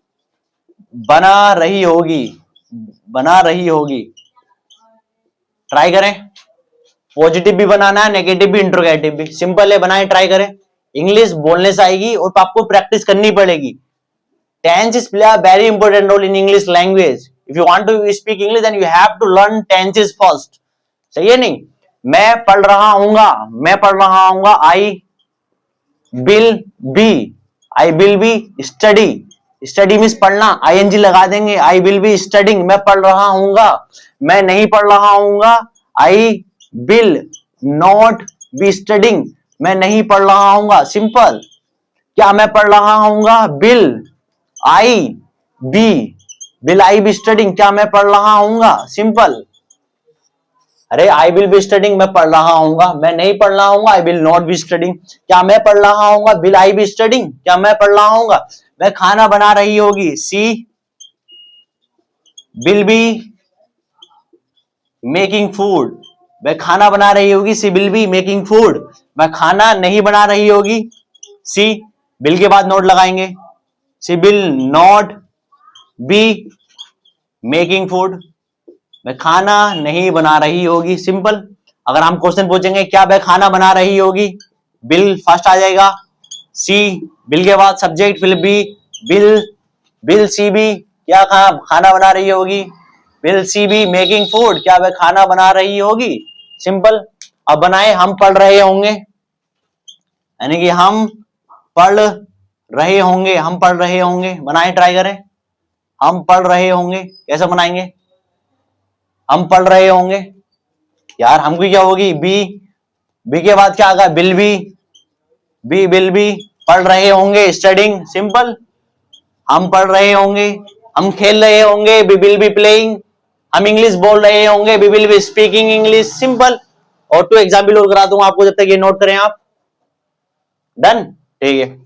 बना रही होगी, ट्राई करें। पॉजिटिव भी बनाना है, नेगेटिव भी, इंट्रोगेटिव भी, सिंपल है, बनाए, ट्राई करें। इंग्लिश बोलने से आएगी और आपको प्रैक्टिस करनी पड़ेगी। tenses play a very important role in English language. If you want to speak English, then you have to learn tenses first. सही है नहीं। मैं पढ़ रहा हूंगा, I will be study, study means पढ़ना, आईएनजी लगा देंगे, आई विल बी स्टडिंग, मैं पढ़ रहा हूंगा, मैं नहीं पढ़ रहा हूंगा, I will not be studying, मैं नहीं पढ़ रहा हूंगा, सिंपल। क्या मैं पढ़ रहा हूंगा, will I be, will I be studying, क्या मैं पढ़ रहा हूंगा, सिंपल। अरे आई विल बी स्टडिंग, मैं पढ़ रहा हूंगा, मैं नहीं पढ़ रहा हूंगा, I will not be studying, क्या मैं पढ़ रहा हूंगा, विल आई बी स्टडिंग, क्या मैं पढ़ रहा हूंगा, मैं खाना बना रही होगी, she will B making food, मैं खाना बना रही होगी, she will B making food, मैं खाना नहीं बना रही होगी, सी बिल के बाद नोट लगाएंगे, she will not be making food, मैं खाना नहीं बना रही होगी, सिंपल। अगर हम क्वेश्चन पूछेंगे क्या वह खाना बना रही होगी, बिल फर्स्ट आ जाएगा, सी बिल के बाद subject will be, will will she be, क्या खाना बना रही होगी, will she be making food, क्या वह खाना बना रही होगी, सिंपल। अब बनाए, हम पढ़ रहे होंगे, यानी कि हम पढ़ रहे होंगे, हम पढ़ रहे होंगे, बनाए, ट्राई करें, हम पढ़ रहे होंगे, कैसे बनाएंगे, हम पढ़ रहे होंगे, यार हमको क्या होगी, बी, बी के बाद क्या आएगा, will be, we will be, पढ़ रहे होंगे, स्टडिंग, सिंपल। हम पढ़ रहे होंगे, हम खेल रहे होंगे, वी विल बी प्लेइंग, हम इंग्लिश बोल रहे होंगे, we will be speaking English, simple. और 2 एग्जाम्पल और करा दूंगा आपको, जब तक ये नोट करें आप, डन, ठीक है।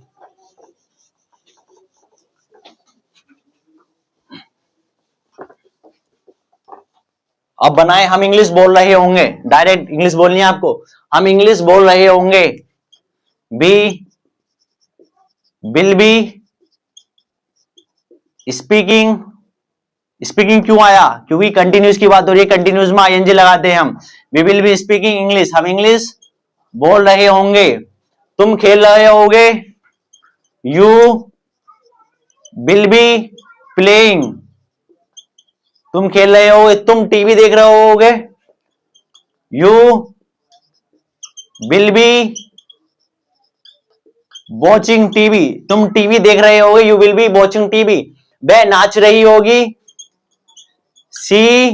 अब बनाए, हम इंग्लिश बोल रहे होंगे, डायरेक्ट इंग्लिश बोलनी है आपको, हम इंग्लिश बोल रहे होंगे, we will be speaking, speaking क्यों आया, क्योंकि कंटिन्यूस की बात हो रही है, कंटिन्यूस में आईएनजी लगाते हैं हम, we will be speaking English, हम इंग्लिश बोल रहे होंगे, तुम खेल रहे होगे, यू विल बी प्लेइंग, तुम खेल रहे होगे, तुम टीवी देख रहे होगे, you will be watching TV, तुम टीवी देख रहे होगे, you will be watching TV. वह नाच रही होगी, she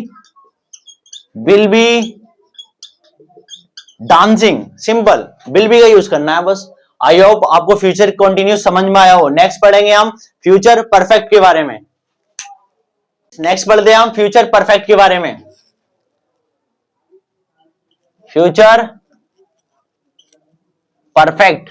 will be dancing, simple, will be का यूज करना है बस। आई होप आपको फ्यूचर कंटिन्यूस समझ में आया हो। नेक्स्ट पढ़ेंगे हम फ्यूचर परफेक्ट के बारे में, नेक्स्ट पढ़ते हैं हम फ्यूचर परफेक्ट के बारे में। फ्यूचर परफेक्ट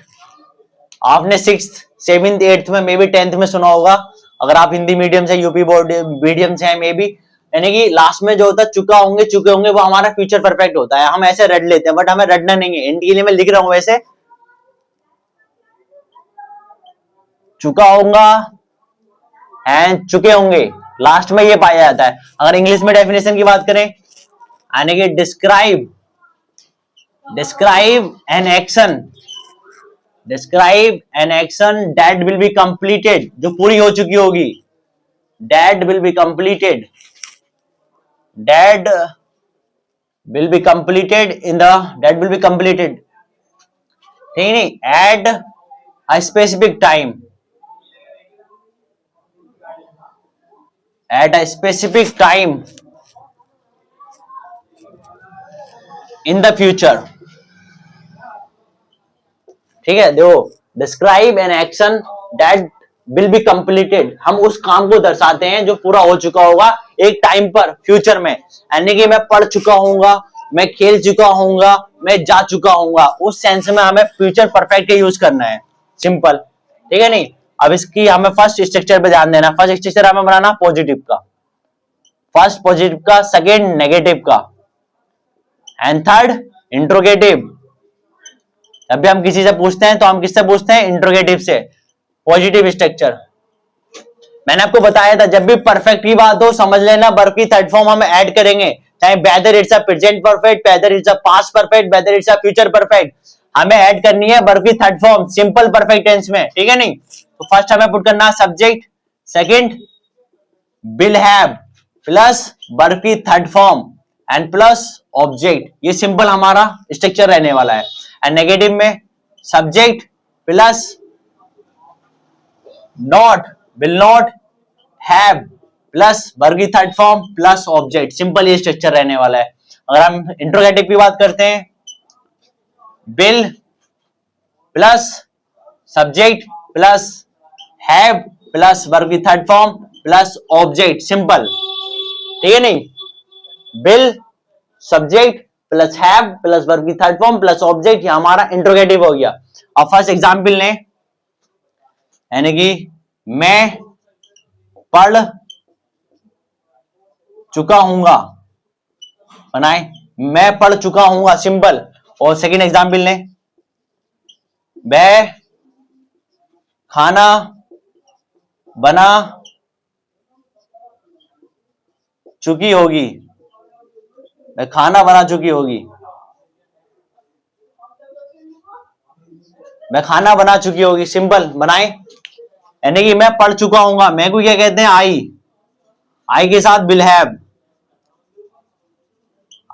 आपने 6th 7th 8th में, मे बी 10th में सुना होगा, अगर आप हिंदी मीडियम से, यूपी बोर्ड मीडियम से है, मे बी, यानी कि लास्ट में जो होता है चुके होंगे, वो हमारा फ्यूचर परफेक्ट होता है, हम ऐसे रट लेते हैं, बट हमें रटना नहीं है, इनके लिए मैं लिख रहा हूं वैसे, चुका होगा एंड चुके होंगे, लास्ट में ये पाया जाता है। अगर इंग्लिश में डेफिनेशन की बात करें, यानी कि describe an action, describe an action that will be completed, जो पूरी हो चुकी होगी, that will be completed, that will be completed in the, that will be completed, ठीक नहीं, at a specific time, at a specific time in the future, ठीक है। देखो, describe an action that will be completed, हम उस काम को दर्शाते हैं जो पूरा हो चुका होगा एक टाइम पर, फ्यूचर में, यानी कि मैं पढ़ चुका हूंगा, मैं खेल चुका हूंगा, मैं जा चुका हूंगा, उस सेंस में हमें फ्यूचर परफेक्ट का यूज करना है, सिंपल, ठीक है। नहीं, अब इसकी हमें फर्स्ट स्ट्रक्चर पे ध्यान देना, फर्स्ट स्ट्रक्चर हमें बनाना पॉजिटिव का, फर्स्ट पॉजिटिव का, सेकेंड नेगेटिव का, एंड थर्ड इंट्रोगेटिव। जब भी हम किसी से पूछते हैं तो हम किससे पूछते हैं, इंट्रोगेटिव से, पॉजिटिव स्ट्रक्चर। मैंने आपको बताया था जब भी परफेक्ट की बात हो, समझ लेना वर्ब की थर्ड फॉर्म हम ऐड करेंगे, चाहे whether it's a present perfect, whether it's a past perfect, whether it's a future perfect, हमें ऐड करनी है वर्ब की third form simple perfect tense में, ठीक है। नहीं, तो फर्स्ट हमें पुट करना subject, second will have, plus verb की third form and plus object, ये सिंपल हमारा स्ट्रक्चर रहने वाला है। एंड नेगेटिव में subject plus not will not have plus verb की third form plus object, simple ये स्ट्रक्चर रहने वाला है। अगर हम इंट्रोगेटिव की बात करते हैं, will plus subject plus have plus verb की third form plus object, simple, ठीक है नहीं, will subject plus have plus verb की थर्ड फॉर्म प्लस ऑब्जेक्ट, ये हमारा इंट्रोगेटिव हो गया। अब फर्स्ट एग्जांपल लें, यानी कि मैं पढ़ चुका हूंगा, बनाए मैं पढ़ चुका हूंगा, सिंपल। और सेकंड एग्जांपल लें, वह खाना बना चुकी होगी, वह खाना बना चुकी होगी, मैं खाना बना चुकी होगी, सिंपल, बनाए, यानी कि मैं पढ़ चुका हूंगा, मैं को क्या कहते हैं, आई के साथ will have,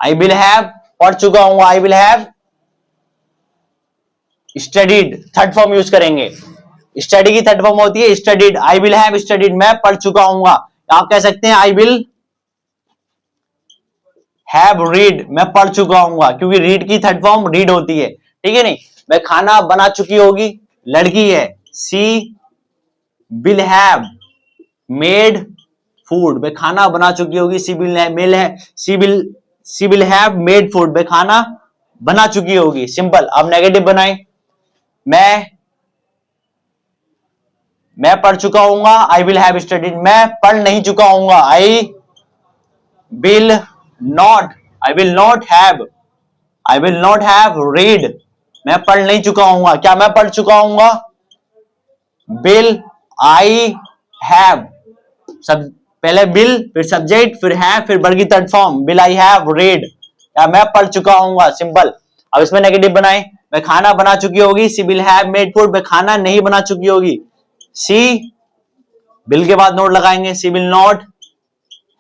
I will have पढ़ चुका हूंगा, I will have studied, third form use करेंगे, स्टडी की थर्ड फॉर्म होती है studied, I will have studied, मैं पढ़ चुका हूंगा। आप कह सकते हैं आई विल हैव रीड, मैं पढ़ चुका हूंगा, क्योंकि रीड की थर्ड फॉर्म रीड होती है, ठीक है नहीं। मैं खाना बना चुकी होगी, लड़की है, सी विल हैव मेड फूड, वे खाना बना चुकी होगी, she will have made food, वे खाना बना चुकी होगी, सिंपल। अब नेगेटिव बनाए, मैं पढ़ चुका हूंगा, आई विल हैव स्टडीड, मैं पढ़ नहीं चुका हूंगा, will I will not have read, मैं पढ़ नहीं चुका हूंगा, क्या मैं पढ़ चुका हूंगा, विल आई हैव, सब पहले विल फिर सब्जेक्ट फिर हैव फिर वर्ब की third form, will I have read, या मैं पढ़ चुका हूंगा, सिंपल। अब इसमें नेगेटिव बनाए, मैं खाना बना चुकी होगी, she will have made food, मैं खाना नहीं बना चुकी होगी, सी विल के बाद नोट लगाएंगे, सी विल नॉट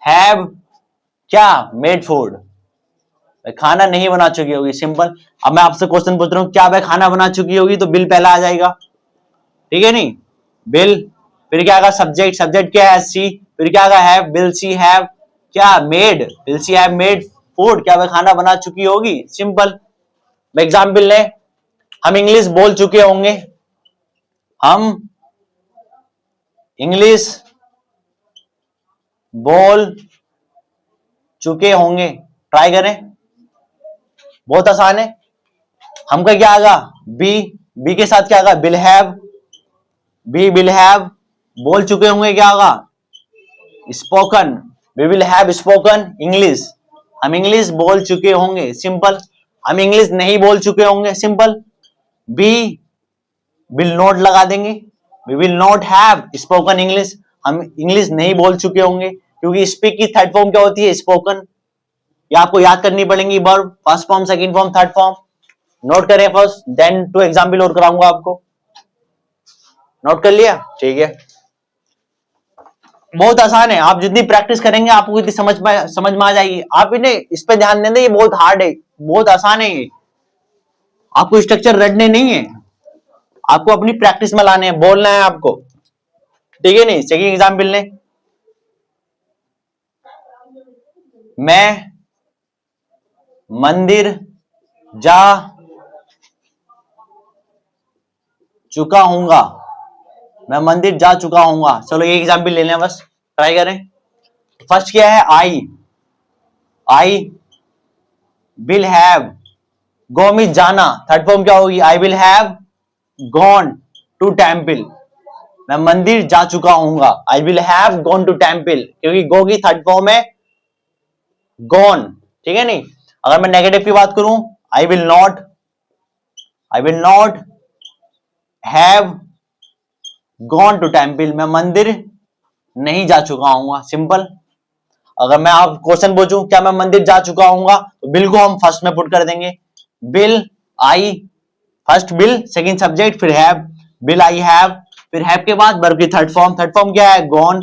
हैव क्या मेड फूड, खाना नहीं बना चुकी होगी, सिंपल। अब मैं आपसे क्वेश्चन पूछ रहा हूं, क्या वह खाना बना चुकी होगी, तो बिल पहला आ जाएगा, ठीक है नहीं, बिल फिर क्या आएगा सब्जेक्ट, सब्जेक्ट क्या है सी, फिर क्या आएगा हैव, विल सी हैव क्या made, will see have made food, क्या वह खाना बना चुकी होगी, सिंपल। एग्जाम्पल ले, हम इंग्लिश बोल चुके होंगे, हम इंग्लिश बोल चुके होंगे, ट्राई करें, बहुत आसान है। हमका क्या आएगा, बी के साथ क्या आएगा, will have, we will have, बोल चुके होंगे क्या आएगा, spoken, we will have spoken English, हम इंग्लिश बोल चुके होंगे, सिंपल। हम इंग्लिश नहीं बोल चुके होंगे, सिंपल। बी विल नॉट लगा देंगे, we will not have spoken English, हम इंग्लिश नहीं बोल चुके होंगे, क्योंकि स्पीक की थर्ड फॉर्म क्या होती है, स्पोकन। ये आपको याद करनी पड़ेंगी verb, first form second form third form, note करें फर्स्ट, देन 2 एग्जाम्पल और कराऊंगा आपको, नोट कर लिया, ठीक है। बहुत आसान है, आप जितनी प्रैक्टिस करेंगे आपको इतनी समझ में आ जाएगी। आप इन्हें इस पे ध्यान देंगे, ये बहुत हार्ड है, बहुत आसान है ये, आपको स्ट्रक्चर रटने नहीं है, आपको अपनी प्रैक्टिस में लाने हैं, बोलना है आपको, ठीक है नहीं। सेकंड एग्जाम्पल लें, मैं मंदिर जा चुका हूंगा, मैं मंदिर जा चुका हूंगा, चलो ये एग्जाम्पल ले लें, बस ट्राई करें। फर्स्ट क्या है, I will have, go mean जाना, थर्ड फॉर्म क्या होगी, I will have gone to temple, मैं मंदिर जा चुका हूंगा, I will have gone to temple, क्योंकि गो की थर्ड फॉर्म है गॉन, ठीक है नहीं। अगर मैं नेगेटिव की बात करूं, I will not have gone to temple, मैं मंदिर नहीं जा चुका हूंगा, सिंपल। अगर मैं आप क्वेश्चन पूछूं क्या मैं मंदिर जा चुका हूंगा, तो बिल को हम फर्स्ट में पुट कर देंगे, बिल आई, फर्स्ट बिल सेकंड सब्जेक्ट फिर हैव, बिल आई हैव, फिर हैव के बाद वर्ब की थर्ड फॉर्म क्या है गॉन,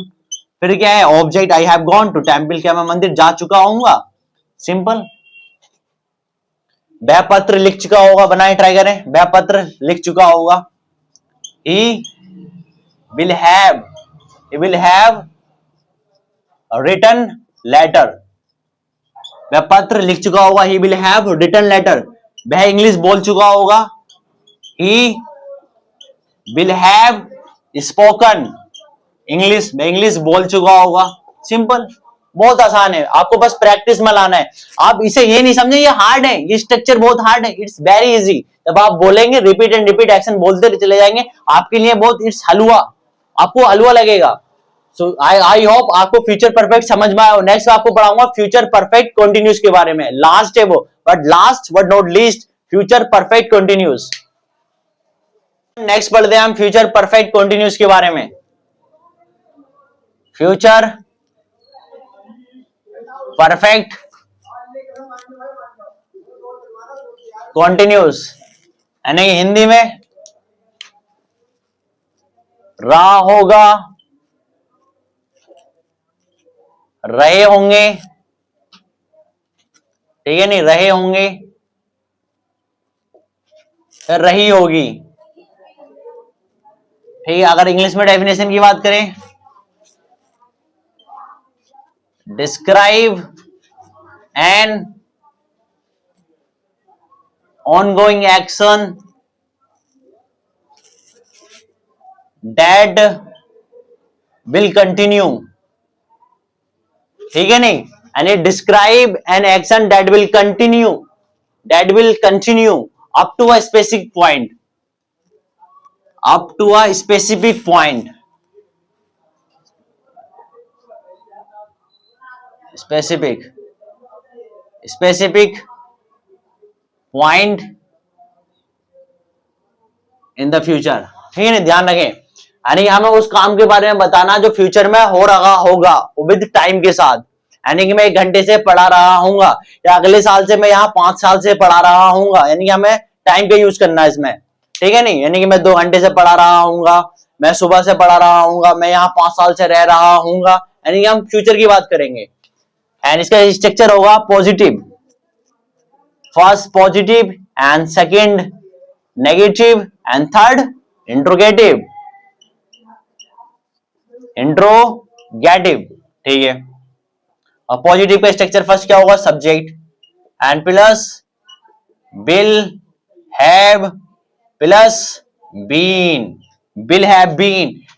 फिर क्या है object, I have gone to temple, क्या मैं मंदिर जा चुका हूंगा, सिंपल। वह पत्र लिख चुका होगा, बनाए ट्राई करें, वह पत्र लिख चुका होगा, he will have he will have written letter. वह पत्र लिख चुका होगा. he will have written letter. वह इंग्लिश बोल चुका होगा. he will have spoken English. वह इंग्लिश बोल चुका होगा. सिंपल, बहुत आसान है. आपको बस प्रैक्टिस में लाना है. आप इसे ये नहीं समझे ये हार्ड है, ये स्ट्रक्चर बहुत हार्ड है. It's very easy. जब आप बोलेंगे रिपीट एंड रिपीट एक्शन बोलते चले जाएंगे, आपके लिए बहुत इट्स हलवा, आपको हलवा लगेगा. सो आई होप आपको फ्यूचर परफेक्ट समझ में आया. नेक्स्ट आपको पढ़ाऊंगा फ्यूचर परफेक्ट कंटिन्यूस के बारे में. लास्ट है वो, but last but not least, future perfect continuous. Next पढ़ते हैं हम फ्यूचर परफेक्ट कंटिन्यूस के बारे में. फ्यूचर परफेक्ट कंटिन्यूस यानी हिंदी में रहा होगा, रहे होंगे, ठीक है, नहीं रहे होंगे, रही होगी. ठीक है. अगर इंग्लिश में डेफिनेशन की बात करें, describe N ongoing action that will continue. ठीक है नहीं, यानी describe an action that will continue up to a specific point, specific point in the future. ठीक है ना, ध्यान रखें. यानी हमें उस काम के बारे में बताना जो फ्यूचर में हो रहा होगा विद टाइम के साथ. यानी कि मैं 1 घंटे से पढ़ा रहा हूंगा, या अगले साल से मैं यहाँ 5 साल से पढ़ा रहा हूंगा. यानी कि हमें टाइम का यूज करना है इसमें. ठीक है नहीं, यानी कि मैं 2 घंटे से पढ़ा रहा हूंगा, मैं सुबह से पढ़ा रहा हूंगा, मैं यहाँ 5 साल से रह रहा हूंगा. यानी कि हम फ्यूचर की बात करेंगे. एंड इसका स्ट्रक्चर होगा positive, first positive and second negative and third interrogative. ठीक है. और पॉजिटिव का स्ट्रक्चर फर्स्ट क्या होगा, subject and plus will have plus been,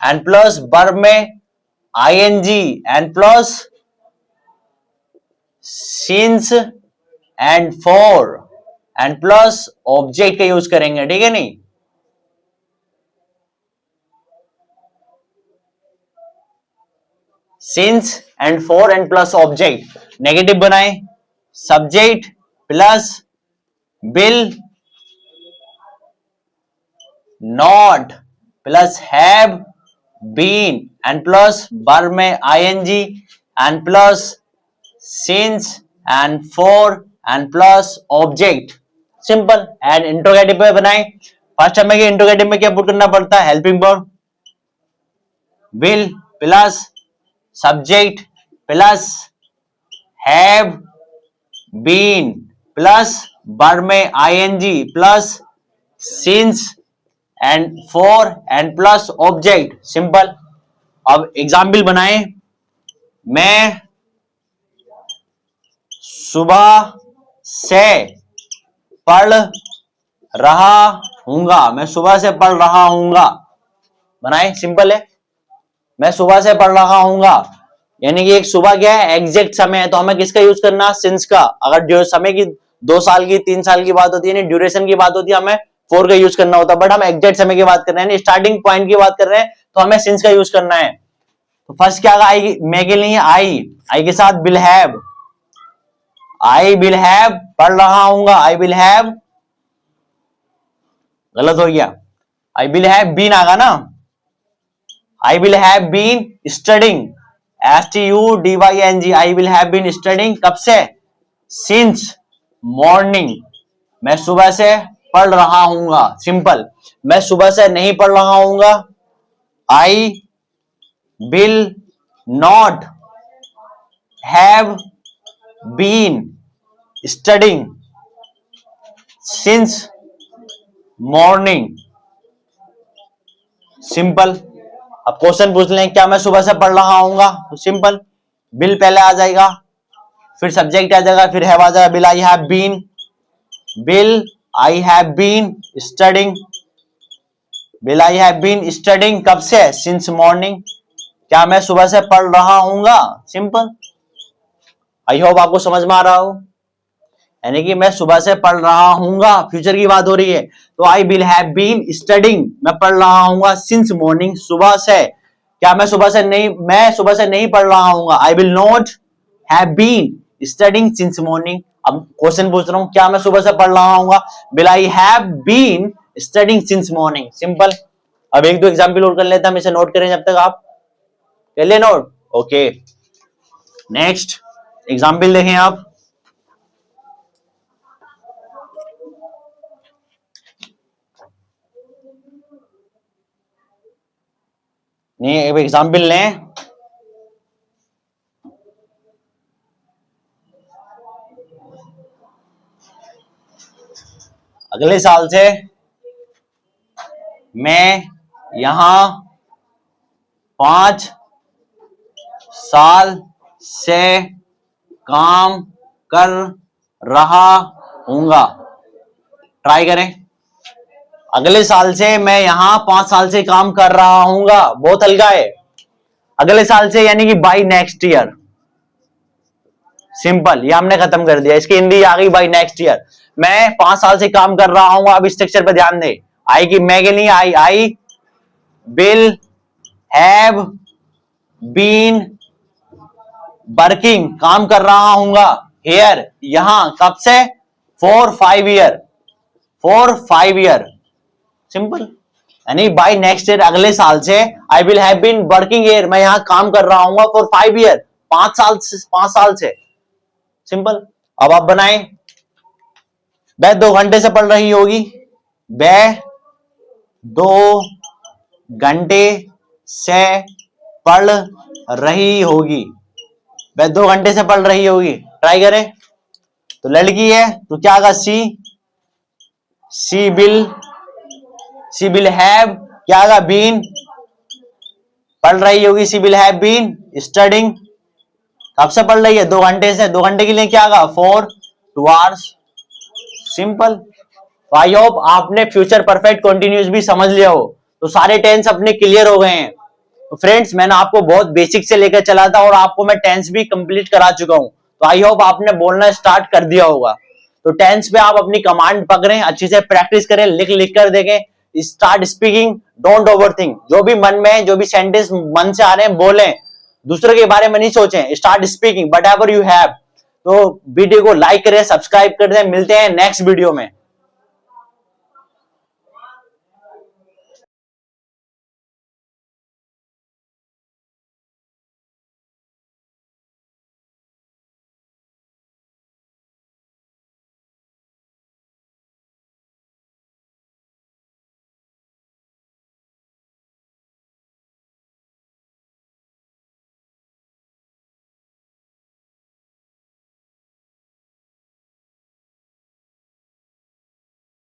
and plus verb में ING and plus since and for and plus object का use करेंगे. ठीक है नहीं, since and for and plus object. Negative बनाए, subject plus will not plus have been and plus verb में ING and plus since and for and plus object. Simple. And interrogative पे बनाए. First हमें interrogative में क्या put करना पड़ता है, helping verb will plus subject plus have been plus verb में ING plus since and for and plus object. Simple. अब एग्जाम्पल बनाए. मैं सुबह से पढ़ रहा हूंगा, मैं सुबह से पढ़ रहा हूंगा. बनाए. सिंपल है. मैं सुबह से पढ़ रहा हूंगा, यानी कि एक सुबह क्या है, एग्जैक्ट समय है, तो हमें किसका यूज करना, सिंस का. अगर जो समय की 2 साल की 3 साल की बात होती है, ड्यूरेशन की बात होती है, हमें फॉर का यूज करना होता है. बट हम एग्जैक्ट समय की बात कर रहे हैं, स्टार्टिंग पॉइंट की बात कर रहे हैं, तो हमें सिंस का यूज करना है. तो फर्स्ट क्या आएगी, मैं के लिए आई के साथ will have, I will have पढ़ रहा हूंगा, आई विल हैव, गलत हो गया, आई विल हैव बीन आगा ना. I will have been studying, STUDYNG, I will have been studying. कब से, सिंस मॉर्निंग, मैं सुबह से पढ़ रहा हूंगा. सिंपल. मैं सुबह से नहीं पढ़ रहा हूंगा, I will not have been studying since morning. Simple. अब क्वेश्चन पूछ लें क्या मैं सुबह से पढ़ रहा हूँगा, तो सिंपल, बिल पहले आ जाएगा, फिर सब्जेक्ट आ जाएगा, फिर हैव आ जाएगा, will I have been, will I have been studying, will I have been studying कब से, सिंस मॉर्निंग, क्या मैं सुबह से पढ़ रहा हूँगा, सिंपल। आई होप आपको समझ में आ रहा हो, यानी कि मैं सुबह से पढ़ रहा हूँगा, फ्यूचर की बात हो रही है, तो I will have been studying, मैं पढ़ रहा हूँगा, सिंस मॉर्निंग, सुबह से, क्या मैं सुबह से नहीं पढ़ रहा हूँगा, I will not have been studying since morning. अब क्वेश्चन पूछ रहा हूँ क्या मैं सुबह से पढ़ रहा हूँगा, will I have been studying since morning, simple. अब एक दो एग्जाम्पल और कर लेते हैं, हम इसे नोट करें जब तक आप कर ले नोट। ओके, नेक्स्ट एग्जाम्पल देखें आप, नहीं एक एग्जाम्पल लें, अगले साल से मैं यहां 5 साल से काम कर रहा हूंगा, ट्राई करें, अगले साल से मैं यहां 5 साल से काम कर रहा हूंगा, बहुत हल्का है, अगले साल से यानी कि बाय नेक्स्ट ईयर, सिंपल, ये हमने खत्म कर दिया, इसकी हिंदी आ गई बाय नेक्स्ट ईयर, मैं 5 साल से काम कर रहा हूँ। अब स्ट्रक्चर पे ध्यान दे, आई की मैं के नहीं, I will have been working, काम कर रहा हूंगा, हियर, यहां, कब से, फॉर 5 ईयर, सिंपल, यानी बाय नेक्स्ट ईयर, अगले साल से, I will have been working here, मैं यहां काम कर रहा हूंगा, फॉर 5 ईयर, 5 साल से, सिंपल। अब आप बनाएं, वह 2 घंटे से पढ़ रही होगी, वह 2 घंटे से पढ़ रही होगी, वह 2 घंटे से पढ़ रही होगी, ट्राई करें, तो लड़की है तो क्या आगा, सी विल हैव, क्या आगा, बीन, पढ़ रही होगी, she will have been studying, कब से पढ़ रही है, 2 घंटे से, 2 घंटे के लिए क्या आगा, 4 2 आवर्स, सिंपल। आई होप आपने फ्यूचर परफेक्ट कंटिन्यूअस भी समझ लिया हो, तो सारे टेंस अपने क्लियर हो गए हैं। तो फ्रेंड्स मैंने आपको बहुत बेसिक से लेकर चला था और आपको मैं टेंस भी कंप्लीट करा चुका हूं, तो आई होप आपने बोलना स्टार्ट कर दिया होगा। तो टेंस पे आप अपनी कमांड पकड़ें, अच्छी से प्रैक्टिस करें, लिख कर देखें, स्टार्ट स्पीकिंग, डोंट ओवरथिंक, जो भी मन में, जो भी सेंटेंस मन से आ रहे हैं बोलें, दूसरे के बारे में नहीं सोचें, start speaking what ever you have. तो वीडियो को लाइक करें, सब्सक्राइब कर दें, मिलते हैं नेक्स्ट वीडियो में।